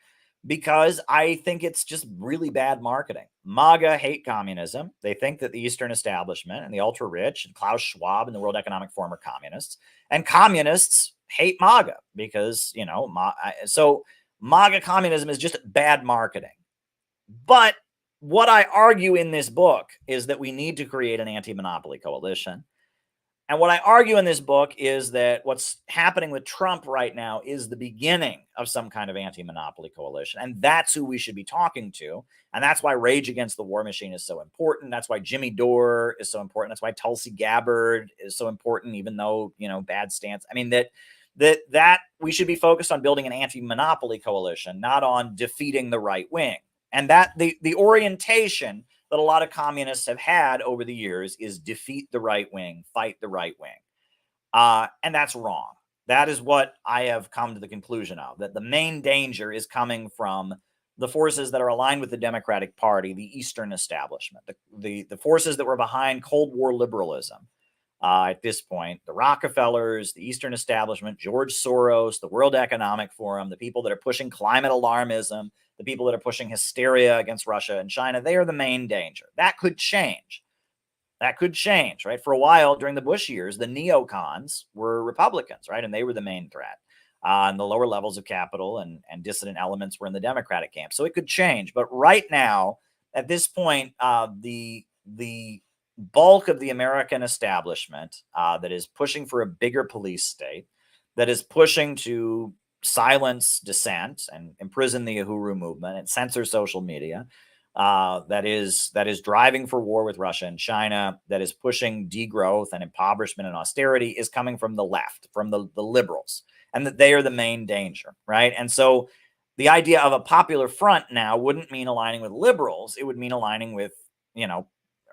Speaker 1: because I think it's just really bad marketing. MAGA hate communism. They think that the Eastern establishment and the ultra-rich and Klaus Schwab and the World Economic Forum are communists. And communists hate MAGA because, so MAGA communism is just bad marketing. But what I argue in this book is that we need to create an anti-monopoly coalition. And what I argue in this book is that what's happening with Trump right now is the beginning of some kind of anti-monopoly coalition. And that's who we should be talking to. And that's why Rage Against the War Machine is so important. That's why Jimmy Dore is so important. That's why Tulsi Gabbard is so important, even though, bad stance. I mean, that we should be focused on building an anti-monopoly coalition, not on defeating the right wing. And that the orientation that a lot of communists have had over the years is defeat the right wing, fight the right wing. And that's wrong. That is what I have come to the conclusion of, that the main danger is coming from the forces that are aligned with the Democratic Party, the Eastern establishment, the forces that were behind Cold War liberalism. At this point, the Rockefellers, the Eastern establishment, George Soros, the World Economic Forum, the people that are pushing climate alarmism, the people that are pushing hysteria against Russia and China, they are the main danger. That could change. Right? For a while during the Bush years, the neocons were Republicans, right? And they were the main threat. And the lower levels of capital and dissident elements were in the Democratic camp. So it could change. But right now, at this point, the bulk of the American establishment that is pushing for a bigger police state, that is pushing to silence dissent and imprison the Uhuru movement and censor social media, that is driving for war with Russia and China, that is pushing degrowth and impoverishment and austerity, is coming from the left, from the liberals, and that they are the main danger, right? And so the idea of a popular front now wouldn't mean aligning with liberals. It would mean aligning with,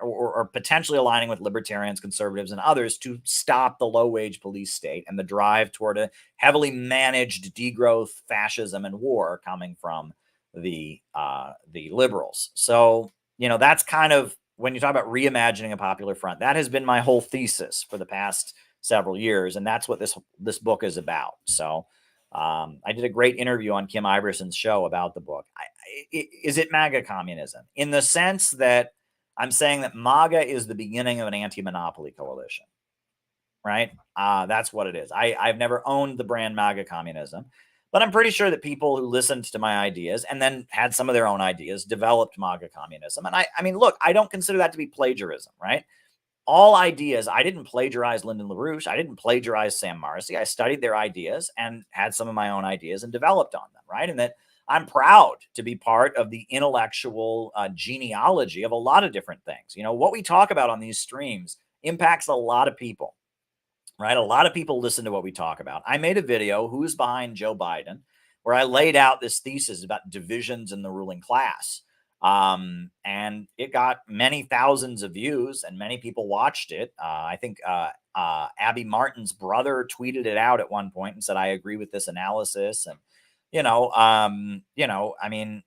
Speaker 1: or potentially aligning with libertarians, conservatives, and others to stop the low-wage police state and the drive toward a heavily managed degrowth, fascism, and war coming from the liberals. So, that's kind of, when you talk about reimagining a popular front, that has been my whole thesis for the past several years, and that's what this book is about. So I did a great interview on Kim Iverson's show about the book. Is it MAGA communism? In the sense that I'm saying that MAGA is the beginning of an anti-monopoly coalition, right? That's what it is. I've never owned the brand MAGA communism, but I'm pretty sure that people who listened to my ideas and then had some of their own ideas developed MAGA communism. And I mean, look, I don't consider that to be plagiarism, right? All ideas. I didn't plagiarize Lyndon LaRouche. I didn't plagiarize Sam Marcy. I studied their ideas and had some of my own ideas and developed on them, right? And that I'm proud to be part of the intellectual genealogy of a lot of different things. You know, what we talk about on these streams impacts a lot of people, right? A lot of people listen to what we talk about. I made a video, Who's Behind Joe Biden, where I laid out this thesis about divisions in the ruling class. And it got many thousands of views and many people watched it. I think Abby Martin's brother tweeted it out at one point and said, I agree with this analysis. And, I mean,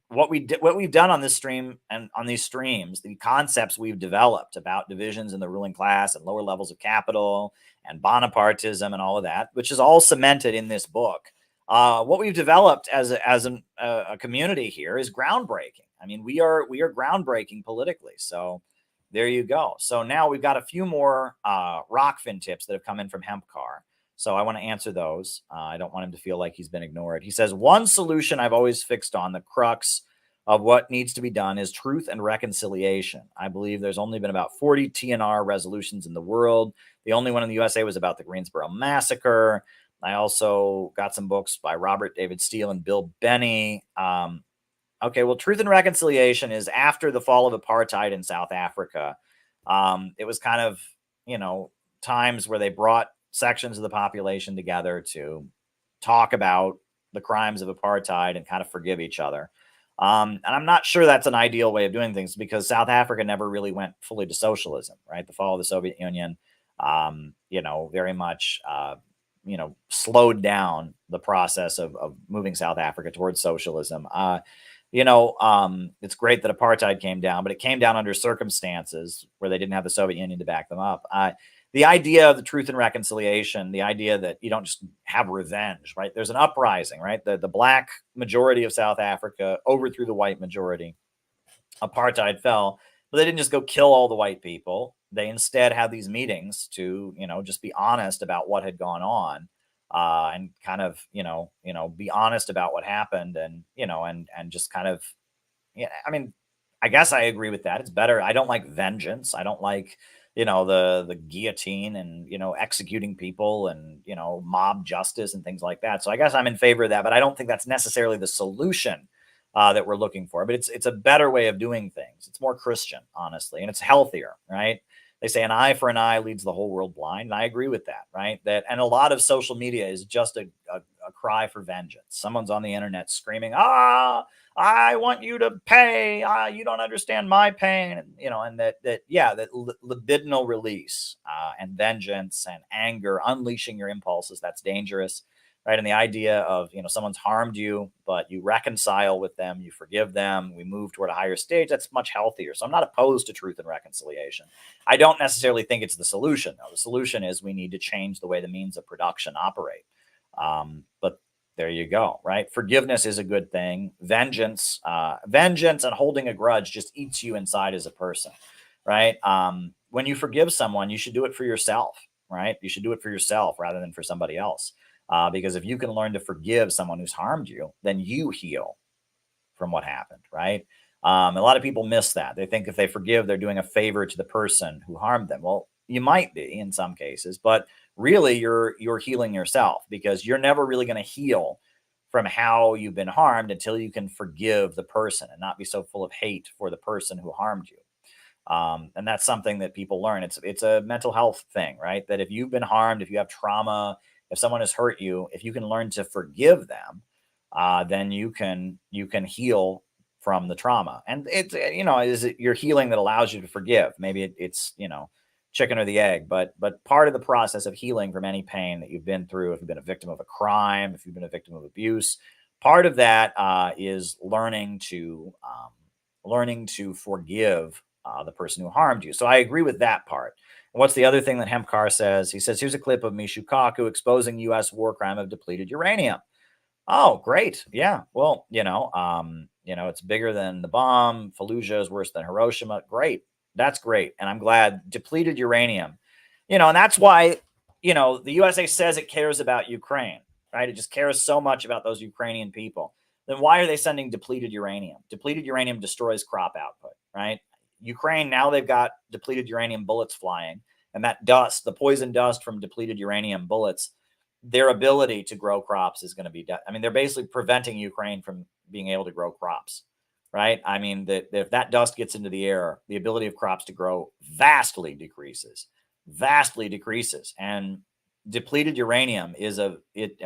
Speaker 1: what we've done on this stream and on these streams, the concepts we've developed about divisions in the ruling class and lower levels of capital and Bonapartism and all of that, which is all cemented in this book. What we've developed as a community here is groundbreaking. I mean, we are groundbreaking politically. So there you go. So now we've got a few more Rockfin tips that have come in from Hempcar. So I want to answer those. I don't want him to feel like he's been ignored. He says, one solution I've always fixed on, the crux of what needs to be done, is truth and reconciliation. I believe there's only been about 40 TNR resolutions in the world. The only one in the USA was about the Greensboro massacre. I also got some books by Robert David Steele and Bill Benny. Okay, well, truth and reconciliation is after the fall of apartheid in South Africa. It was kind of, times where they brought sections of the population together to talk about the crimes of apartheid and kind of forgive each other. And I'm not sure that's an ideal way of doing things because South Africa never really went fully to socialism, right? The fall of the Soviet Union, very much, slowed down the process of moving South Africa towards socialism. It's great that apartheid came down, but it came down under circumstances where they didn't have the Soviet Union to back them up. The idea of the truth and reconciliation, the idea that you don't just have revenge, right? There's an uprising, right? The black majority of South Africa overthrew the white majority. Apartheid fell, but they didn't just go kill all the white people. They instead had these meetings to, just be honest about what had gone on, and kind of, be honest about what happened, and just kind of, I guess I agree with that. It's better. I don't like vengeance. I don't like, the guillotine and, executing people and, mob justice and things like that. So I guess I'm in favor of that, but I don't think that's necessarily the solution that we're looking for. But it's a better way of doing things. It's more Christian, honestly, and it's healthier, right? They say an eye for an eye leads the whole world blind. And I agree with that, right? And a lot of social media is just a cry for vengeance. Someone's on the internet screaming, I want you to pay. You don't understand my pain. And that libidinal release and vengeance and anger, unleashing your impulses, that's dangerous. Right. And the idea of, someone's harmed you, but you reconcile with them, you forgive them, we move toward a higher stage, that's much healthier. So I'm not opposed to truth and reconciliation. I don't necessarily think it's the solution, though. The solution is we need to change the way the means of production operate. But there you go. Right. Forgiveness is a good thing. Vengeance and holding a grudge just eats you inside as a person. Right. When you forgive someone, you should do it for yourself. Right. You should do it for yourself rather than for somebody else. Because if you can learn to forgive someone who's harmed you, then you heal from what happened, right? A lot of people miss that. They think if they forgive, they're doing a favor to the person who harmed them. Well, you might be in some cases, but really you're healing yourself, because you're never really going to heal from how you've been harmed until you can forgive the person and not be so full of hate for the person who harmed you. And that's something that people learn. It's a mental health thing, right? That if you've been harmed, if you have trauma, if someone has hurt you, if you can learn to forgive them, then you can heal from the trauma. And it's, is it your healing that allows you to forgive? Maybe it's, chicken or the egg, but part of the process of healing from any pain that you've been through, if you've been a victim of a crime, if you've been a victim of abuse, part of that is learning to forgive the person who harmed you. So I agree with that part. What's the other thing that Hempcar says? He says, here's a clip of Michio Kaku exposing U.S. war crime of depleted uranium. Oh, great. Yeah. Well, it's bigger than the bomb. Fallujah is worse than Hiroshima. Great. That's great. And I'm glad depleted uranium, and that's why, the USA says it cares about Ukraine, right? It just cares so much about those Ukrainian people. Then why are they sending depleted uranium? Depleted uranium destroys crop output, right? Ukraine, now they've got depleted uranium bullets flying, and that dust, the poison dust from depleted uranium bullets, their ability to grow crops is going to be I mean, they're basically preventing Ukraine from being able to grow crops, right? I mean, if that dust gets into the air, the ability of crops to grow vastly decreases, and depleted uranium is I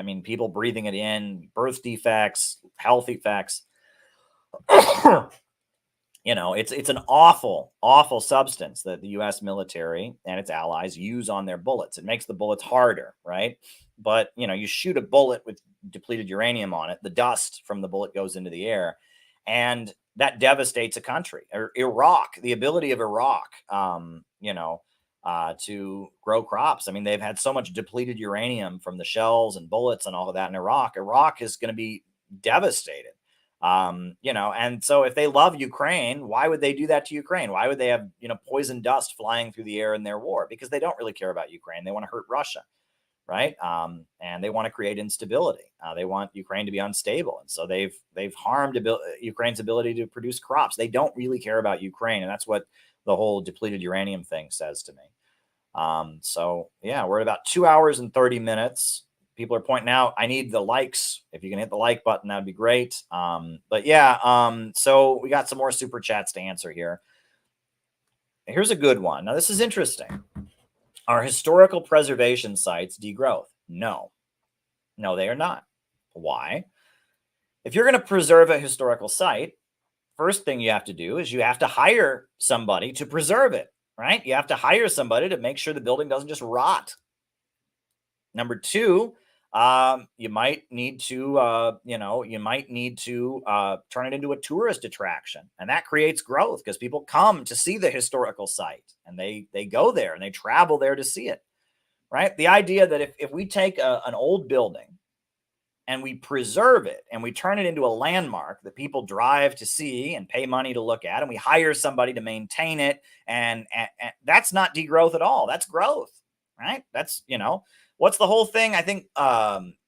Speaker 1: mean, people breathing it in, birth defects, health effects. It's an awful, awful substance that the U.S. military and its allies use on their bullets. It makes the bullets harder, right? But you shoot a bullet with depleted uranium on it, the dust from the bullet goes into the air, and that devastates a country. Or Iraq, the ability of Iraq, to grow crops. I mean, they've had so much depleted uranium from the shells and bullets and all of that in Iraq. Iraq is going to be devastated. And so if they love Ukraine, why would they do that to Ukraine? Why would they have, poison dust flying through the air in their war? Because they don't really care about Ukraine. They want to hurt Russia, right? And they want to create instability. They want Ukraine to be unstable. And so they've harmed Ukraine's ability to produce crops. They don't really care about Ukraine. And that's what the whole depleted uranium thing says to me. So yeah, we're at about 2 hours and 30 minutes. People are pointing out, I need the likes. If you can hit the like button, that'd be great. But yeah, so we got some more super chats to answer here. Here's a good one. Now, this is interesting. Are historical preservation sites degrowth? No, they are not. Why? If you're going to preserve a historical site, first thing you have to do is you have to hire somebody to preserve it, right? You have to hire somebody to make sure the building doesn't just rot. Number two, you might need to, turn it into a tourist attraction, and that creates growth because people come to see the historical site, and they go there and they travel there to see it, right? The idea that if we take an old building and we preserve it and we turn it into a landmark that people drive to see and pay money to look at, and we hire somebody to maintain it, and that's not degrowth at all. That's growth, right? That's, what's the whole thing? I think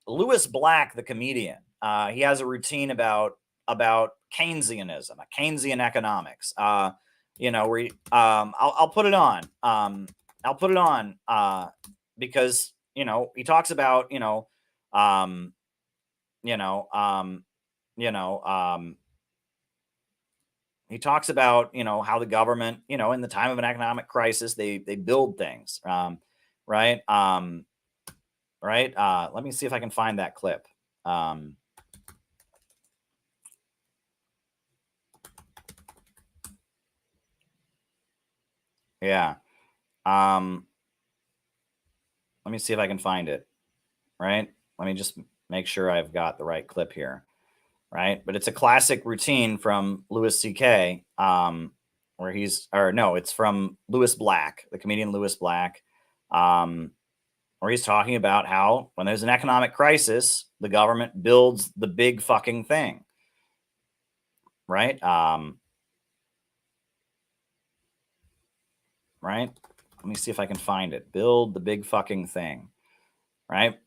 Speaker 1: Lewis Black, the comedian, he has a routine about Keynesianism, Keynesian economics. Where I'll put it on. I'll put it on because he talks about he talks about how the government in the time of an economic crisis they build things, right? Right. Let me see if I can find that clip. Yeah. Let me see if I can find it. Right. Let me just make sure I've got the right clip here. Right. But it's a classic routine from Louis C.K. Where it's from Lewis Black, the comedian Lewis Black. Where he's talking about how when there's an economic crisis, the government builds the big fucking thing. Right? Right? Let me see if I can find it. Build the big fucking thing. Right?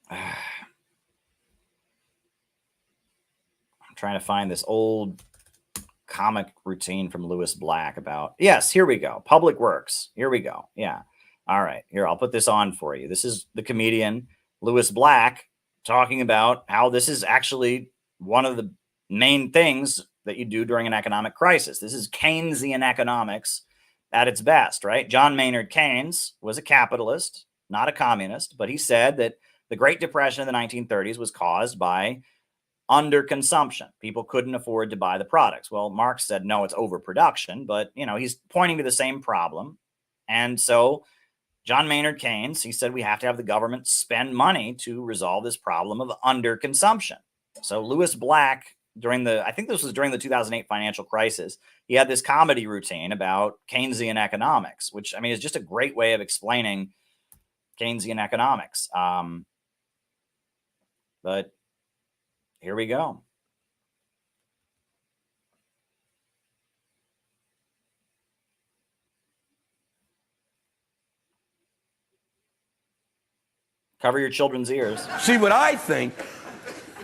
Speaker 1: I'm trying to find this old comic routine from Lewis Black about, yes, here we go. Public Works. Here we go. Yeah. All right. Here, I'll put this on for you. This is the comedian Lewis Black talking about how this is actually one of the main things that you do during an economic crisis. This is Keynesian economics at its best, right? John Maynard Keynes was a capitalist, not a communist, but he said that the Great Depression of the 1930s was caused by underconsumption. People couldn't afford to buy the products. Well, Marx said, no, it's overproduction, but he's pointing to the same problem. And so John Maynard Keynes, he said, we have to have the government spend money to resolve this problem of underconsumption. So Lewis Black, I think this was during the 2008 financial crisis, he had this comedy routine about Keynesian economics, which, I mean, is just a great way of explaining Keynesian economics. But here we go. Cover your children's ears.
Speaker 13: See, what I think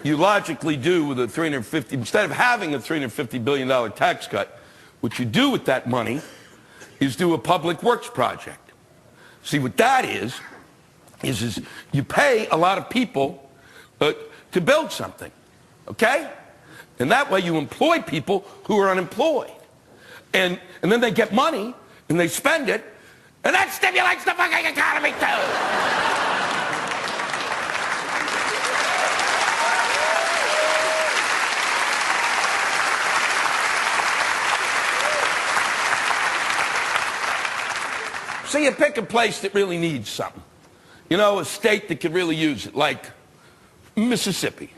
Speaker 13: you logically do with a 350, instead of having a $350 billion tax cut, what you do with that money is do a public works project. See, what that is you pay a lot of people to build something, okay? And that way you employ people who are unemployed. And then they get money, and they spend it, and that stimulates the fucking economy too! So you pick a place that really needs something. You know, a state that could really use it, like Mississippi.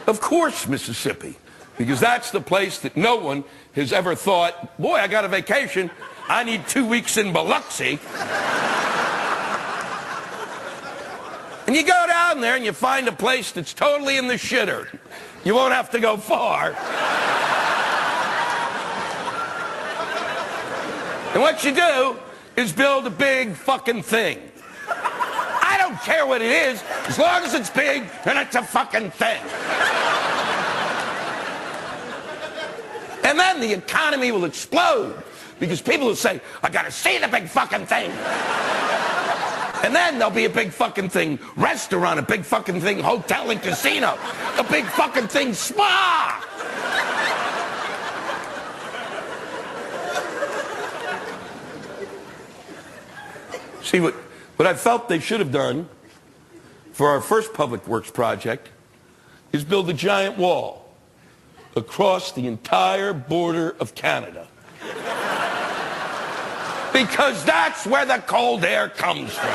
Speaker 13: Of course, Mississippi, because that's the place that no one has ever thought, boy, I got a vacation, I need 2 weeks in Biloxi. And you go down there and you find a place that's totally in the shitter. You won't have to go far. And what you do is build a big fucking thing. I don't care what it is, as long as it's big and it's a fucking thing. And then the economy will explode because people will say, I gotta see the big fucking thing. And then there'll be a big fucking thing restaurant, a big fucking thing hotel and casino, a big fucking thing spa. See, what I felt they should have done for our first public works project is build a giant wall across the entire border of Canada. Because that's where the cold air comes from.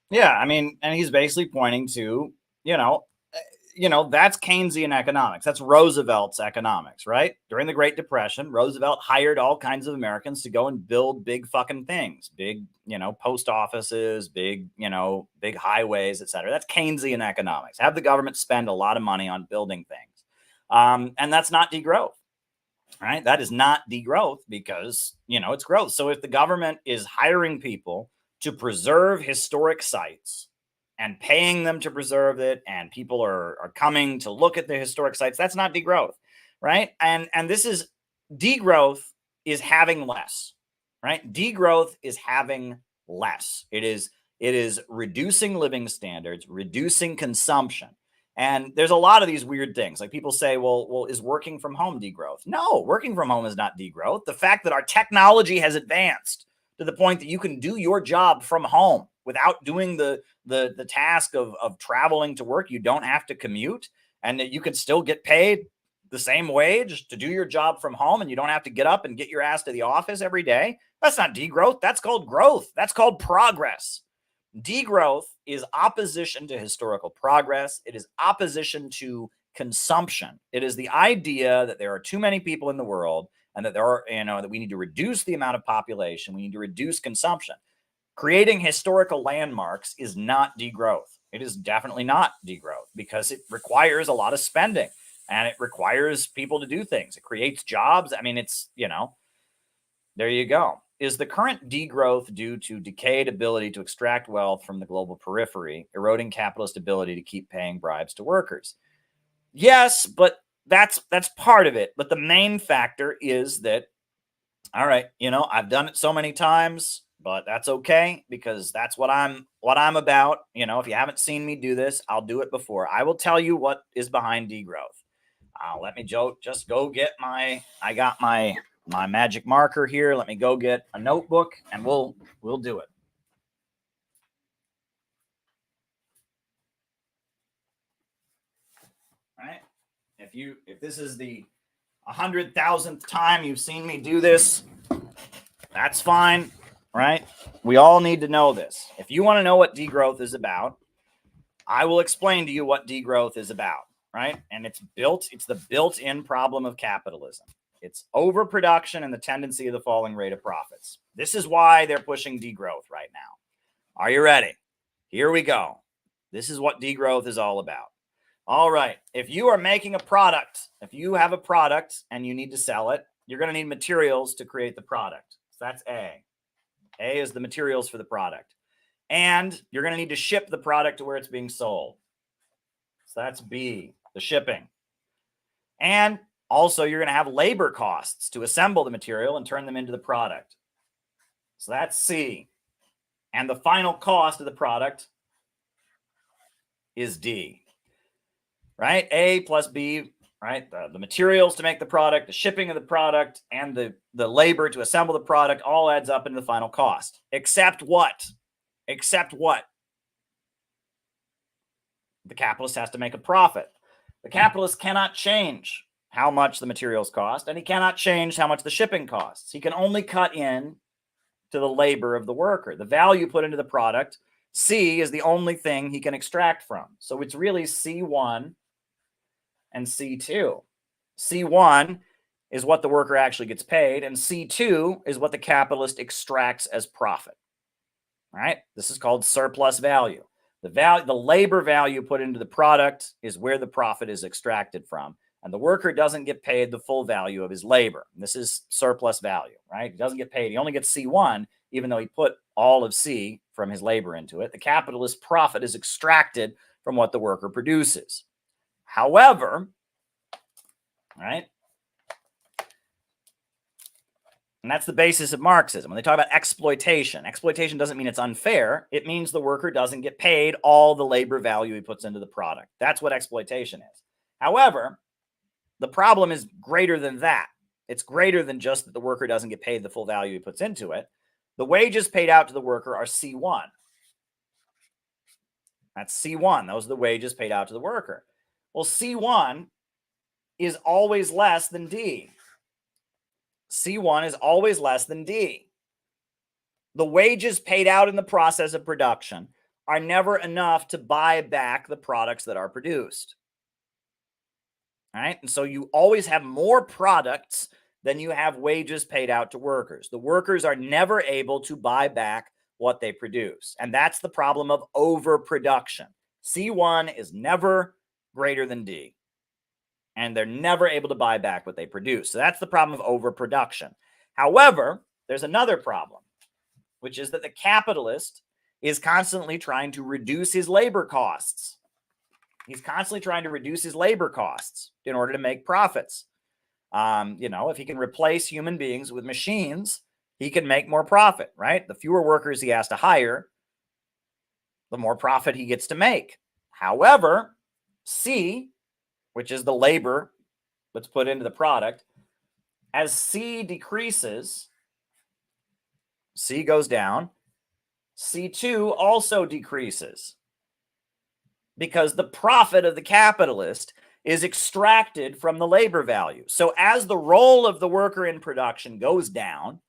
Speaker 1: Yeah, I mean, and he's basically pointing to, that's Keynesian economics. That's Roosevelt's economics, right? During the Great Depression, Roosevelt hired all kinds of Americans to go and build big fucking things, big, post offices, big highways, etc. That's Keynesian economics. Have the government spend a lot of money on building things. And that's not degrowth, right? That is not degrowth because, it's growth. So if the government is hiring people to preserve historic sites, and paying them to preserve it, and people are coming to look at the historic sites, that's not degrowth, right? And this is, degrowth is having less, right? Degrowth is having less. It is reducing living standards, reducing consumption. And there's a lot of these weird things. Like people say, well, is working from home degrowth? No, working from home is not degrowth. The fact that our technology has advanced to the point that you can do your job from home without doing the task of traveling to work, you don't have to commute, and that you can still get paid the same wage to do your job from home, and you don't have to get up and get your ass to the office every day. That's not degrowth. That's called growth. That's called progress. Degrowth is opposition to historical progress. It is opposition to consumption. It is the idea that there are too many people in the world and that that we need to reduce the amount of population. We need to reduce consumption. Creating historical landmarks is not degrowth. It is definitely not degrowth because it requires a lot of spending and it requires people to do things. It creates jobs. I mean, it's, there you go. Is the current degrowth due to decayed ability to extract wealth from the global periphery, eroding capitalist ability to keep paying bribes to workers? Yes, but that's part of it. But the main factor is that, all right, I've done it so many times, but that's okay because that's what I'm about. If you haven't seen me do this, I'll do it before. I will tell you what is behind degrowth. Let me just go get I got my magic marker here. Let me go get a notebook and we'll do it. All right. If this is the 100,000th time you've seen me do this, that's fine. Right? We all need to know this. If you want to know what degrowth is about, I will explain to you what degrowth is about, right? And it's the built-in problem of capitalism. It's overproduction and the tendency of the falling rate of profits. This is why they're pushing degrowth right now. Are you ready? Here we go. This is what degrowth is all about. All right. If you are making a product, if you have a product and you need to sell it, you're going to need materials to create the product. So that's A. A is the materials for the product. And you're going to need to ship the product to where it's being sold. So that's B, the shipping. And also you're going to have labor costs to assemble the material and turn them into the product. So that's C. And the final cost of the product is D. Right? A plus B, right? The materials to make the product, the shipping of the product, and the labor to assemble the product all adds up into the final cost. Except what? Except what? The capitalist has to make a profit. The capitalist cannot change how much the materials cost, and he cannot change how much the shipping costs. He can only cut in to the labor of the worker. The value put into the product, C, is the only thing he can extract from. So it's really C1 and C2. C1 is what the worker actually gets paid, and C2 is what the capitalist extracts as profit. All right? This is called surplus value. The labor value put into the product is where the profit is extracted from, and the worker doesn't get paid the full value of his labor. And this is surplus value, right? He doesn't get paid. He only gets C1, even though he put all of C from his labor into it. The capitalist profit is extracted from what the worker produces. However, right? And that's the basis of Marxism. When they talk about exploitation, exploitation doesn't mean it's unfair. It means the worker doesn't get paid all the labor value he puts into the product. That's what exploitation is. However, the problem is greater than that. It's greater than just that the worker doesn't get paid the full value he puts into it. The wages paid out to the worker are C1. That's C1. Those are the wages paid out to the worker. Well, C1 is always less than D. C1 is always less than D. The wages paid out in the process of production are never enough to buy back the products that are produced. All right? And so you always have more products than you have wages paid out to workers. The workers are never able to buy back what they produce. And that's the problem of overproduction. C1 is never greater than D. And they're never able to buy back what they produce. So that's the problem of overproduction. However, there's another problem, which is that the capitalist is constantly trying to reduce his labor costs. He's constantly trying to reduce his labor costs in order to make profits. If he can replace human beings with machines, he can make more profit, right? The fewer workers he has to hire, the more profit he gets to make. However, C, which is the labor that's put into the product, as C decreases, C goes down, C2 also decreases because the profit of the capitalist is extracted from the labor value. So as the role of the worker in production goes down,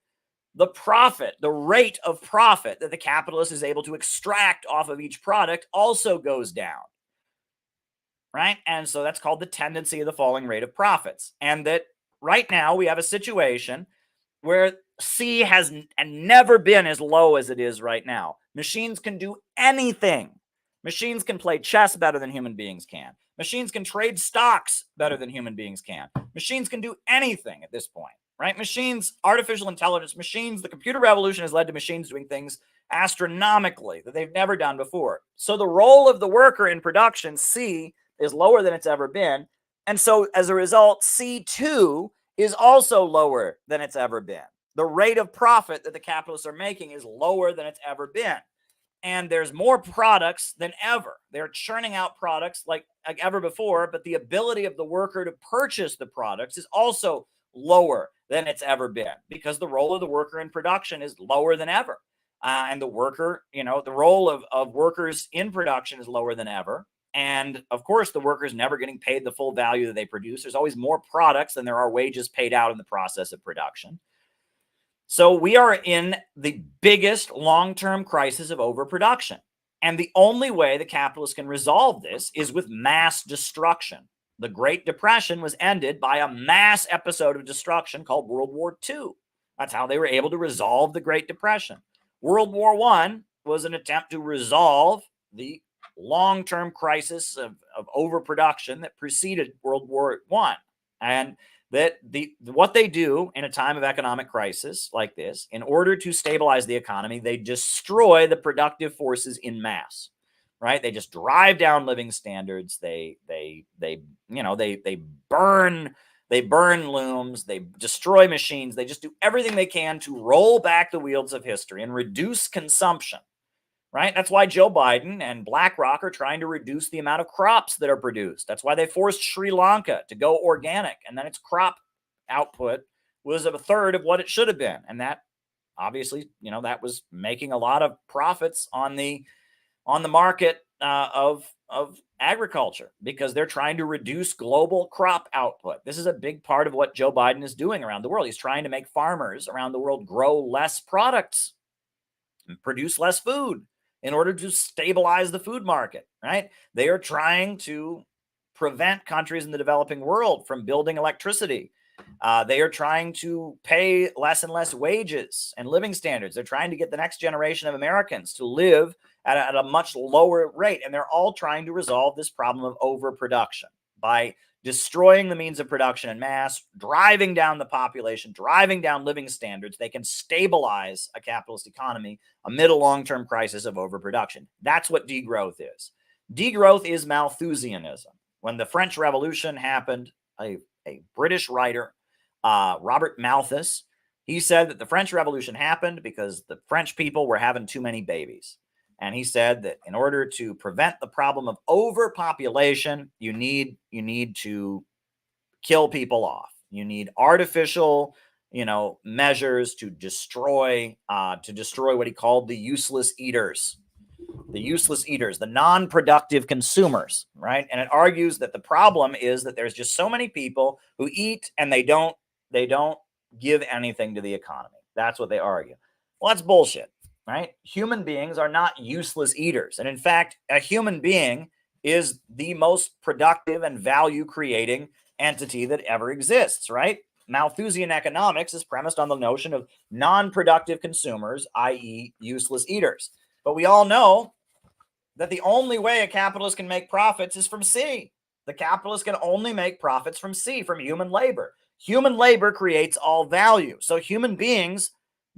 Speaker 1: the profit, the rate of profit that the capitalist is able to extract off of each product also goes down. Right? And so that's called the tendency of the falling rate of profits. And that right now we have a situation where C has never been as low as it is right now. Machines can do anything. Machines can play chess better than human beings can. Machines can trade stocks better than human beings can. Machines can do anything at this point, right? Machines, artificial intelligence, machines, the computer revolution has led to machines doing things astronomically that they've never done before. So the role of the worker in production, C, is lower than it's ever been. And so as a result, C2 is also lower than it's ever been. The rate of profit that the capitalists are making is lower than it's ever been. And there's more products than ever. They're churning out products like ever before, but the ability of the worker to purchase the products is also lower than it's ever been because the role of the worker in production is lower than ever. And the worker, the role of workers in production is lower than ever. And of course, the worker is never getting paid the full value that they produce. There's always more products than there are wages paid out in the process of production. So we are in the biggest long-term crisis of overproduction. And the only way the capitalists can resolve this is with mass destruction. the Great Depression was ended by a mass episode of destruction called World War II. That's how they were able to resolve the Great Depression. World War I was an attempt to resolve the long-term crisis of overproduction that preceded World War I. And that what they do in a time of economic crisis like this, in order to stabilize the economy, they destroy the productive forces in mass, right? They just drive down living standards. They burn looms, they destroy machines, they just do everything they can to roll back the wheels of history and reduce consumption. Right? That's why Joe Biden and BlackRock are trying to reduce the amount of crops that are produced. That's why they forced Sri Lanka to go organic, and then its crop output was a third of what it should have been. And that obviously, that was making a lot of profits on the market of agriculture, because they're trying to reduce global crop output. This is a big part of what Joe Biden is doing around the world. He's trying to make farmers around the world grow less products and produce less food in order to stabilize the food market, right? They are trying to prevent countries in the developing world from building electricity. They are trying to pay less and less wages and living standards. They're trying to get the next generation of Americans to live at a much lower rate. And they're all trying to resolve this problem of overproduction by destroying the means of production in mass, driving down the population, driving down living standards. They can stabilize a capitalist economy amid a long-term crisis of overproduction. That's what degrowth is. Degrowth is Malthusianism. When the French Revolution happened, a British writer, Robert Malthus, he said that the French Revolution happened because the French people were having too many babies. And he said that in order to prevent the problem of overpopulation, you need to kill people off. You need artificial, measures to destroy what he called the useless eaters. The useless eaters, the non-productive consumers, right? And it argues that the problem is that there's just so many people who eat and they don't give anything to the economy. That's what they argue. Well, that's bullshit. Right? Human beings are not useless eaters. And in fact, a human being is the most productive and value-creating entity that ever exists, right? Malthusian economics is premised on the notion of non-productive consumers, i.e. useless eaters. But we all know that the only way a capitalist can make profits is from C. The capitalist can only make profits from C, from human labor. Human labor creates all value. So human beings,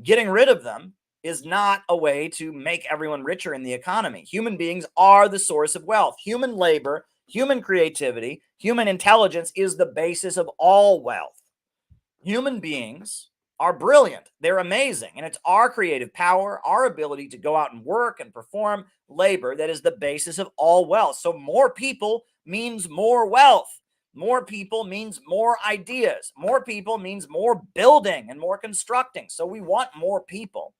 Speaker 1: getting rid of them is not a way to make everyone richer in the economy. Human beings are the source of wealth. Human labor, human creativity, human intelligence is the basis of all wealth. Human beings are brilliant. They're amazing. And it's our creative power, our ability to go out and work and perform labor that is the basis of all wealth. So more people means more wealth. More people means more ideas. More people means more building and more constructing. So we want more people.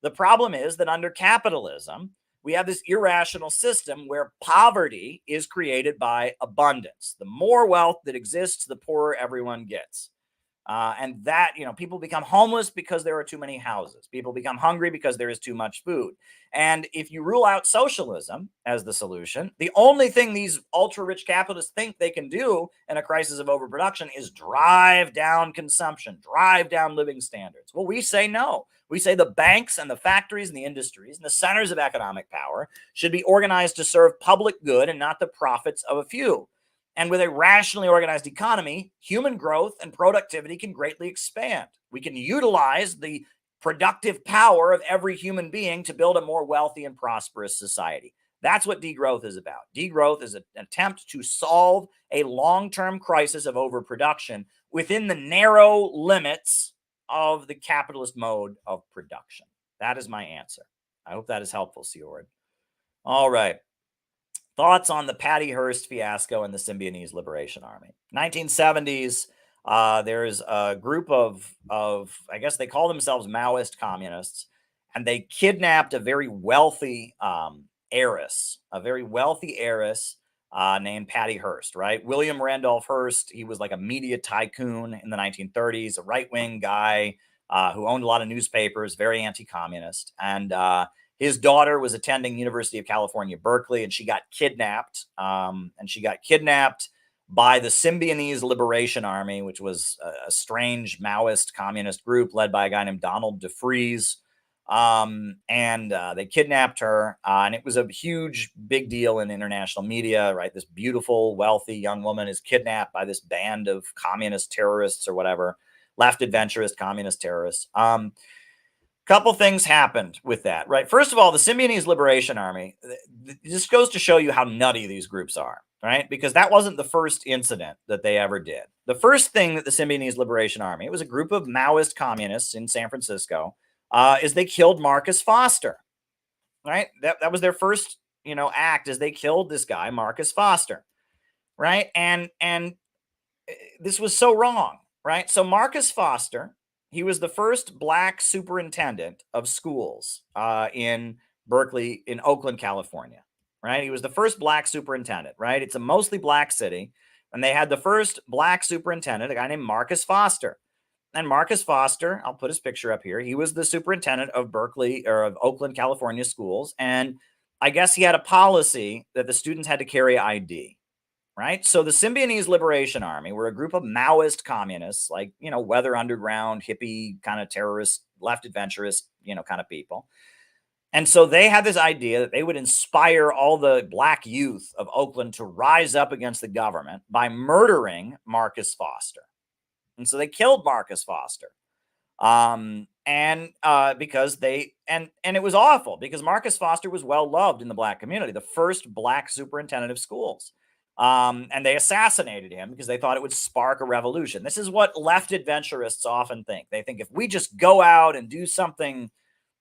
Speaker 1: The problem is that under capitalism, we have this irrational system where poverty is created by abundance. The more wealth that exists, the poorer everyone gets. And that, people become homeless because there are too many houses. People become hungry because there is too much food. And if you rule out socialism as the solution, the only thing these ultra-rich capitalists think they can do in a crisis of overproduction is drive down consumption, drive down living standards. Well, we say no. We say the banks and the factories and the industries and the centers of economic power should be organized to serve public good and not the profits of a few. And with a rationally organized economy, human growth and productivity can greatly expand. We can utilize the productive power of every human being to build a more wealthy and prosperous society. That's what degrowth is about. Degrowth is an attempt to solve a long-term crisis of overproduction within the narrow limits of the capitalist mode of production. That is my answer. I hope that is helpful, Siord. All right. Thoughts on the Patty Hearst fiasco and the Symbionese Liberation Army. 1970s, there's a group of, I guess they call themselves Maoist communists, and they kidnapped a very wealthy heiress named Patty Hearst, right? William Randolph Hearst, he was like a media tycoon in the 1930s, a right-wing guy who owned a lot of newspapers, very anti-communist. And his daughter was attending University of California, Berkeley, and she got kidnapped. by the Symbionese Liberation Army, which was a strange Maoist communist group led by a guy named Donald DeFreeze. And they kidnapped her, and it was a huge, big deal in international media, right? This beautiful, wealthy young woman is kidnapped by this band of communist terrorists or whatever, left adventurist communist terrorists. Couple things happened with that, right? First of all, the Symbionese Liberation Army, this goes to show you how nutty these groups are, right? Because that wasn't the first incident that they ever did. The first thing that the Symbionese Liberation Army, it was a group of Maoist communists in San Francisco, is they killed Marcus Foster, right? That was their first, act, is they killed this guy, Marcus Foster, right? And this was so wrong, right? So Marcus Foster, he was the first black superintendent of schools in Berkeley, in Oakland, California, right? He was the first black superintendent, right? It's a mostly black city, and they had the first black superintendent, a guy named Marcus Foster. And Marcus Foster, I'll put his picture up here. He was the superintendent of Berkeley, or of Oakland, California schools. And I guess he had a policy that the students had to carry ID, right? So the Symbionese Liberation Army were a group of Maoist communists, like, Weather Underground, hippie kind of terrorist, left adventurist, kind of people. And so they had this idea that they would inspire all the black youth of Oakland to rise up against the government by murdering Marcus Foster. And so they killed Marcus Foster. Because and it was awful, because Marcus Foster was well loved in the black community, the first black superintendent of schools. And they assassinated him because they thought it would spark a revolution. This is what left adventurists often think. They think if we just go out and do something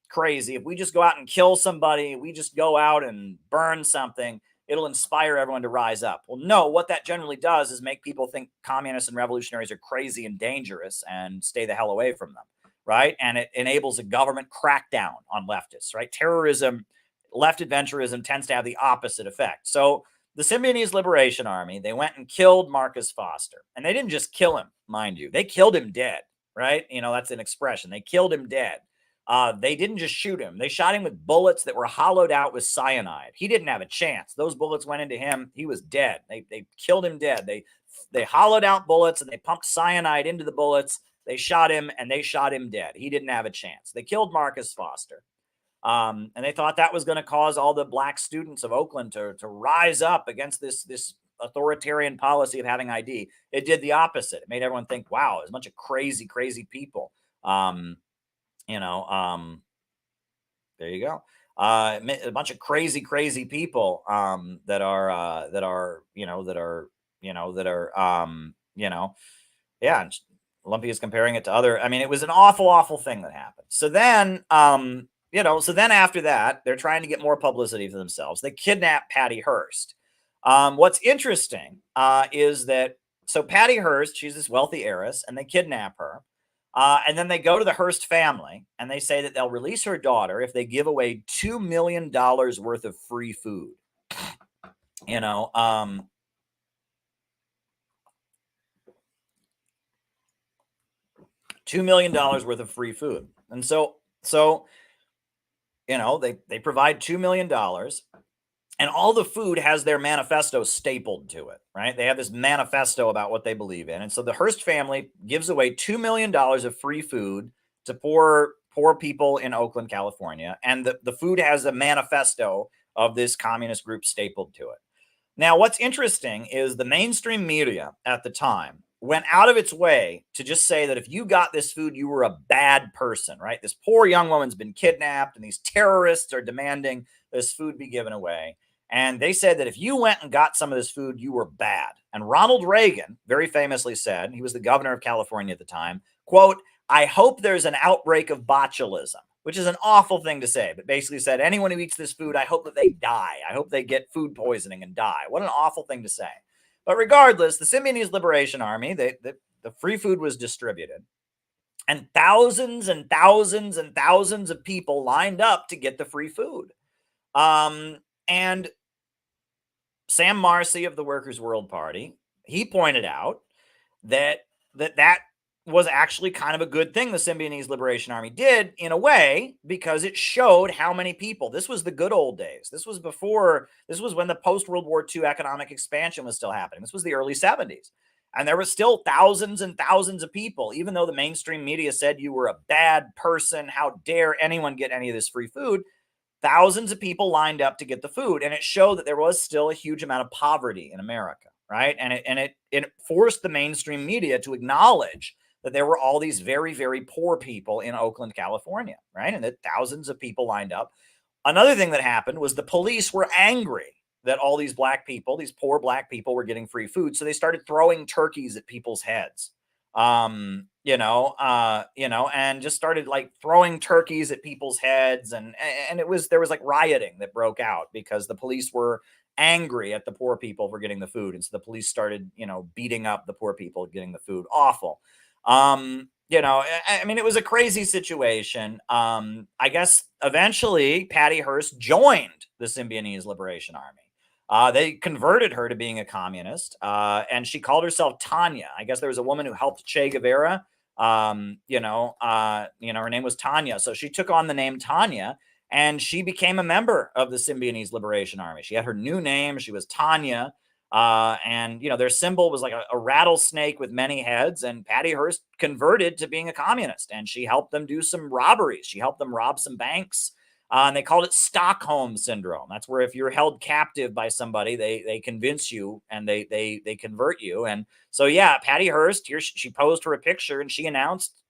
Speaker 1: crazy, if we just go out and kill somebody, we just go out and burn something, it'll inspire everyone to rise up. Well, no, what that generally does is make people think communists and revolutionaries are crazy and dangerous and stay the hell away from them, right? And it enables a government crackdown on leftists, right? Terrorism, left adventurism tends to have the opposite effect. So the Symbionese Liberation Army, they went and killed Marcus Foster. And they didn't just kill him, mind you. They killed him dead, right? That's an expression. They killed him dead. They didn't just shoot him. They shot him with bullets that were hollowed out with cyanide. He didn't have a chance. Those bullets went into him. He was dead. They killed him dead. They hollowed out bullets and they pumped cyanide into the bullets. They shot him and they shot him dead. He didn't have a chance. They killed Marcus Foster. And they thought that was going to cause all the black students of Oakland to rise up against this authoritarian policy of having ID. It did the opposite. It made everyone think, wow, there's a bunch of crazy, crazy people. There you go. A bunch of crazy, crazy people yeah. Lumpy is comparing it to other. I mean, it was an awful, awful thing that happened. So then, after that, they're trying to get more publicity for themselves. They kidnap Patty Hearst. What's interesting is that, so Patty Hearst, she's this wealthy heiress, and they kidnap her. And then they go to the Hearst family and they say that they'll release her daughter if they give away $2 million worth of free food. $2 million worth of free food. And so they provide $2 million, and all the food has their manifesto stapled to it, right? They have this manifesto about what they believe in. And so the Hearst family gives away $2 million of free food to poor people in Oakland, California. And the food has a manifesto of this communist group stapled to it. Now, what's interesting is the mainstream media at the time went out of its way to just say that if you got this food, you were a bad person, right? This poor young woman's been kidnapped and these terrorists are demanding this food be given away. And they said that if you went and got some of this food, you were bad. And Ronald Reagan very famously said, he was the governor of California at the time, quote, "I hope there's an outbreak of botulism," which is an awful thing to say, but basically said, anyone who eats this food, I hope that they die. I hope they get food poisoning and die. What an awful thing to say. But regardless, the Symbionese Liberation Army, the free food was distributed. And thousands and thousands and thousands of people lined up to get the free food. And Sam Marcy of the Workers' World Party, he pointed out that was actually kind of a good thing the Symbionese Liberation Army did in a way, because it showed how many people. This was the good old days. This was when the post-World War II economic expansion was still happening. This was the early 70s. And there were still thousands and thousands of people, even though the mainstream media said you were a bad person, how dare anyone get any of this free food, thousands of people lined up to get the food. And it showed that there was still a huge amount of poverty in America, right? And it forced the mainstream media to acknowledge that there were all these very, very poor people in Oakland, California, right? And that thousands of people lined up. Another thing that happened was the police were angry that all these black people, these poor black people, were getting free food. So they started throwing turkeys at people's heads, and just started like throwing turkeys at people's heads. And there was like rioting that broke out because the police were angry at the poor people for getting the food. And so the police started, beating up the poor people getting the food. Awful. It was a crazy situation. I guess eventually Patty Hearst joined the Symbionese Liberation Army. They converted her to being a communist, and she called herself Tanya. I guess there was a woman who helped Che Guevara. Her name was Tanya. So she took on the name Tanya, and she became a member of the Symbionese Liberation Army. She had her new name. She was Tanya. Their symbol was like a rattlesnake with many heads, and Patty Hearst converted to being a communist, and she helped them do some robberies. She helped them rob some banks, and they called it Stockholm Syndrome. That's where if you're held captive by somebody, they convince you and they convert you. And so, yeah, Patty Hearst, here she posed for a picture and she announced,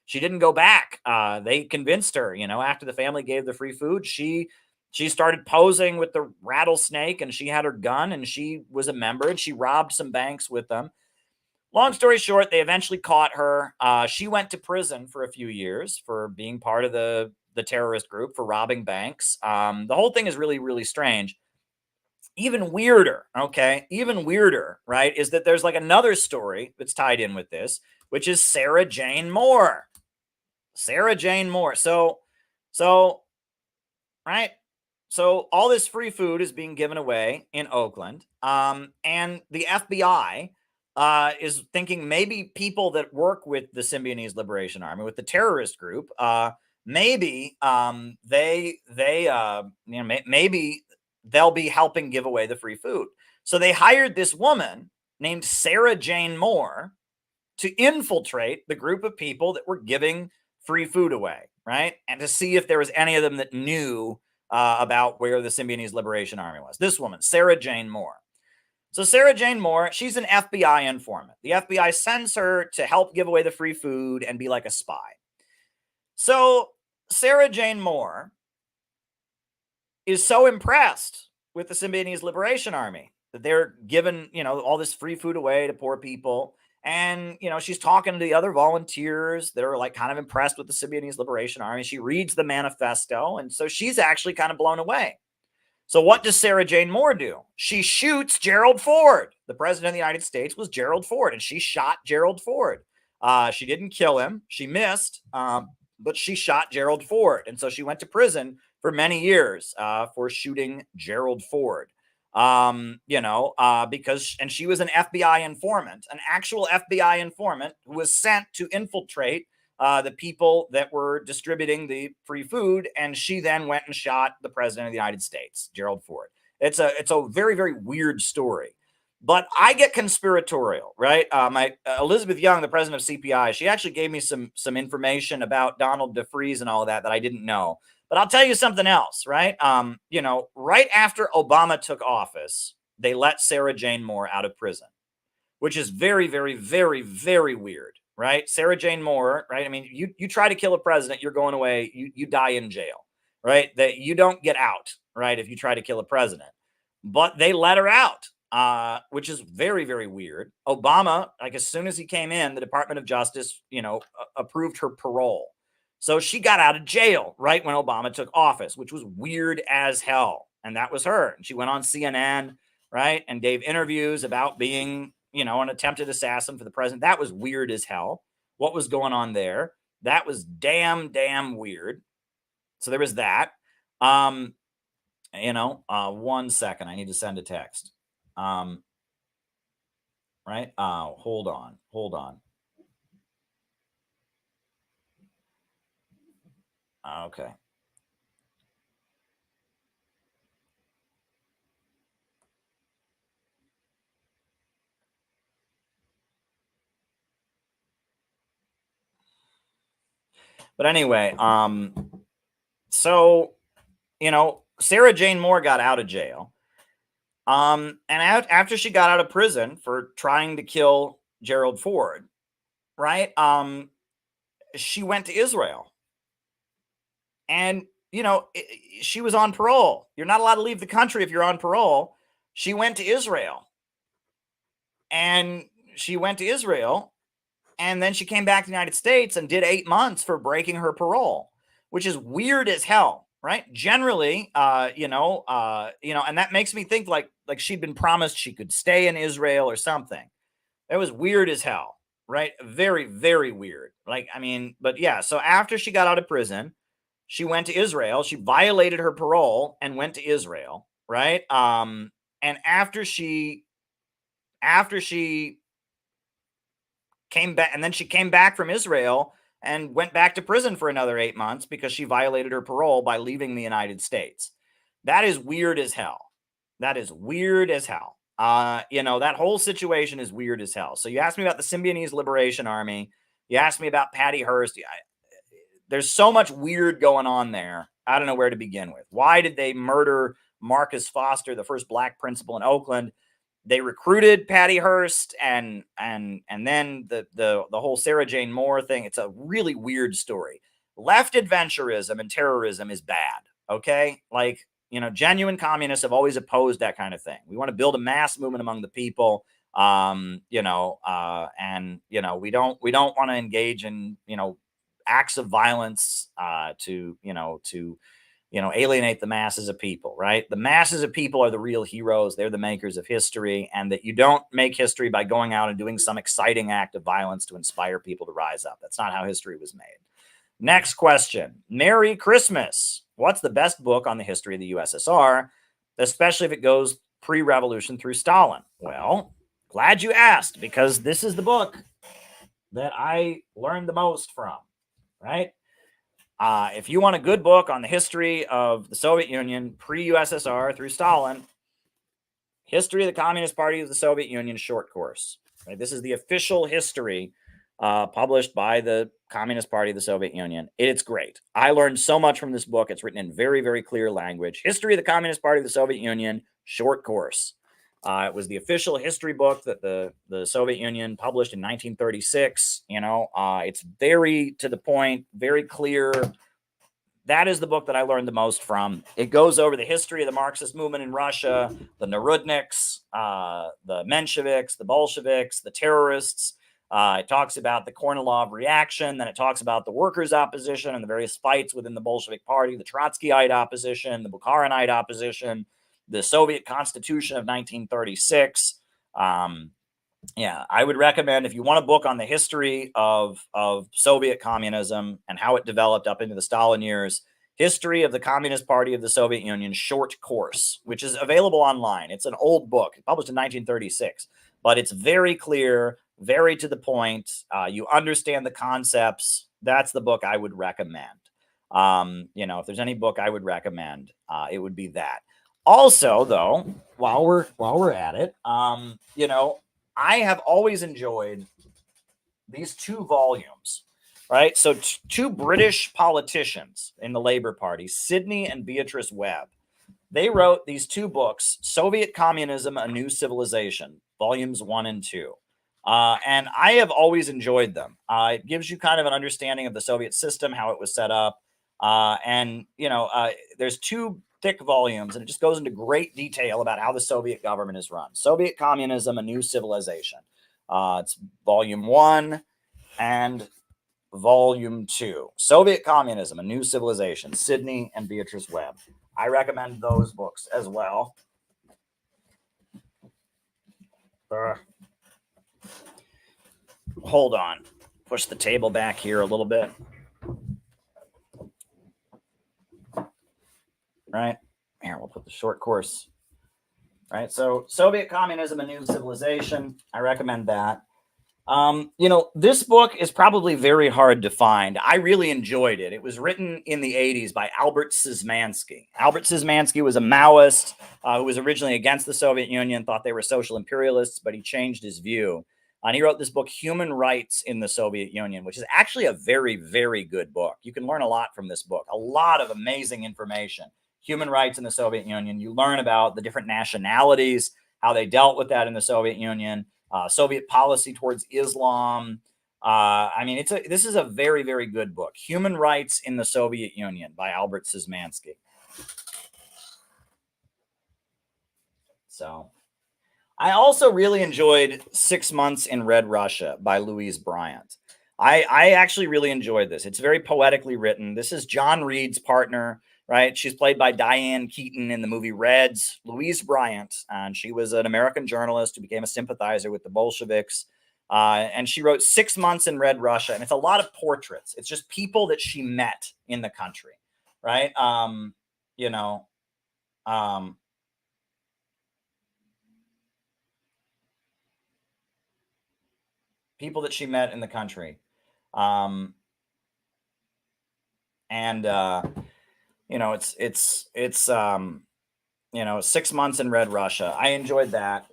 Speaker 1: she didn't go back. They convinced her, after the family gave the free food, she started posing with the rattlesnake, and she had her gun, and she was a member, and she robbed some banks with them. Long story short, they eventually caught her. She went to prison for a few years for being part of the terrorist group, for robbing banks. The whole thing is really, really strange. Even weirder, right, is that there's like another story that's tied in with this, which is Sarah Jane Moore. Sarah Jane Moore. So, right? So all this free food is being given away in Oakland, and the FBI is thinking maybe people that work with the Symbionese Liberation Army, with the terrorist group, maybe maybe they'll be helping give away the free food. So they hired this woman named Sarah Jane Moore to infiltrate the group of people that were giving free food away, right? And to see if there was any of them that knew about where the Symbionese Liberation Army was. This woman, Sarah Jane Moore. So Sarah Jane Moore, she's an FBI informant. The FBI sends her to help give away the free food and be like a spy. So Sarah Jane Moore is so impressed with the Symbionese Liberation Army that they're giving, all this free food away to poor people. And, she's talking to the other volunteers that are like kind of impressed with the Symbionese Liberation Army. She reads the manifesto. And so she's actually kind of blown away. So what does Sarah Jane Moore do? She shoots Gerald Ford. The president of the United States was Gerald Ford, and she shot Gerald Ford. She didn't kill him. She missed, but she shot Gerald Ford. And so she went to prison for many years for shooting Gerald Ford. Because she was an FBI informant, an actual FBI informant who was sent to infiltrate the people that were distributing the free food. And she then went and shot the president of the United States, Gerald Ford. It's a very, very weird story, but I get conspiratorial, right? Elizabeth Young, the president of CPI, she actually gave me some information about Donald DeFreeze and all of that I didn't know. But I'll tell you something else, right? Right after Obama took office, they let Sarah Jane Moore out of prison, which is very, very, very, very weird, right? Sarah Jane Moore, right? I mean, you try to kill a president, you're going away, you die in jail, right? That you don't get out, right? If you try to kill a president, but they let her out, which is very, very weird. Obama, like as soon as he came in, the Department of Justice, approved her parole. So she got out of jail right when Obama took office, which was weird as hell. And that was her. And she went on CNN, right, and gave interviews about being, an attempted assassin for the president. That was weird as hell. What was going on there? That was damn weird. So there was that. 1 second. I need to send a text. Right? Hold on. Okay. But anyway, so, Sarah Jane Moore got out of jail. And after she got out of prison for trying to kill Gerald Ford, right? She went to Israel. And, she was on parole. You're not allowed to leave the country if you're on parole. She went to Israel. And then she came back to the United States and did 8 months for breaking her parole, which is weird as hell, right? Generally, and that makes me think like she'd been promised she could stay in Israel or something. It was weird as hell, right? Very, very weird. But yeah, so after she got out of prison, she went to Israel. She violated her parole and went to Israel, right? And after she came back, and then she came back from Israel and went back to prison for another 8 months because she violated her parole by leaving the United States. That is weird as hell. That whole situation is weird as hell. So you asked me about the Symbionese Liberation Army. You asked me about Patty Hearst. There's so much weird going on there. I don't know where to begin with. Why did they murder Marcus Foster, the first black principal in Oakland? They recruited Patty Hearst, and then the whole Sarah Jane Moore thing. It's a really weird story. Left adventurism and terrorism is bad. Okay, genuine communists have always opposed that kind of thing. We want to build a mass movement among the people. We don't want to engage in acts of violence to alienate the masses of people, right? The masses of people are the real heroes. They're the makers of history, and that you don't make history by going out and doing some exciting act of violence to inspire people to rise up. That's not how history was made. Next question. Merry Christmas. What's the best book on the history of the USSR, especially if it goes pre-revolution through Stalin? Well, glad you asked, because this is the book that I learned the most from, right? If you want a good book on the history of the Soviet Union, pre-USSR through Stalin, History of the Communist Party of the Soviet Union short course. Right? This is the official history published by the Communist Party of the Soviet Union. It's great. I learned so much from this book. It's written in very, very clear language. History of the Communist Party of the Soviet Union short course. It was the official history book that the Soviet Union published in 1936. It's very to the point, very clear. That is the book that I learned the most from. It goes over the history of the Marxist movement in Russia, the Narodniks, the Mensheviks, the Bolsheviks, the terrorists. It talks about the Kornilov reaction. Then it talks about the workers' opposition and the various fights within the Bolshevik Party, the Trotskyite opposition, the Bukharinite opposition, the Soviet Constitution of 1936. I would recommend, if you want a book on the history of Soviet communism and how it developed up into the Stalin years, History of the Communist Party of the Soviet Union short course, which is available online. It's an old book, published in 1936, but it's very clear, very to the point. You understand the concepts. That's the book I would recommend. If there's any book I would recommend, it would be that. Also, though, while we're at it, I have always enjoyed these two volumes, right? So two British politicians in the Labour Party, Sidney and Beatrice Webb, they wrote these two books, Soviet Communism, A New Civilization, volumes 1 and 2. And I have always enjoyed them. It gives you kind of an understanding of the Soviet system, how it was set up. There's two thick volumes, and it just goes into great detail about how the Soviet government is run. Soviet Communism, A New Civilization. It's volume 1 and volume 2. Soviet Communism, A New Civilization, Sidney and Beatrice Webb. I recommend those books as well. Hold on. Push the table back here a little bit. Right here, we'll put the short course. Right, so Soviet Communism, A New Civilization. I recommend that. You know, this book is probably very hard to find. I really enjoyed it. It was written in the 80s by Albert Szymanski. Albert Szymanski was a Maoist who was originally against the Soviet Union, thought they were social imperialists, but he changed his view. And he wrote this book, Human Rights in the Soviet Union, which is actually a very, very good book. You can learn a lot from this book, a lot of amazing information. Human rights in the Soviet Union. You learn about the different nationalities, how they dealt with that in the Soviet Union. Soviet policy towards Islam. I mean, this is a very, very good book. Human Rights in the Soviet Union by Albert Szymanski. So I also really enjoyed 6 Months in Red Russia by Louise Bryant. I actually really enjoyed this. It's very poetically written. This is John Reed's partner, right? She's played by Diane Keaton in the movie Reds, Louise Bryant, and she was an American journalist who became a sympathizer with the Bolsheviks. And she wrote 6 Months in Red Russia, and it's a lot of portraits. It's just people that she met in the country, right? You know, people that she met in the country. You know, it's you know, 6 Months in Red Russia. I enjoyed that.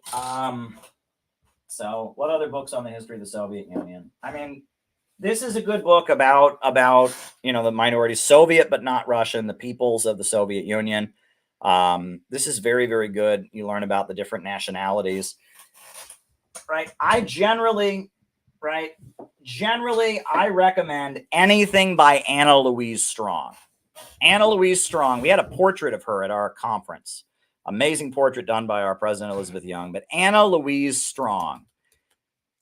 Speaker 1: So what other books on the history of the Soviet Union? I mean, this is a good book about, you know, the minorities, Soviet, but not Russian, the peoples of the Soviet Union. This is very, very good. You learn about the different nationalities, right? Generally, I recommend anything by Anna Louise Strong. Anna Louise Strong, we had a portrait of her at our conference. Amazing portrait done by our president, Elizabeth Young. But Anna Louise Strong,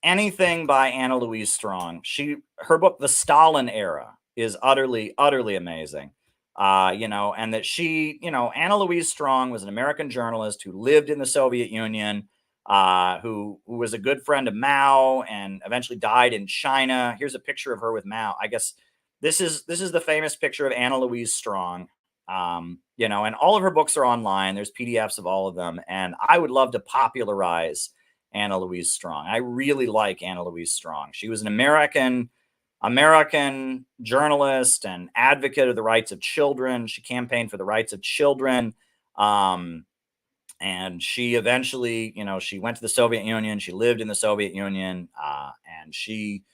Speaker 1: anything by Anna Louise Strong. Her book, The Stalin Era, is utterly, utterly amazing. You know, and that Anna Louise Strong was an American journalist who lived in the Soviet Union, who was a good friend of Mao and eventually died in China. Here's a picture of her with Mao. I guess this is the famous picture of Anna Louise Strong. You know, and all of her books are online. There's PDFs of all of them. And I would love to popularize Anna Louise Strong. I really like Anna Louise Strong. She was an American journalist and advocate of the rights of children. She campaigned for the rights of children. And she eventually, you know, she went to the Soviet Union. She lived in the Soviet Union. And she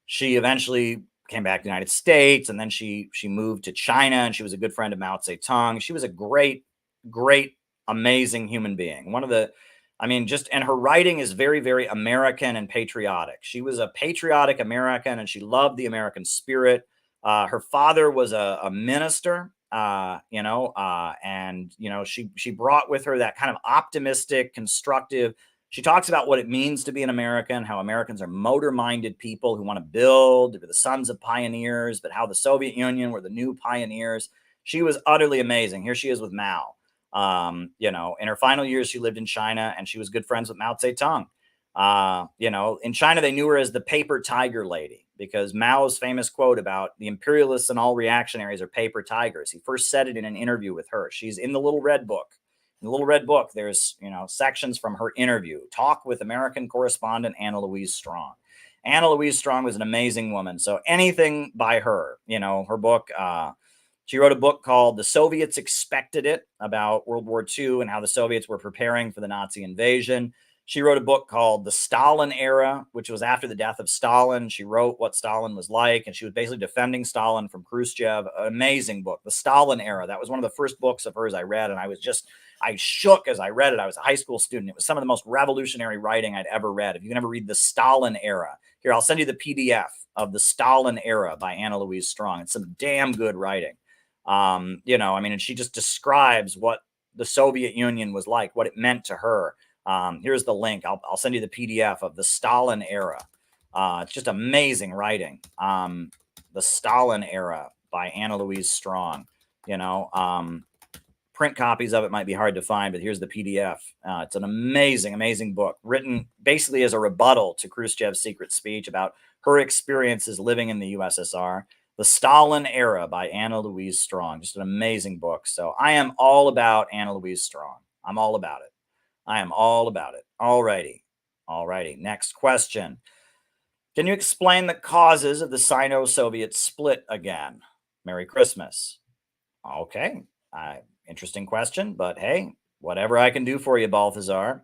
Speaker 1: eventually came back to the United States, and then she moved to China, and she was a good friend of Mao Zedong. She was a great, great, amazing human being. And her writing is very, very American and patriotic. She was a patriotic American, and she loved the American spirit. Her father was a minister, you know, and, you know, she brought with her that kind of optimistic, constructive. She talks about what it means to be an American, how Americans are motor-minded people who want to build. They were the sons of pioneers, but how the Soviet Union were the new pioneers. She was utterly amazing. Here she is with Mao. You know, in her final years, she lived in China, and she was good friends with Mao Zedong. You know, in China, they knew her as the paper tiger lady because Mao's famous quote about the imperialists and all reactionaries are paper tigers. He first said it in an interview with her. She's in the Little Red Book. In the Little Red Book, there's, you know, sections from her interview. Talk with American correspondent Anna Louise Strong. Anna Louise Strong was an amazing woman. So anything by her, you know, her book, she wrote a book called The Soviets Expected It, about World War II and how the Soviets were preparing for the Nazi invasion. She wrote a book called The Stalin Era, which was after the death of Stalin. She wrote what Stalin was like, and she was basically defending Stalin from Khrushchev. An amazing book, The Stalin Era. That was one of the first books of hers I read, and I shook as I read it. I was a high school student. It was some of the most revolutionary writing I'd ever read. If you can ever read The Stalin Era, here, I'll send you the PDF of The Stalin Era by Anna Louise Strong. It's some damn good writing. You know, I mean, and she just describes what the Soviet Union was like, what it meant to her. Here's the link. I'll send you the PDF of The Stalin Era. It's just amazing writing. The Stalin Era by Anna Louise Strong. You know, print copies of it might be hard to find, but here's the PDF. It's an amazing, amazing book written basically as a rebuttal to Khrushchev's secret speech about her experiences living in the USSR. The Stalin Era by Anna Louise Strong. Just an amazing book. So I am all about Anna Louise Strong. I'm all about it. I am all about it. All righty. All righty. Next question. Can you explain the causes of the Sino-Soviet split again? Merry Christmas. Okay, interesting question, but hey, whatever I can do for you, Balthazar.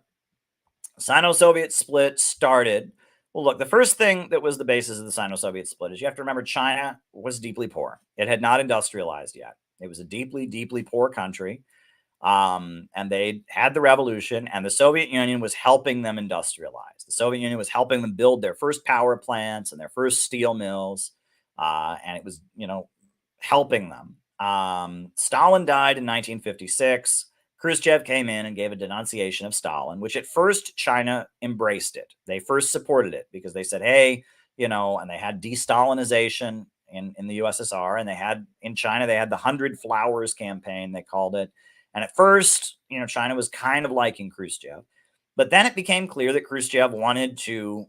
Speaker 1: Sino-Soviet split started. Well, look, the first thing that was the basis of the Sino-Soviet split is you have to remember China was deeply poor. It had not industrialized yet. It was a deeply, deeply poor country. And they had the revolution, and the Soviet Union was helping them industrialize. The Soviet Union was helping them build their first power plants and their first steel mills. And it was, helping them. Stalin died in 1956. Khrushchev came in and gave a denunciation of Stalin, which at first China embraced it. They first supported it because they said, hey, and they had de-Stalinization in the USSR, and they had in China, they had the 100 Flowers campaign, they called it. And at first, China was kind of liking Khrushchev, but then it became clear that Khrushchev wanted to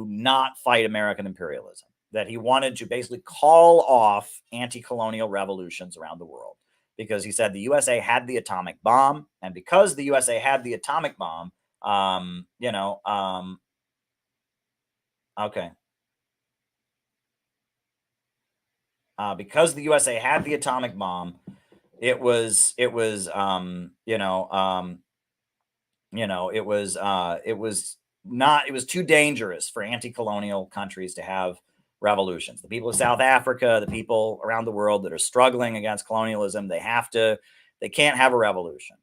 Speaker 1: not fight American imperialism, that he wanted to basically call off anti-colonial revolutions around the world. Because he said the USA had the atomic bomb, and because the USA had the atomic bomb, because the USA had the atomic bomb, it was too dangerous for anti-colonial countries to have revolutions. The people of South Africa, the people around the world that are struggling against colonialism, they can't have a revolution.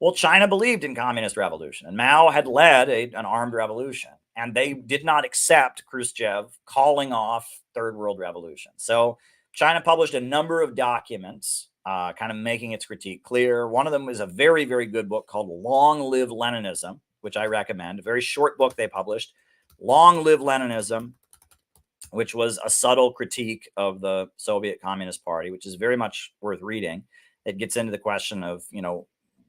Speaker 1: Well, China believed in communist revolution, and Mao had led an armed revolution, and they did not accept Khrushchev calling off third world revolution. So China published a number of documents kind of making its critique clear. One of them is a very, very good book called Long Live Leninism, which I recommend. A very short book they published, Long Live Leninism, which was a subtle critique of the Soviet Communist Party, which is very much worth reading. It gets into the question of,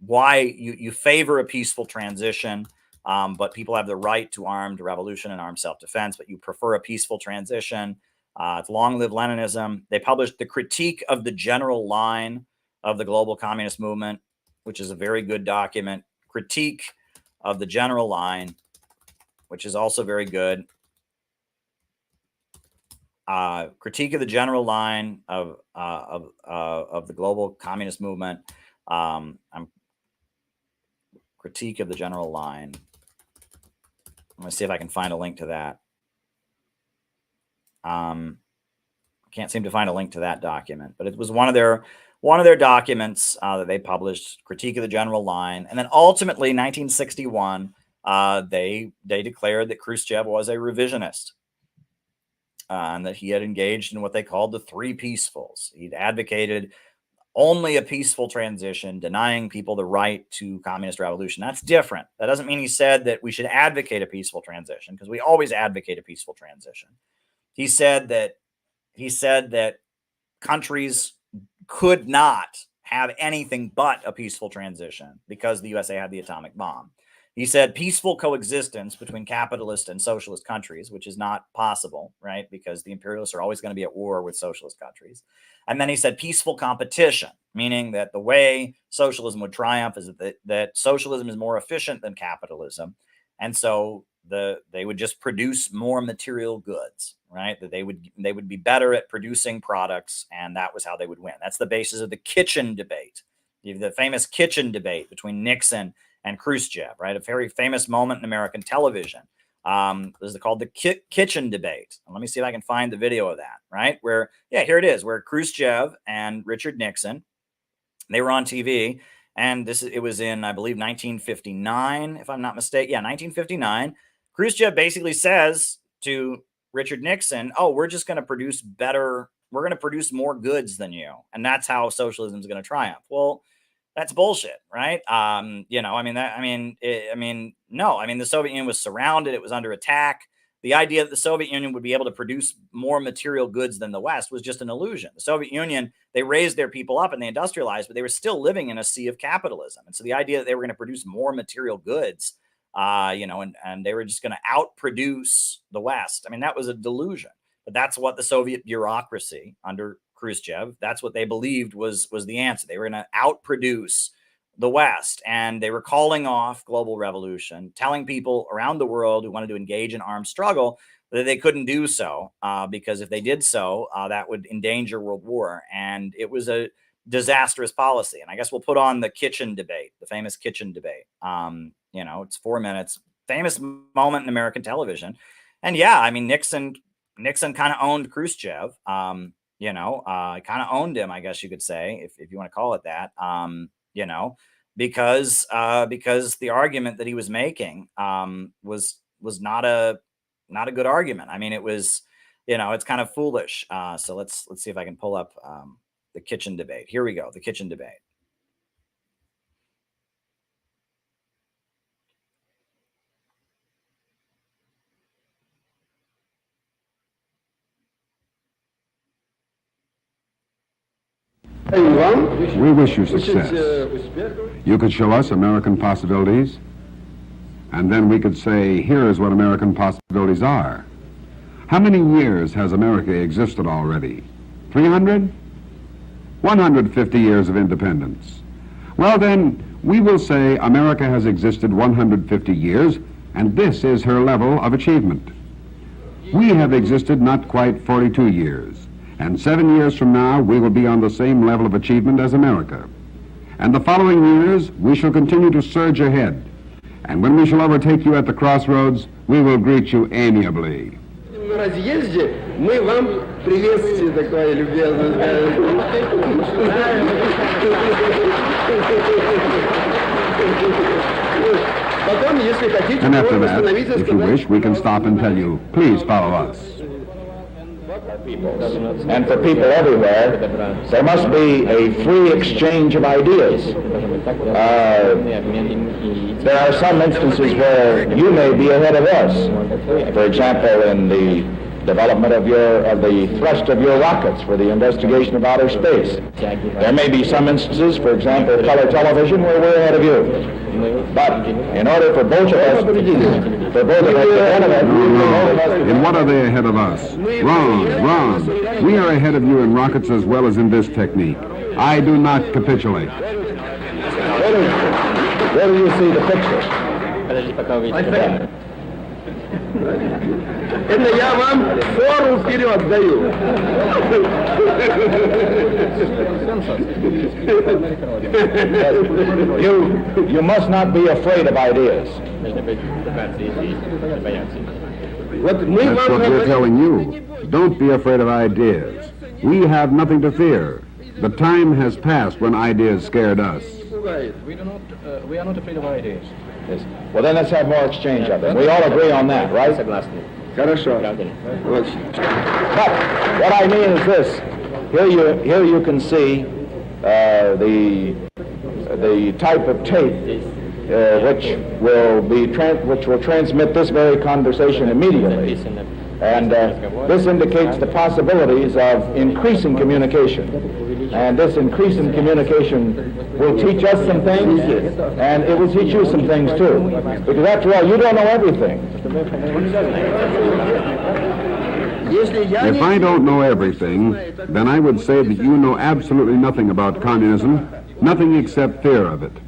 Speaker 1: why you favor a peaceful transition, but people have the right to armed revolution and armed self-defense, but you prefer a peaceful transition. It's Long Live Leninism. They published The Critique of the General Line of the Global Communist Movement, which is a very good document. Critique of the General Line, which is also very good. Critique of the General Line of the Global Communist Movement. Critique of the General Line. I'm going to see if I can find a link to that. I can't seem to find a link to that document, but it was one of their documents that they published, Critique of the General Line. And then ultimately, 1961, they declared that Khrushchev was a revisionist. And that he had engaged in what they called the Three Peacefuls. He'd advocated only a peaceful transition, denying people the right to communist revolution. That's different. That doesn't mean he said that we should advocate a peaceful transition, because we always advocate a peaceful transition. He said that countries could not have anything but a peaceful transition because the USA had the atomic bomb. He said peaceful coexistence between capitalist and socialist countries, which is not possible, right? Because the imperialists are always going to be at war with socialist countries. And then he said peaceful competition, meaning that the way socialism would triumph is that socialism is more efficient than capitalism. And so they would just produce more material goods, right? That they would be better at producing products, and that was how they would win. That's the basis of the kitchen debate. The famous kitchen debate between Nixon and Khrushchev, right? A very famous moment in American television. This is called the kitchen debate. Let me see if I can find the video of that, right? Where, here it is, where Khrushchev and Richard Nixon, they were on TV, and it was in, I believe, 1959, if I'm not mistaken. Yeah, 1959. Khrushchev basically says to Richard Nixon, oh, we're just going to produce better, we're going to produce more goods than you, and that's how socialism is going to triumph. Well, that's bullshit, right? No. The Soviet Union was surrounded. It was under attack. The idea that the Soviet Union would be able to produce more material goods than the West was just an illusion. The Soviet Union, they raised their people up and they industrialized, but they were still living in a sea of capitalism. And so the idea that they were going to produce more material goods, and they were just going to outproduce the West, that was a delusion. But that's what the Soviet bureaucracy under Khrushchev, that's what they believed was the answer. They were going to outproduce the West, and they were calling off global revolution, telling people around the world who wanted to engage in armed struggle that they couldn't do so because if they did so, that would endanger world war. And it was a disastrous policy. And I guess we'll put on the kitchen debate, the famous kitchen debate. It's 4 minutes, famous moment in American television. And yeah, I mean, Nixon kind of owned Khrushchev. Kind of owned him, I guess you could say, if you want to call it that. Because the argument that he was making was not a good argument. I mean, it was, it's kind of foolish. So let's see if I can pull up the kitchen debate. Here we go, the kitchen debate.
Speaker 14: We wish you success. You could show us American possibilities, and then we could say, here is what American possibilities are. How many years has America existed already? 300? 150 years of independence. Well then, we will say America has existed 150 years, and this is her level of achievement. We have existed not quite 42 years. And 7 years from now, we will be on the same level of achievement as America. And the following years, we shall continue to surge ahead. And when we shall overtake you at the crossroads, we will greet you amiably. And after that, if you wish, we can stop and tell you, please follow us.
Speaker 15: And for people everywhere, there must be a free exchange of ideas. There are some instances where you may be ahead of us. For example, in the development of the thrust of your rockets for the investigation of outer space. There may be some instances, for example, color television, where we're ahead of you. But in order for both of us,
Speaker 14: In what are they ahead of us? Wrong. We are ahead of you in rockets as well as in this technique. I do not capitulate.
Speaker 15: Where do you see the picture?
Speaker 4: Это я вам фору вперед даю.
Speaker 15: You must not be afraid of ideas.
Speaker 14: That's what we're telling you. Don't be afraid of ideas. We have nothing to fear. The time has passed when ideas scared us.
Speaker 15: We are not afraid of ideas. Yes. Well, then let's have more exchange of them. We all agree on that, right?
Speaker 4: Хорошо.
Speaker 15: But what I mean is this. Here you can see the type of tape which will transmit this very conversation immediately. And this indicates the possibilities of increasing communication. And this increase in communication will teach us some things, and it will teach you some things too. Because after all, you don't know everything.
Speaker 14: If I don't know everything, then I would say that you know absolutely nothing about communism, nothing except fear of it.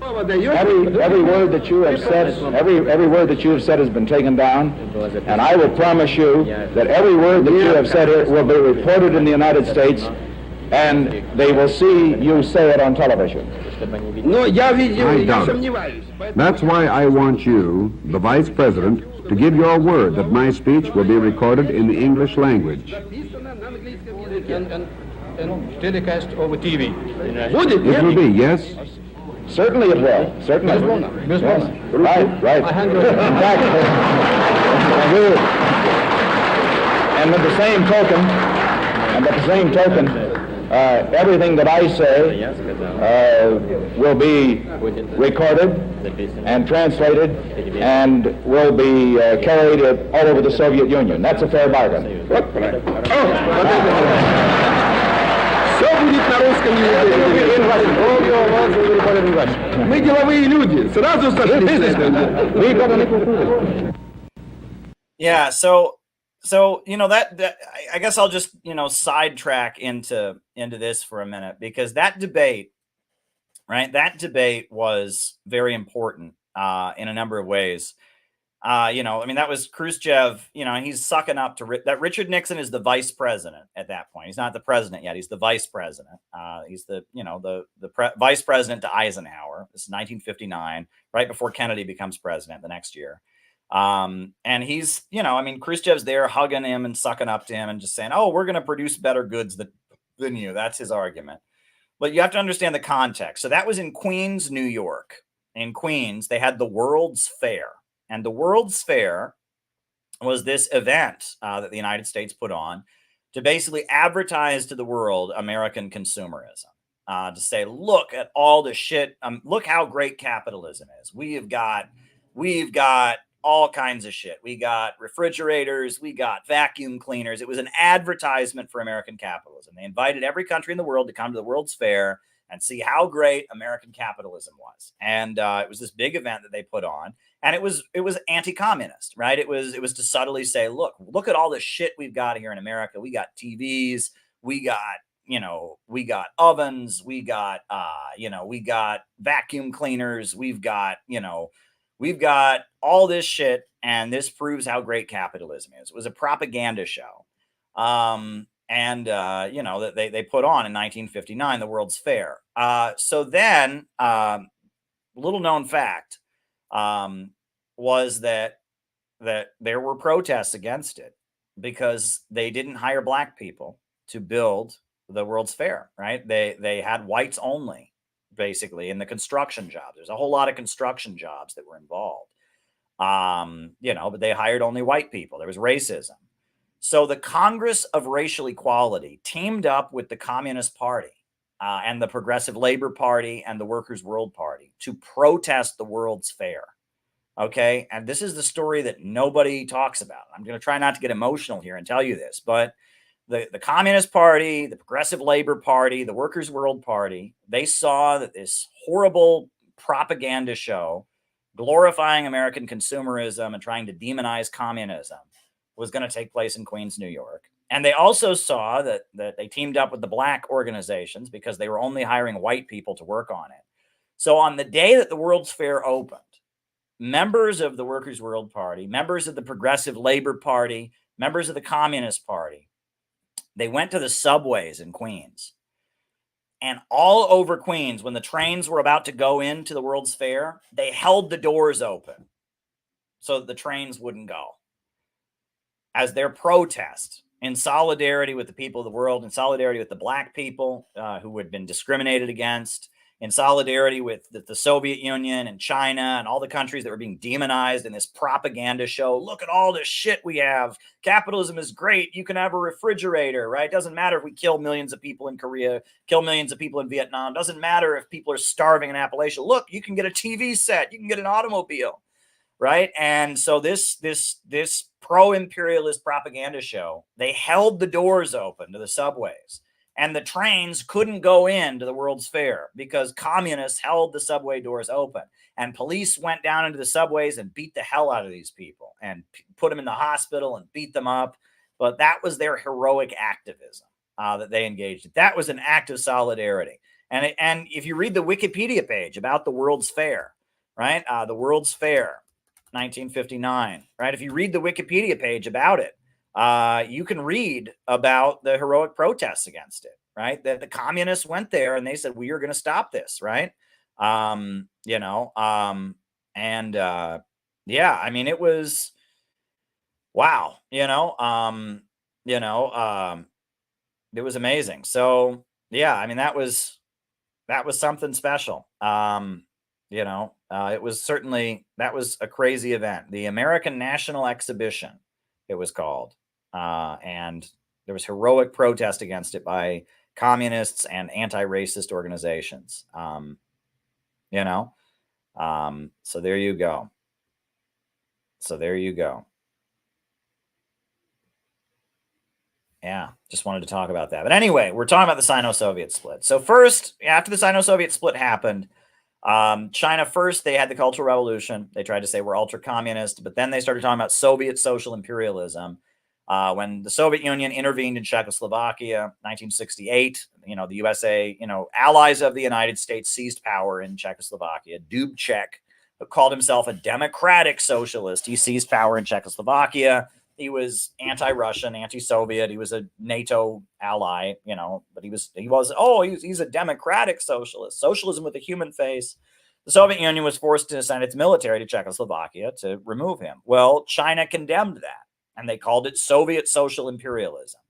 Speaker 15: Every word that you have said, every word that you have said has been taken down, and I will promise you that every word that you have said here will be reported in the United States, and they will see you say it on television.
Speaker 14: I doubt it. That's why I want you, the Vice President, to give your word that my speech will be recorded in the English language.
Speaker 15: And telecast over TV.
Speaker 14: It will be, yes?
Speaker 15: Certainly it will. Certainly. Yes. Right. In fact, and with the same token, everything that I say will be recorded and translated and will be carried all over the Soviet Union. That's a fair bargain.
Speaker 4: Все будет на русском языке. Мы деловые люди. Сразу сошлись.
Speaker 1: Yeah, so that I guess I'll just sidetrack into this for a minute, because that debate, right? That debate was very important in a number of ways. I mean, that was Khrushchev, and he's sucking up to that. Richard Nixon is the vice president at that point. He's not the president yet. He's the vice president. He's the vice president to Eisenhower. This is 1959, right before Kennedy becomes president the next year. And he's, I mean, Khrushchev's there hugging him and sucking up to him and just saying, oh, we're going to produce better goods than you. That's his argument. But you have to understand the context. So that was in Queens, New York. In Queens, they had the World's Fair. And the World's Fair was this event that the United States put on to basically advertise to the world American consumerism, to say, look at all the shit. Look how great capitalism is. We've got all kinds of shit. We got refrigerators. We got vacuum cleaners. It was an advertisement for American capitalism. They invited every country in the world to come to the World's Fair and see how great American capitalism was. And it was this big event that they put on. And it was anti-communist, right? It was to subtly say, look at all the shit we've got here in America. We got TVs, we got ovens, we got vacuum cleaners, we've got all this shit, and this proves how great capitalism is. It was a propaganda show. That they put on in 1959, the World's Fair. So then, little known fact, was that there were protests against it because they didn't hire black people to build the World's Fair, right? They had whites only, basically, in the construction jobs. There's a whole lot of construction jobs that were involved. But they hired only white people. There was racism. So the Congress of Racial Equality teamed up with the Communist Party and the Progressive Labor Party and the Workers' World Party to protest the World's Fair. Okay. And this is the story that nobody talks about. I'm going to try not to get emotional here and tell you this, but the Communist Party, the Progressive Labor Party, the Workers' World Party, they saw that this horrible propaganda show glorifying American consumerism and trying to demonize communism was going to take place in Queens, New York. And they also saw that they teamed up with the black organizations because they were only hiring white people to work on it. So on the day that the World's Fair opened, members of the Workers' World Party, members of the Progressive Labor Party, members of the Communist Party, they went to the subways in Queens. And all over Queens, when the trains were about to go into the World's Fair, they held the doors open so that the trains wouldn't go as their protest in solidarity with the people of the world, in solidarity with the black people who had been discriminated against, in solidarity with the Soviet Union and China and all the countries that were being demonized in this propaganda show. Look at all this shit we have. Capitalism is great. You can have a refrigerator, right? Doesn't matter if we kill millions of people in Korea, kill millions of people in Vietnam. Doesn't matter if people are starving in Appalachia. Look, you can get a TV set. You can get an automobile, right? And so this pro-imperialist propaganda show, they held the doors open to the subways. And the trains couldn't go into the World's Fair because communists held the subway doors open. And police went down into the subways and beat the hell out of these people and put them in the hospital and beat them up. But that was their heroic activism that they engaged in. That was an act of solidarity. And if you read the Wikipedia page about the World's Fair, right? The World's Fair, 1959, right? If you read the Wikipedia page about it, you can read about the heroic protests against it, right? That the communists went there and they said, we are going to stop this, right? Yeah, I mean, it was, wow, it was amazing. So yeah, I mean, that was something special. It was certainly, that was a crazy event. The American National Exhibition, it was called. And there was heroic protest against it by communists and anti-racist organizations. So there you go. Yeah, just wanted to talk about that. But anyway, we're talking about the Sino-Soviet split. So first, after the Sino-Soviet split happened, China first, they had the Cultural Revolution. They tried to say we're ultra-communist, but then they started talking about Soviet social imperialism. When the Soviet Union intervened in Czechoslovakia, 1968, the USA, allies of the United States seized power in Czechoslovakia. Dubček, called himself a democratic socialist. He seized power in Czechoslovakia. He was anti-Russian, anti-Soviet. He was a NATO ally, but he's a democratic socialist. Socialism with a human face. The Soviet Union was forced to send its military to Czechoslovakia to remove him. Well, China condemned that, and they called it Soviet social imperialism.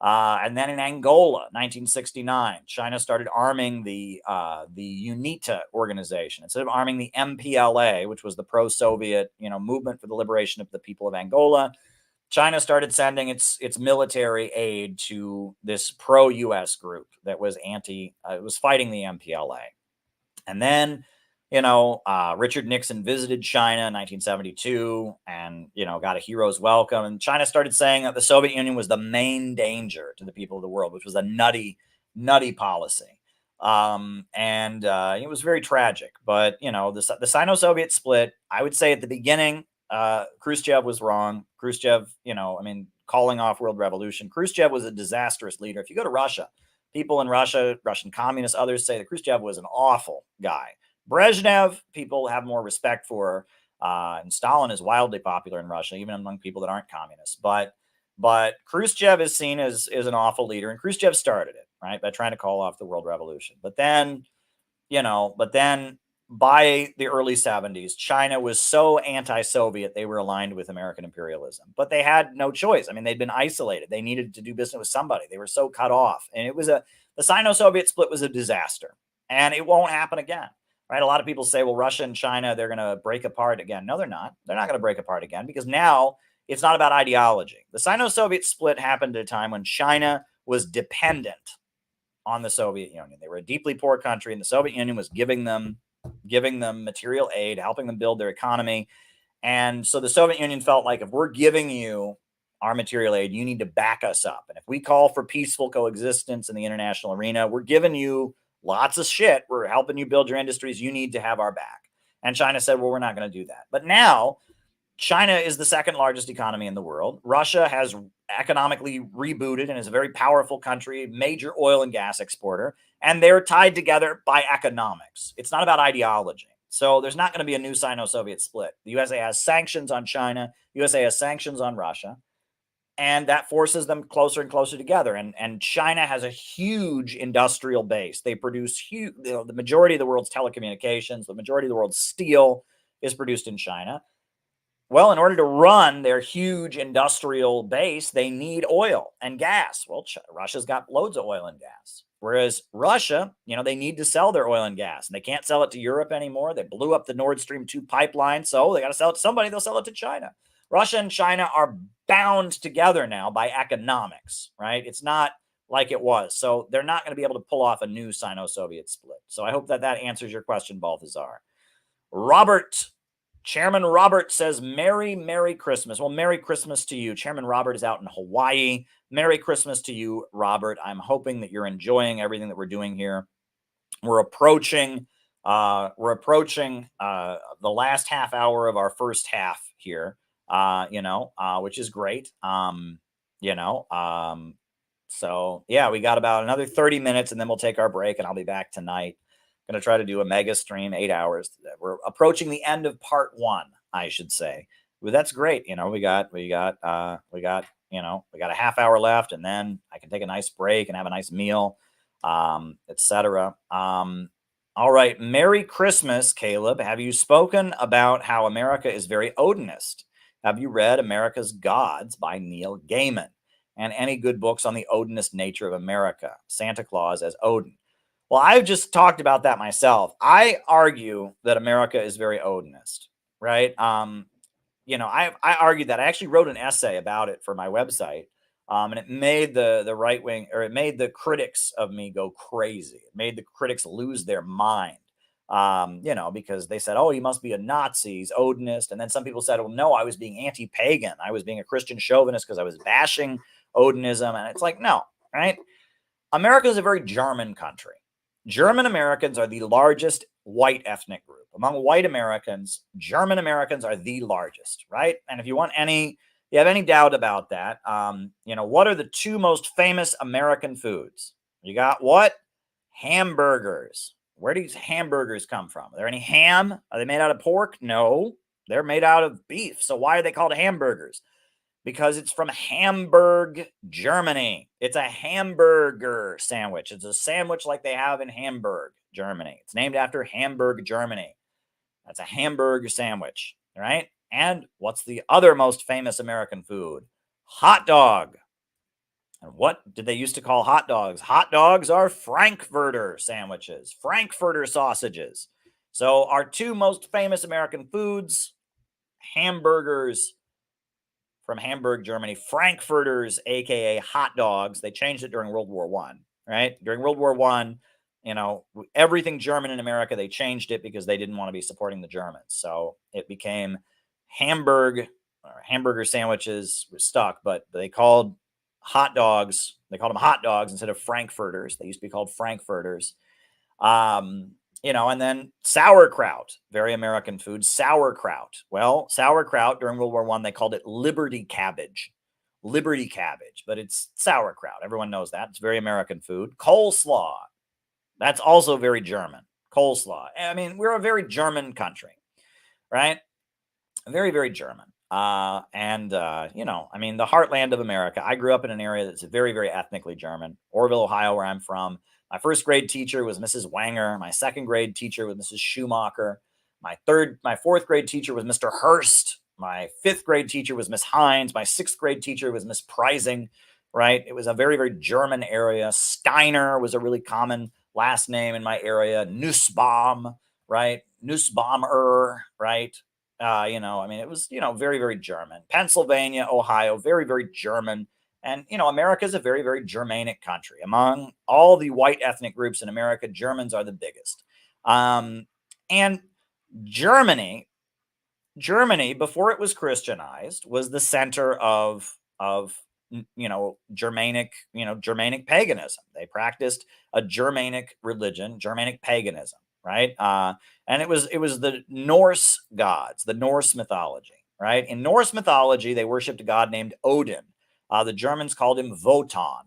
Speaker 1: And then in Angola, 1969, China started arming the UNITA organization. Instead of arming the MPLA, which was the pro-Soviet, movement for the liberation of the people of Angola, China started sending its military aid to this pro-U.S. group that was was fighting the MPLA. And then, Richard Nixon visited China in 1972 and, got a hero's welcome. And China started saying that the Soviet Union was the main danger to the people of the world, which was a nutty policy. It was very tragic. But, the Sino-Soviet split, I would say at the beginning, Khrushchev was wrong. Khrushchev, calling off world revolution. Khrushchev was a disastrous leader. If you go to Russia, people in Russia, Russian communists, others say that Khrushchev was an awful guy. Brezhnev, people have more respect for, and Stalin is wildly popular in Russia, even among people that aren't communists. But Khrushchev is seen as an awful leader, and Khrushchev started it, right, by trying to call off the world revolution. But then by the early 70s, China was so anti-Soviet, they were aligned with American imperialism. But they had no choice. They'd been isolated. They needed to do business with somebody. They were so cut off. And the Sino-Soviet split was a disaster. And it won't happen again, right? A lot of people say, well, Russia and China, they're going to break apart again. No, they're not. They're not going to break apart again because now it's not about ideology. The Sino-Soviet split happened at a time when China was dependent on the Soviet Union. They were a deeply poor country, and the Soviet Union was giving them material aid, helping them build their economy. And so the Soviet Union felt like, if we're giving you our material aid, you need to back us up. And if we call for peaceful coexistence in the international arena, we're giving you lots of shit. We're helping you build your industries. You need to have our back. And China said, well, we're not going to do that. But now China is the second largest economy in the world. Russia has economically rebooted and is a very powerful country, major oil and gas exporter, and they're tied together by economics. It's not about ideology. So there's not going to be a new Sino-Soviet split. The USA has sanctions on China. The USA has sanctions on Russia. And that forces them closer and closer together. And China has a huge industrial base. They produce the majority of the world's telecommunications, the majority of the world's steel is produced in China. Well, in order to run their huge industrial base, they need oil and gas. Well, Russia's got loads of oil and gas. Whereas Russia, they need to sell their oil and gas, and they can't sell it to Europe anymore. They blew up the Nord Stream 2 pipeline, so they got to sell it to somebody. They'll sell it to China. Russia and China are bound together now by economics, right? It's not like it was. So they're not going to be able to pull off a new Sino-Soviet split. So I hope that answers your question, Balthazar. Chairman Robert says, Merry Christmas. Well, Merry Christmas to you. Chairman Robert is out in Hawaii. Merry Christmas to you, Robert. I'm hoping that you're enjoying everything that we're doing here. We're approaching the last half hour of our first half here, which is great. So yeah, we got about another 30 minutes and then we'll take our break and I'll be back tonight. Going to try to do a mega stream, 8 hours. We're approaching the end of part 1, I should say. Well, that's great. We got a half hour left, and then I can take a nice break and have a nice meal, etc. All right. Merry Christmas, Caleb. Have you spoken about how America is very Odinist? Have you read America's Gods by Neil Gaiman? And any good books on the Odinist nature of America? Santa Claus as Odin. Well, I've just talked about that myself. I argue that America is very Odinist, right? I argued that. I actually wrote an essay about it for my website, and it made the right wing, or it made the critics of me go crazy. It made the critics lose their mind, because they said, oh, he must be a Nazi, he's Odinist. And then some people said, well, no, I was being anti-pagan. I was being a Christian chauvinist because I was bashing Odinism. And it's like, no, right? America is a very German country. German Americans are the largest white ethnic group. Among white Americans, German Americans are the largest, right? And if you have any doubt about that, what are the 2 most famous American foods? You got what? Hamburgers. Where do these hamburgers come from? Are there any ham? Are they made out of pork? No, they're made out of beef. So why are they called hamburgers? Because it's from Hamburg, Germany. It's a hamburger sandwich. It's a sandwich like they have in Hamburg, Germany. It's named after Hamburg, Germany. That's a hamburger sandwich, right? And what's the other most famous American food? Hot dog. And what did they used to call hot dogs? Hot dogs are Frankfurter sandwiches, Frankfurter sausages. So our two most famous American foods, hamburgers from Hamburg, Germany, Frankfurters, aka hot dogs. They changed it during World War I, right? During World War I, you know, everything German in America, they changed it because they didn't want to be supporting the Germans. So it became Hamburg, or hamburger sandwiches was stuck, but they called hot dogs, they called them hot dogs instead of Frankfurters. They used to be called Frankfurters. You know, and then sauerkraut, very American food, sauerkraut. Well, sauerkraut during World War I, they called it Liberty cabbage, but it's sauerkraut. Everyone knows that. It's very American food. Coleslaw, that's also very German. Coleslaw. I mean, we're a very German country, right? Very, very German. You know, I mean, the heartland of America. I grew up in an area that's very, very ethnically German. Orville, Ohio, where I'm from. My first grade teacher was Mrs. Wanger. My second grade teacher was Mrs. Schumacher. My fourth grade teacher was Mr. Hurst. My fifth grade teacher was Miss Hines. My sixth grade teacher was Miss Preising, right? It was a very, very German area. Steiner was a really common last name in my area. Nussbaum, right? Nussbaumer, right? You know, I mean, it was, you know, very, very German. Pennsylvania, Ohio, very, very German. And, you know, America is a very, very Germanic country. Among all the white ethnic groups in America, Germans are the biggest. And Germany, before it was Christianized, was the center of Germanic paganism. They practiced a Germanic religion, Germanic paganism, right? And it was the Norse gods, the Norse mythology, right? In Norse mythology, they worshipped a god named Odin. The Germans called him Wotan,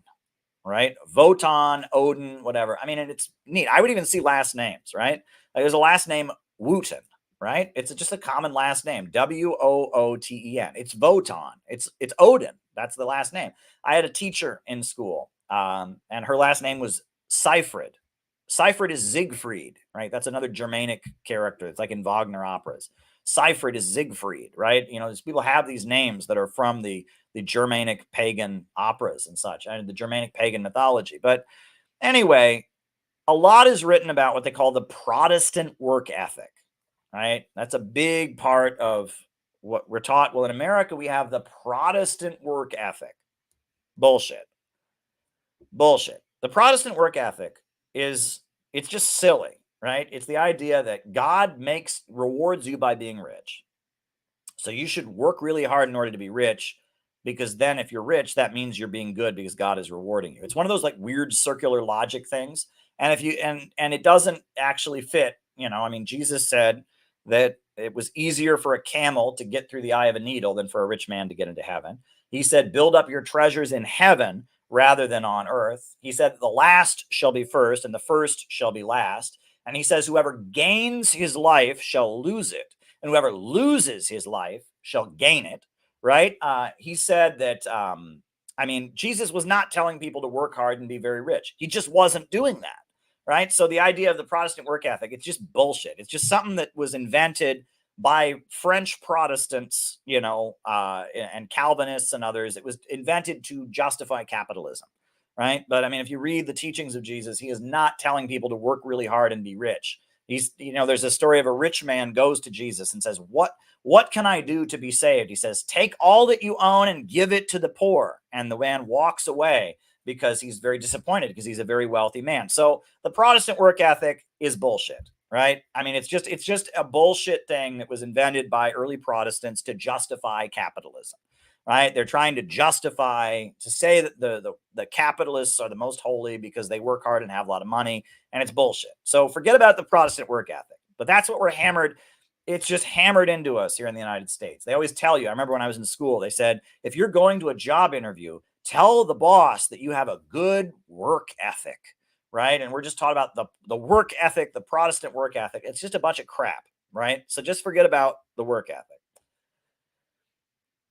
Speaker 1: right? Wotan, Odin, whatever. I mean, and it's neat. I would even see last names, right? Like there's a last name Wooten, right? It's just a common last name, Wooten. It's Wotan. It's Odin. That's the last name. I had a teacher in school, and her last name was Seifried. Seifried is Siegfried, right? That's another Germanic character. It's like in Wagner operas. Seifried is Siegfried, right? You know, these people have these names that are from the Germanic pagan operas and such, and the Germanic pagan mythology. But anyway, a lot is written about what they call the Protestant work ethic, right? That's a big part of what we're taught. Well, in America, we have the Protestant work ethic. Bullshit. The Protestant work ethic it's just silly, right? It's the idea that God rewards you by being rich. So you should work really hard in order to be rich, because then if you're rich, that means you're being good because God is rewarding you. It's one of those like weird circular logic things. And if you, and it doesn't actually fit, you know, I mean, Jesus said that it was easier for a camel to get through the eye of a needle than for a rich man to get into heaven. He said, build up your treasures in heaven rather than on earth. He said, the last shall be first and the first shall be last. And he says, whoever gains his life shall lose it, and whoever loses his life shall gain it, right? He said that, I mean, Jesus was not telling people to work hard and be very rich. He just wasn't doing that, right? So the idea of the Protestant work ethic, it's just bullshit. It's just something that was invented by French Protestants, you know, and Calvinists and others. It was invented to justify capitalism, right? But I mean, if you read the teachings of Jesus, he is not telling people to work really hard and be rich. He's, you know, there's a story of a rich man goes to Jesus and says, what can I do to be saved? He says, take all that you own and give it to the poor. And the man walks away because he's very disappointed because he's a very wealthy man. So the Protestant work ethic is bullshit. Right? I mean, it's just a bullshit thing that was invented by early Protestants to justify capitalism, right? They're trying to say that the capitalists are the most holy because they work hard and have a lot of money, and it's bullshit. So forget about the Protestant work ethic. But that's what we're hammered. It's just hammered into us here in the United States. They always tell you, I remember when I was in school, they said, if you're going to a job interview, tell the boss that you have a good work ethic. right? And we're just talking about the work ethic, the Protestant work ethic. It's just a bunch of crap, right? So just forget about the work ethic.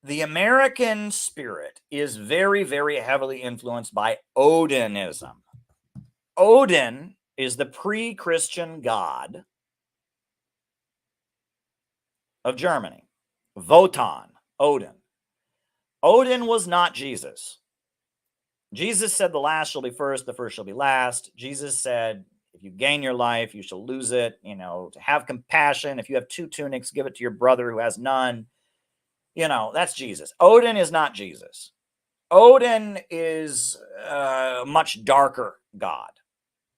Speaker 1: The American spirit is very, very heavily influenced by Odinism. Odin is the pre-Christian god of Germany. Wotan, Odin. Odin was not Jesus. Jesus said the last shall be first, the first shall be last. Jesus said, if you gain your life, you shall lose it. You know, to have compassion. If you have 2 tunics, give it to your brother who has none. You know, that's Jesus. Odin is not Jesus. Odin is a much darker god.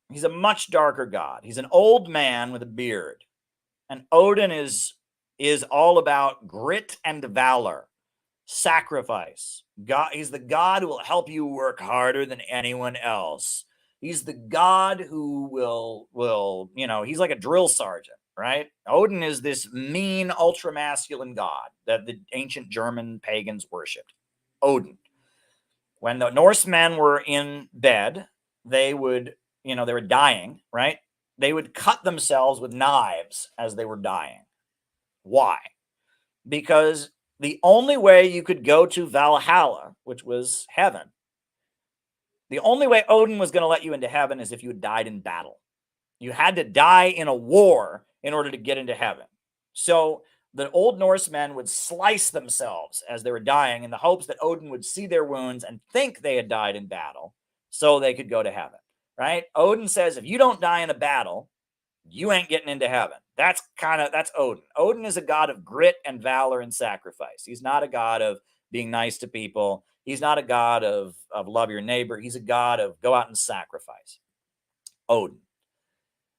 Speaker 1: He's a much darker god. He's an old man with a beard. And Odin is all about grit and valor, sacrifice. God, he's the god who will help you work harder than anyone else. He's the god who will, you know, he's like a drill sergeant, right? Odin is this mean, ultra-masculine god that the ancient German pagans worshipped. Odin. When the Norsemen were in bed, they would, you know, they were dying, right? They would cut themselves with knives as they were dying. Why? Because the only way you could go to Valhalla, which was heaven, the only way Odin was going to let you into heaven is if you had died in battle. You had to die in a war in order to get into heaven. So the old Norsemen would slice themselves as they were dying in the hopes that Odin would see their wounds and think they had died in battle so they could go to heaven, right? Odin says, if you don't die in a battle, you ain't getting into heaven. That's Odin. Odin is a god of grit and valor and sacrifice. He's not a god of being nice to people. He's not a god of love your neighbor. He's a god of go out and sacrifice. Odin.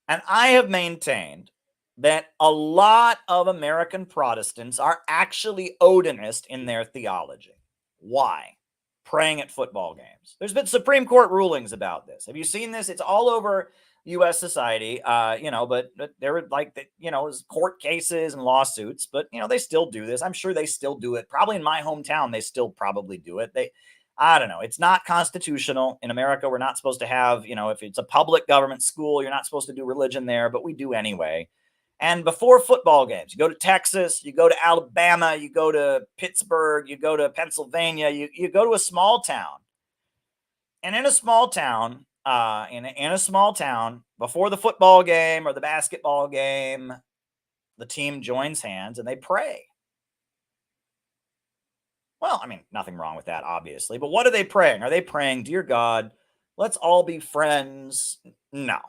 Speaker 1: And I have maintained that a lot of American Protestants are actually Odinist in their theology. Why? Praying at football games. There's been Supreme Court rulings about this. Have you seen this? It's all over U.S. society, you know, but there were like, you know, court cases and lawsuits, but, you know, they still do this. I'm sure they still do it. Probably in my hometown, they still probably do it. I don't know. It's not constitutional. In America, we're not supposed to have, you know, if it's a public government school, you're not supposed to do religion there, but we do anyway. And before football games, you go to Texas, you go to Alabama, you go to Pittsburgh, you go to Pennsylvania, you go to a small town. And in a small town, in a small town, before the football game or the basketball game, the team joins hands and they pray. Well, I mean, nothing wrong with that, obviously. But what are they praying? Are they praying, dear God, let's all be friends? No.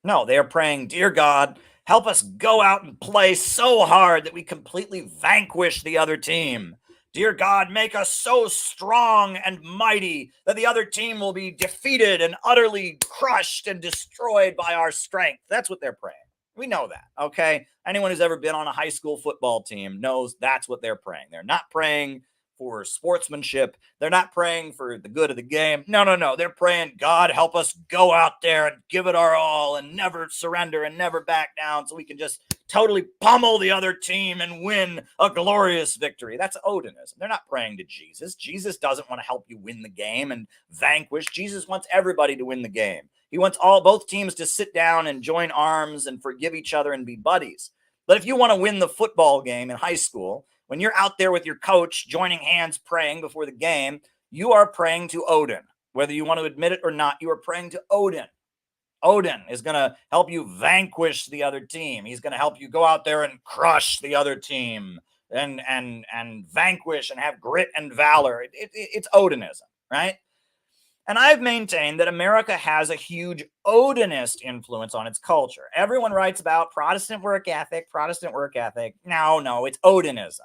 Speaker 1: No, they are praying, dear God, help us go out and play so hard that we completely vanquish the other team. Dear God, make us so strong and mighty that the other team will be defeated and utterly crushed and destroyed by our strength. That's what they're praying. We know that, okay? Anyone who's ever been on a high school football team knows that's what they're praying. They're not praying for sportsmanship. They're not praying for the good of the game. No. They're praying, God, help us go out there and give it our all and never surrender and never back down so we can just totally pummel the other team and win a glorious victory. That's Odinism. They're not praying to Jesus. Jesus doesn't want to help you win the game and vanquish. Jesus wants everybody to win the game. He wants both teams to sit down and join arms and forgive each other and be buddies. But if you want to win the football game in high school, when you're out there with your coach joining hands praying before the game, you are praying to Odin. Whether you want to admit it or not, you are praying to Odin. Odin is going to help you vanquish the other team. He's going to help you go out there and crush the other team and vanquish and have grit and valor. It's Odinism, right? And I've maintained that America has a huge Odinist influence on its culture. Everyone writes about Protestant work ethic. No, it's Odinism.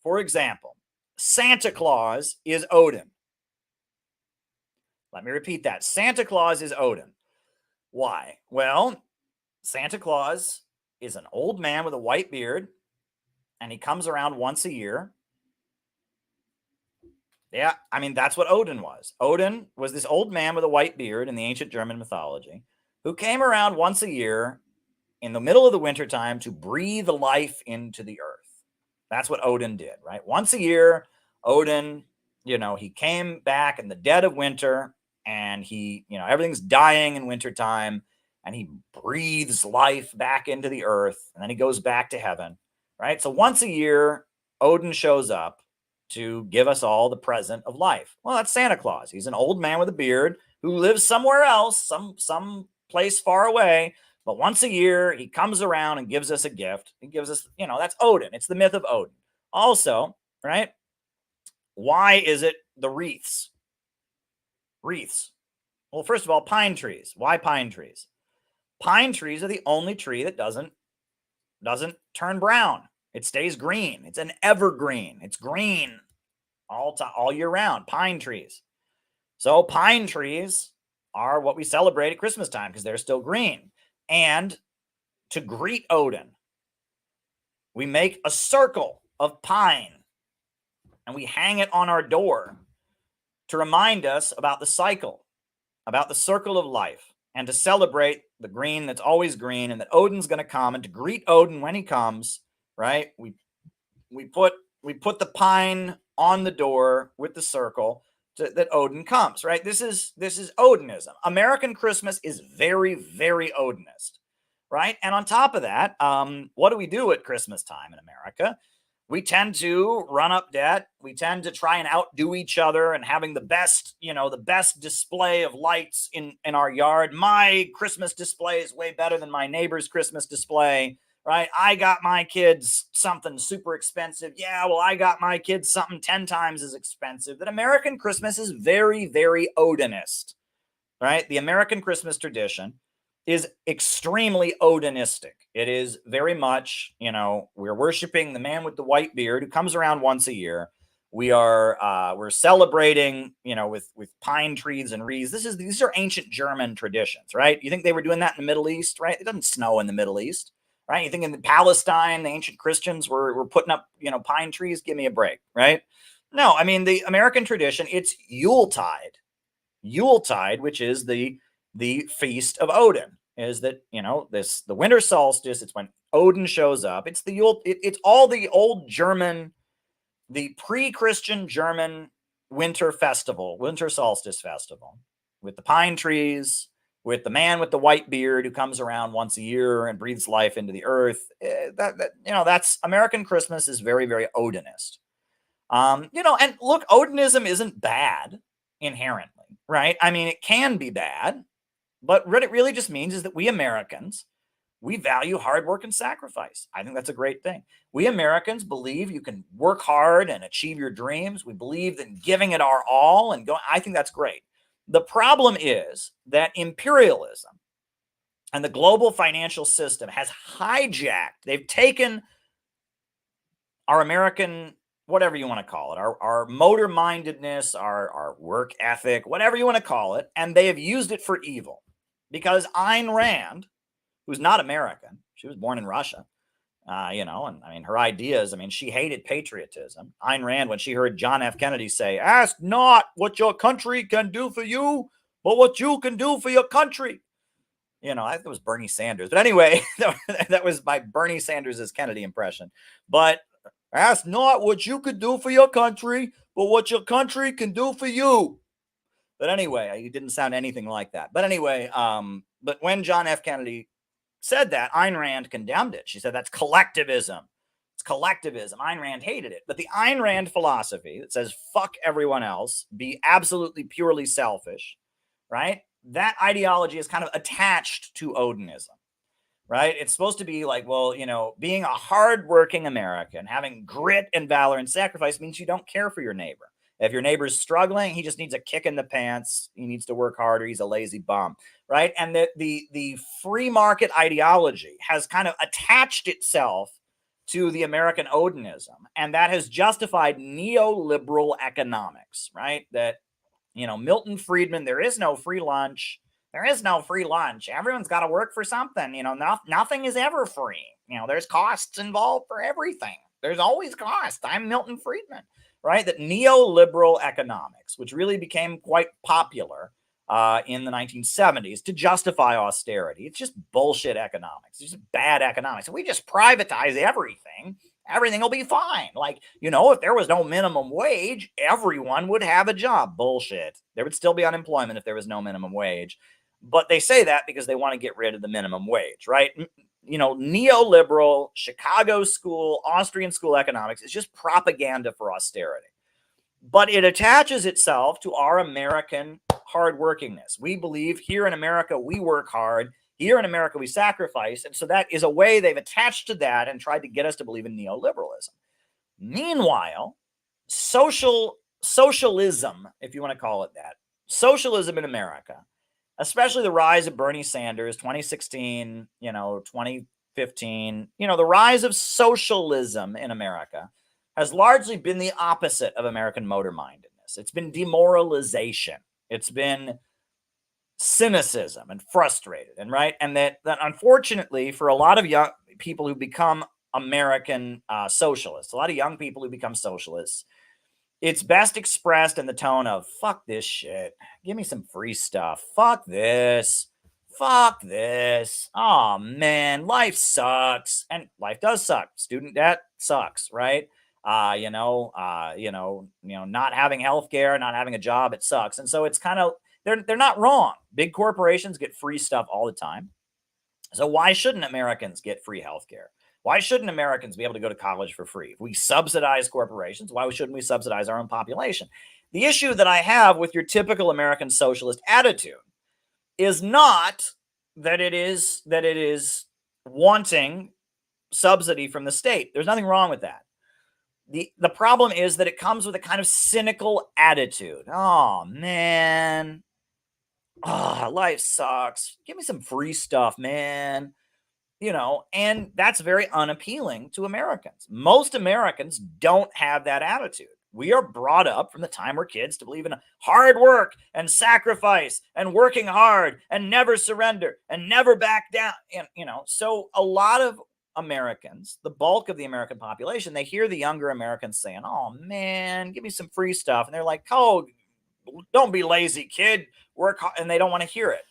Speaker 1: For example, Santa Claus is Odin. Let me repeat that. Santa Claus is Odin. Why? Well, Santa Claus is an old man with a white beard, and he comes around once a year. Yeah, I mean, that's what Odin was. Odin was this old man with a white beard in the ancient German mythology who came around once a year in the middle of the wintertime to breathe life into the earth. That's what Odin did, right? Once a year, Odin, you know, he came back in the dead of winter and he, everything's dying in wintertime, and he breathes life back into the earth, and then he goes back to heaven, right? So once a year, Odin shows up to give us all the present of life. Well, that's Santa Claus. He's an old man with a beard who lives somewhere else, some place far away. But once a year, he comes around and gives us a gift. He gives us, that's Odin. It's the myth of Odin. Also, right? Why is it the wreaths? Wreaths. Well, first of all, pine trees. Why pine trees? Pine trees are the only tree that doesn't turn brown. It stays green. It's an evergreen. It's green all year round. Pine trees. So pine trees are what we celebrate at Christmas time because they're still green. And to greet Odin, we make a circle of pine and we hang it on our door to remind us about the cycle, about the circle of life, and to celebrate the green that's always green, and that Odin's going to come, and to greet Odin when he comes, right? We put the pine on the door with the circle that Odin comes, right? This is Odinism. American Christmas is very, very Odinist, right? And on top of that, what do we do at Christmas time in America? We tend to run up debt. We tend to try and outdo each other and having the best, the best display of lights in our yard. My Christmas display is way better than my neighbor's Christmas display, right? I got my kids something super expensive. Yeah, well, I got my kids something 10 times as expensive. That American Christmas is very, very Odinist, right? The American Christmas tradition is extremely Odinistic. It is very much, we're worshiping the man with the white beard who comes around once a year. We're celebrating, with pine trees and wreaths. These are ancient German traditions, right? You think they were doing that in the Middle East, right? It doesn't snow in the Middle East, right? You think in Palestine, the ancient Christians were putting up, pine trees? Give me a break, right? No, I mean, the American tradition, it's Yuletide. Yuletide, which is the feast of Odin, is that, the winter solstice. It's when Odin shows up. It's it's all the old German, the pre-Christian German winter solstice festival, with the pine trees, with the man with the white beard who comes around once a year and breathes life into the earth. That's American Christmas is very, very Odinist. And look, Odinism isn't bad inherently, right? I mean, it can be bad, but what it really just means is that we Americans, we value hard work and sacrifice. I think that's a great thing. We Americans believe you can work hard and achieve your dreams. We believe in giving it our all and I think that's great. The problem is that imperialism and the global financial system has hijacked. They've taken our American, whatever you want to call it, our motor-mindedness, our work ethic, whatever you want to call it, and they have used it for evil. Because Ayn Rand, who's not American, she was born in Russia, and I mean, her ideas, she hated patriotism. Ayn Rand, when she heard John F. Kennedy say, "Ask not what your country can do for you, but what you can do for your country." I think it was Bernie Sanders. But anyway, that was my Bernie Sanders' Kennedy impression. But ask not what you could do for your country, but what your country can do for you. But anyway, he didn't sound anything like that. But anyway, but when John F. Kennedy said that, Ayn Rand condemned it. She said that's collectivism. It's collectivism. Ayn Rand hated it. But the Ayn Rand philosophy that says fuck everyone else, be absolutely purely selfish, right? That ideology is kind of attached to Odinism, right? It's supposed to be like, well, being a hardworking American, having grit and valor and sacrifice means you don't care for your neighbor. If your neighbor's struggling, he just needs a kick in the pants. He needs to work harder. He's a lazy bum, right? And the free market ideology has kind of attached itself to the American Odinism, and that has justified neoliberal economics, right? That, Milton Friedman, there is no free lunch. There is no free lunch. Everyone's got to work for something. Nothing is ever free. There's costs involved for everything. There's always cost. I'm Milton Friedman. Right? That neoliberal economics, which really became quite popular in the 1970s to justify austerity. It's just bullshit economics. It's just bad economics. We just privatize everything everything will be fine. Like, if there was no minimum wage, everyone would have a job. Bullshit. There would still be unemployment if there was no minimum wage. But they say that because they want to get rid of the minimum wage, right? Neoliberal, Chicago school, Austrian school economics is just propaganda for austerity. But it attaches itself to our American hardworkingness. We believe here in America, we work hard. Here in America, we sacrifice. And so that is a way they've attached to that and tried to get us to believe in neoliberalism. Meanwhile, socialism, if you want to call it that, socialism in America, especially the rise of Bernie Sanders, 2016, 2015, the rise of socialism in America has largely been the opposite of American motor-mindedness. It's been demoralization. It's been cynicism and frustrated, and that unfortunately for a lot of young people who become American socialists, a lot of young people who become socialists, it's best expressed in the tone of, fuck this shit. Give me some free stuff. Fuck this. Fuck this. Oh, man, life sucks. And life does suck. Student debt sucks, right? Not having healthcare, not having a job, it sucks. And so it's kind of, they're not wrong. Big corporations get free stuff all the time. So why shouldn't Americans get free healthcare? Why shouldn't Americans be able to go to college for free? If we subsidize corporations, why shouldn't we subsidize our own population? The issue that I have with your typical American socialist attitude is not that it is wanting subsidy from the state. There's nothing wrong with that. The problem is that it comes with a kind of cynical attitude. Oh, man. Oh, life sucks. Give me some free stuff, man. And that's very unappealing to Americans. Most Americans don't have that attitude. We are brought up from the time we're kids to believe in hard work and sacrifice and working hard and never surrender and never back down. And, so a lot of Americans, the bulk of the American population, they hear the younger Americans saying, oh, man, give me some free stuff. And they're like, oh, don't be lazy, kid. Work hard. And they don't want to hear it.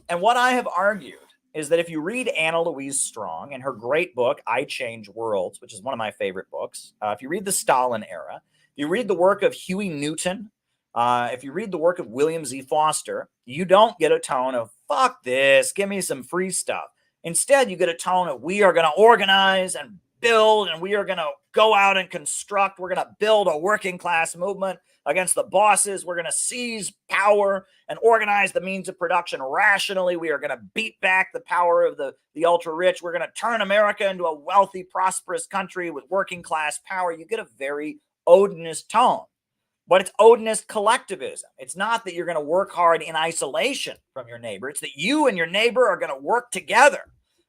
Speaker 1: And what I have argued is that if you read Anna Louise Strong and her great book, I Change Worlds, which is one of my favorite books, if you read the Stalin era, you read the work of Huey Newton, if you read the work of William Z. Foster, you don't get a tone of, fuck this, give me some free stuff. Instead, you get a tone of, we are going to organize and build, and we are going to go out and construct. We're going to build a working class movement against the bosses. We're going to seize power and organize the means of production rationally. We are going to beat back the power of the ultra rich. We're going to turn America into a wealthy, prosperous country with working class power. You get a very Odinist tone, but it's Odinist collectivism. It's not that you're going to work hard in isolation from your neighbor. It's that you and your neighbor are going to work together,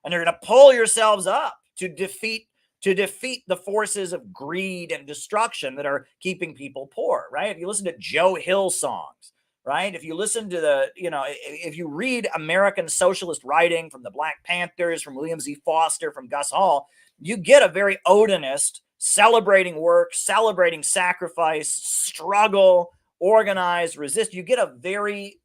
Speaker 1: and you're going to pull yourselves up to defeat the forces of greed and destruction that are keeping people poor, right? If you listen to Joe Hill songs, right? If you listen to if you read American socialist writing from the Black Panthers, from William Z. Foster, from Gus Hall, you get a very Odinist, celebrating work, celebrating sacrifice, struggle, organize, resist. You get a very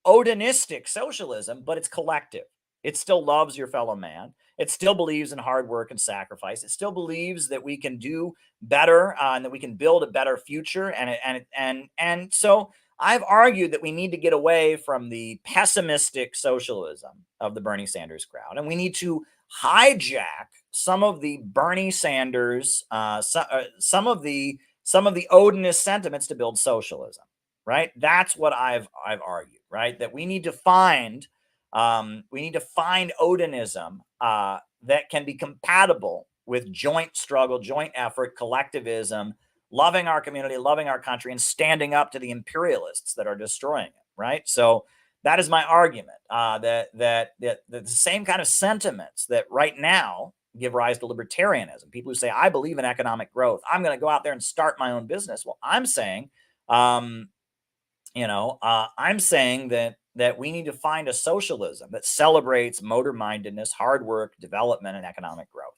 Speaker 1: Odinistic socialism, but it's collective. It still loves your fellow man. It still believes in hard work and sacrifice. It still believes that we can do better and that we can build a better future. And so I've argued that we need to get away from the pessimistic socialism of the Bernie Sanders crowd, and we need to hijack some of the Bernie Sanders, some of the Odinist sentiments to build socialism. Right? That's what I've argued. Right? That we need to find Odinism that can be compatible with joint struggle, joint effort, collectivism, loving our community, loving our country, and standing up to the imperialists that are destroying it. Right? So that is my argument. That the same kind of sentiments that right now give rise to libertarianism. People who say, I believe in economic growth, I'm going to go out there and start my own business. Well, I'm saying, I'm saying that we need to find a socialism that celebrates motor-mindedness, hard work, development, and economic growth.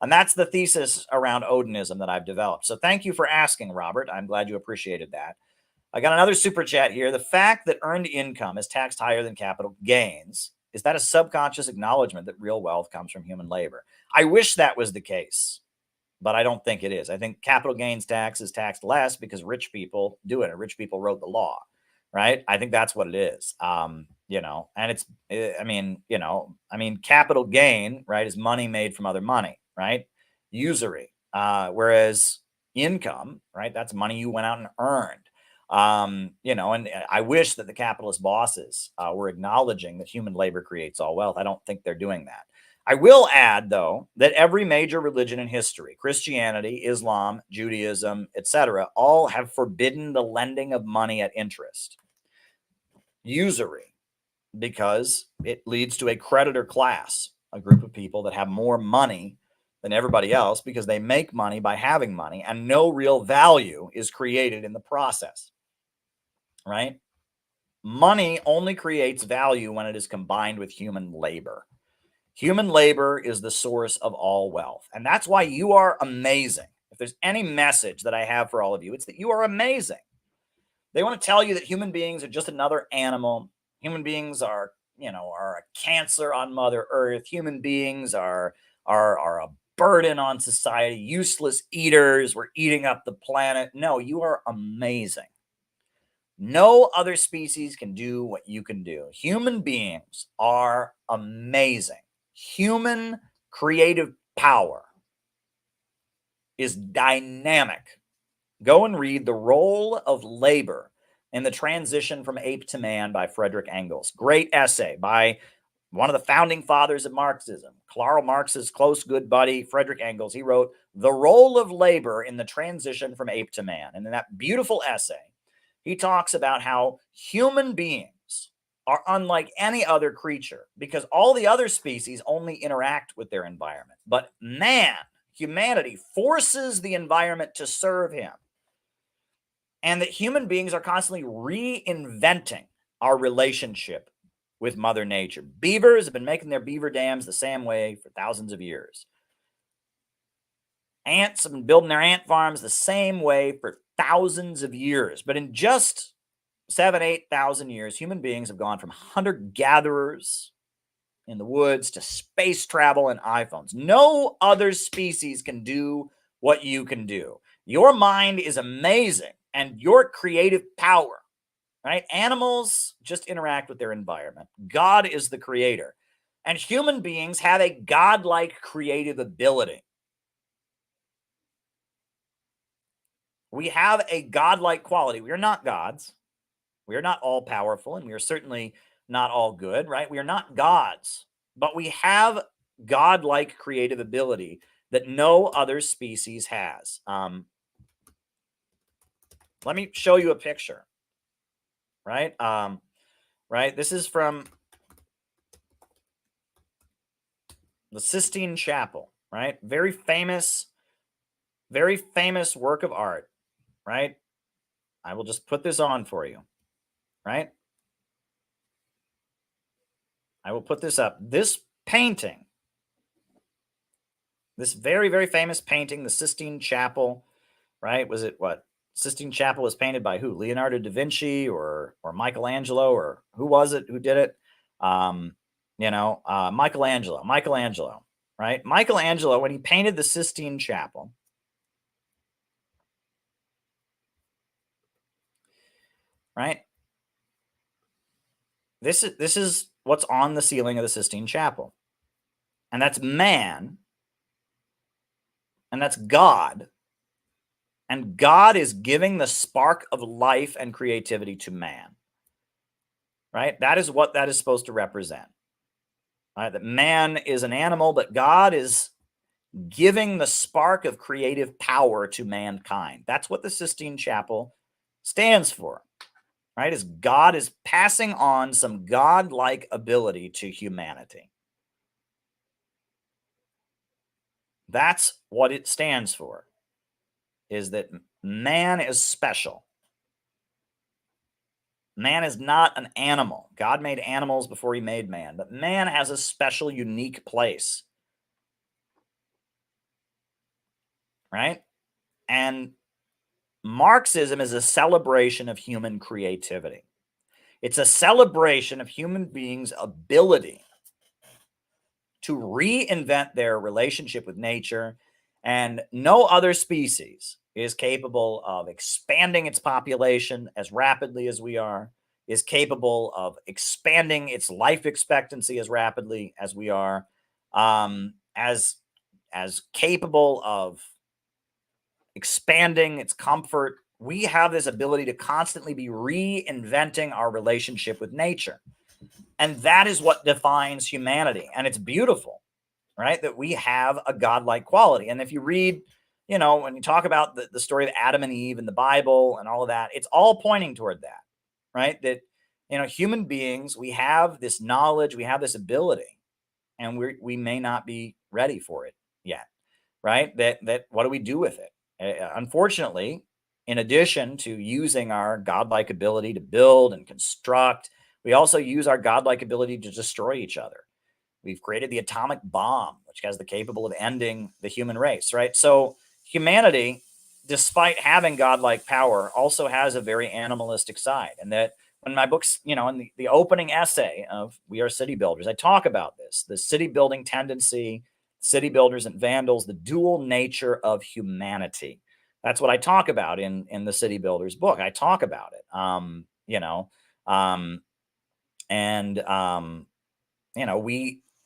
Speaker 1: And that's the thesis around Odinism that I've developed. So thank you for asking, Robert. I'm glad you appreciated that. I got another super chat here. The fact that earned income is taxed higher than capital gains Is that a subconscious acknowledgement that real wealth comes from human labor? I wish that was the case, but I don't think it is. I think capital gains tax is taxed less because rich people do it, and rich people wrote the law, right? I think that's what it is. You know, and it's, I mean, capital gain, right, is money made from other money, right? Usury. Whereas income, right, that's money you went out and earned. You know, and I wish that the capitalist bosses were acknowledging that human labor creates all wealth. I don't think they're doing that. I will add, though, that every major religion in history, Christianity, Islam, Judaism, etc., all have forbidden the lending of money at interest. Usury, because it leads to a creditor class, a group of people that have more money than everybody else because they make money by having money, and no real value is created in the process, right? Money only creates value when it is combined with human labor. Human labor is the source of all wealth, and that's why you are amazing. If there's any message that I have for all of you, it's that you are amazing. They want to tell you that human beings are just another animal. Human beings are, are a cancer on Mother Earth. Human beings are a burden on society, useless eaters. We're eating up the planet. No, you are amazing. No other species can do what you can do. Human beings are amazing. Human creative power is dynamic. Go and read The Role of Labor in the Transition from Ape to Man by Frederick Engels. Great essay by one of the founding fathers of Marxism, Karl Marx's close good buddy, Frederick Engels. He wrote The Role of Labor in the Transition from Ape to Man. And in that beautiful essay, he talks about how human beings are unlike any other creature because all the other species only interact with their environment. But man, humanity, forces the environment to serve him. And that human beings are constantly reinventing our relationship with Mother Nature. Beavers have been making their beaver dams the same way for thousands of years. Ants have been building their ant farms the same way for thousands of years. But in just 7,000 to 8,000 years, human beings have gone from hunter-gatherers in the woods to space travel and iPhones. No other species can do what you can do. Your mind is amazing. And your creative power, right? Animals just interact with their environment. God is the creator. And human beings have a godlike creative ability. We have a godlike quality. We are not gods. We are not all powerful, and we are certainly not all good, right? We are not gods, but we have godlike creative ability that no other species has. Let me show you a picture, right? Right. This is from the Sistine Chapel, right? Very famous work of art, right? I will just put this on for you, right? I will put this up. This painting, this very, very famous painting, the Sistine Chapel, right? Was it what? Sistine Chapel was painted by who? Leonardo da Vinci or Michelangelo, or who was it? Who did it? Michelangelo, right? Michelangelo, when he painted the Sistine Chapel, right? This is what's on the ceiling of the Sistine Chapel. And that's man. And that's God. And God is giving the spark of life and creativity to man, right? That is what that is supposed to represent, right? That man is an animal, but God is giving the spark of creative power to mankind. That's what the Sistine Chapel stands for, right? Is God is passing on some God-like ability to humanity. That's what it stands for. Is that man is special. Man is not an animal. God made animals before he made man, but man has a special, unique place. Right? And Marxism is a celebration of human creativity. It's a celebration of human beings' ability to reinvent their relationship with nature, and no other species is capable of expanding its population as rapidly as we are, is capable of expanding its life expectancy as rapidly as we are, as capable of expanding its comfort. We have this ability to constantly be reinventing our relationship with nature. And that is what defines humanity. And it's beautiful, right? That we have a godlike quality. And if you read, when you talk about the story of Adam and Eve in the Bible and all of that, it's all pointing toward that, right? That, human beings, we have this knowledge, we have this ability, and we may not be ready for it yet, right? That what do we do with it? Unfortunately, in addition to using our godlike ability to build and construct, we also use our godlike ability to destroy each other. We've created the atomic bomb, which has the capable of ending the human race, right? So humanity, despite having godlike power, also has a very animalistic side. And that when my books, in the opening essay of We Are City Builders, I talk about this, the city building tendency, city builders and vandals, the dual nature of humanity. That's what I talk about in the City Builders book. I talk about it,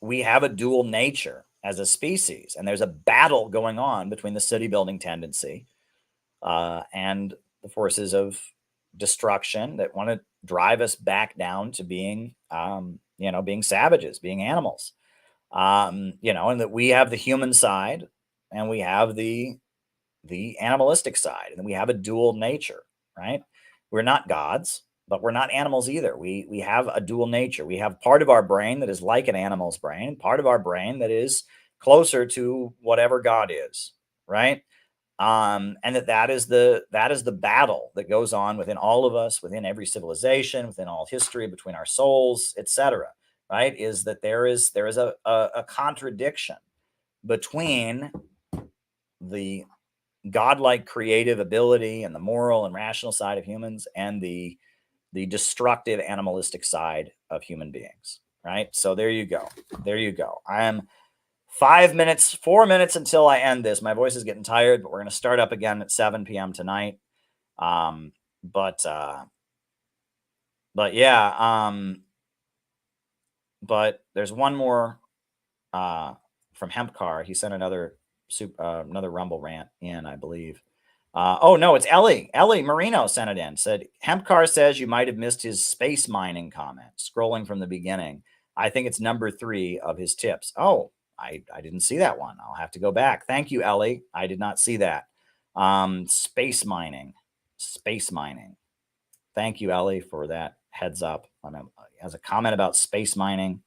Speaker 1: we have a dual nature as a species, and there's a battle going on between the city building tendency and the forces of destruction that want to drive us back down to being, being savages, being animals, and that we have the human side and we have the animalistic side, and we have a dual nature, right? We're not gods, but we're not animals either. We have a dual nature. We have part of our brain that is like an animal's brain, part of our brain that is closer to whatever God is, right? And that is the battle that goes on within all of us, within every civilization, within all history, between our souls, etc. Right? Is that there is a contradiction between the godlike creative ability and the moral and rational side of humans and the destructive animalistic side of human beings, right? So there you go. I am 4 minutes until I end this. My voice is getting tired, but we're going to start up again at 7 p.m. tonight. But there's one more from Hempcar. He sent another Rumble rant in, I believe. Oh no, it's Ellie Marino sent it in. Said Hempcar says you might have missed his space mining comment. Scrolling from the beginning, I think it's number 3 of his tips. Oh, I didn't see that one. I'll have to go back. Thank you, Ellie. I did not see that. Space mining. Thank you, Ellie, for that heads up. Has a comment about space mining.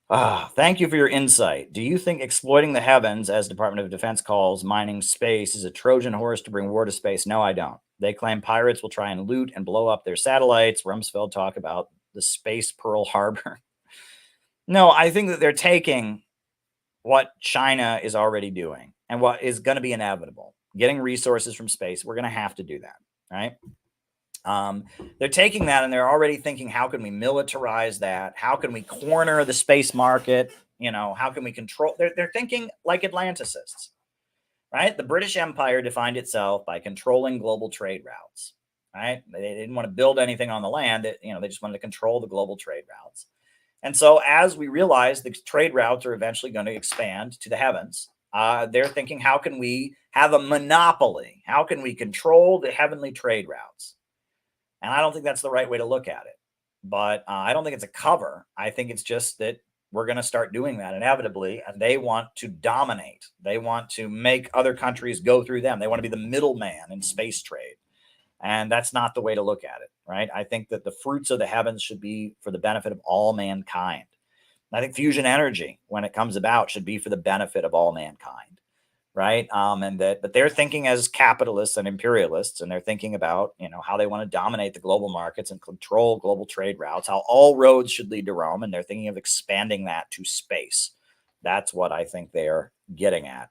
Speaker 1: Thank you for your insight. Do you think exploiting the heavens, as Department of Defense calls mining space, is a Trojan horse to bring war to space? No, I don't. They claim pirates will try and loot and blow up their satellites. Rumsfeld talk about the space Pearl Harbor. No, I think that they're taking what China is already doing and what is going to be inevitable, getting resources from space. We're going to have to do that, right? They're taking that and they're already thinking, how can we militarize that? How can we corner the space market? How can we control? They're thinking like Atlanticists, right? The British Empire defined itself by controlling global trade routes, right? They didn't want to build anything on the land. They just wanted to control the global trade routes. And so as we realize the trade routes are eventually going to expand to the heavens, they're thinking, how can we have a monopoly? How can we control the heavenly trade routes? And I don't think that's the right way to look at it. But I don't think it's a cover. I think it's just that we're going to start doing that inevitably. And they want to dominate. They want to make other countries go through them. They want to be the middleman in space trade. And that's not the way to look at it, right? I think that the fruits of the heavens should be for the benefit of all mankind. I think fusion energy, when it comes about, should be for the benefit of all mankind, right? But they're thinking as capitalists and imperialists, and they're thinking about, how they want to dominate the global markets and control global trade routes, how all roads should lead to Rome, and they're thinking of expanding that to space. That's what I think they're getting at,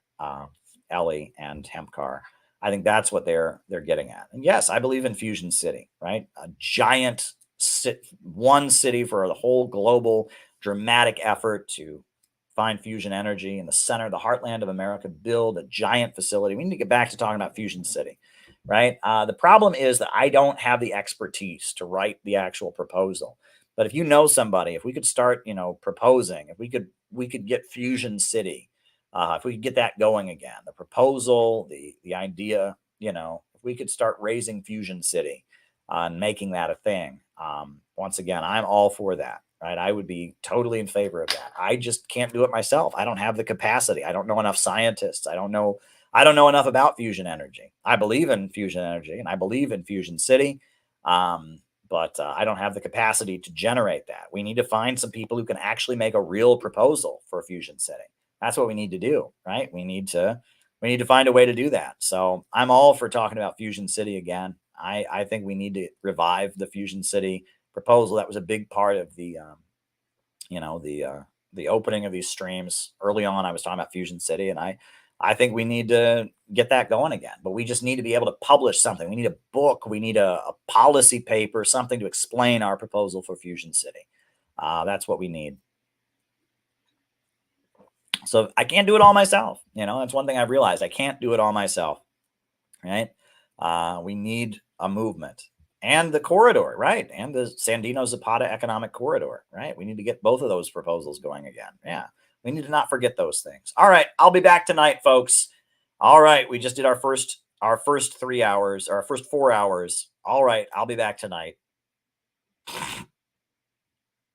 Speaker 1: Ellie and Hempcar. I think that's what they're getting at. And yes, I believe in Fusion City, right? A giant one city for the whole global dramatic effort to find fusion energy in the center, the heartland of America, build a giant facility. We need to get back to talking about Fusion City, right? The problem is that I don't have the expertise to write the actual proposal. But if you know somebody, if we could start, proposing, if we could get Fusion City, if we could get that going again, the proposal, the idea, if we could start raising Fusion City and making that a thing. Once again, I'm all for that. Right? I would be totally in favor of that. I just can't do it myself. I don't have the capacity. I don't know enough scientists. I don't know enough about fusion energy. I believe in fusion energy and I believe in Fusion City. But I don't have the capacity to generate that. We need to find some people who can actually make a real proposal for Fusion City. That's what we need to do, right? We need to find a way to do that. So I'm all for talking about Fusion City again. I think we need to revive the Fusion City proposal. That was a big part of the opening of these streams. Early on, I was talking about Fusion City, and I think we need to get that going again. But we just need to be able to publish something. We need a book. We need a policy paper, something to explain our proposal for Fusion City. That's what we need. So I can't do it all myself. That's one thing I've realized. I can't do it all myself, right? We need a movement. And the corridor, right? And the Sandino-Zapata economic corridor, right? We need to get both of those proposals going again. Yeah, we need to not forget those things. All right, I'll be back tonight, folks. All right, we just did our first 3 hours, or our first 4 hours. All right, I'll be back tonight.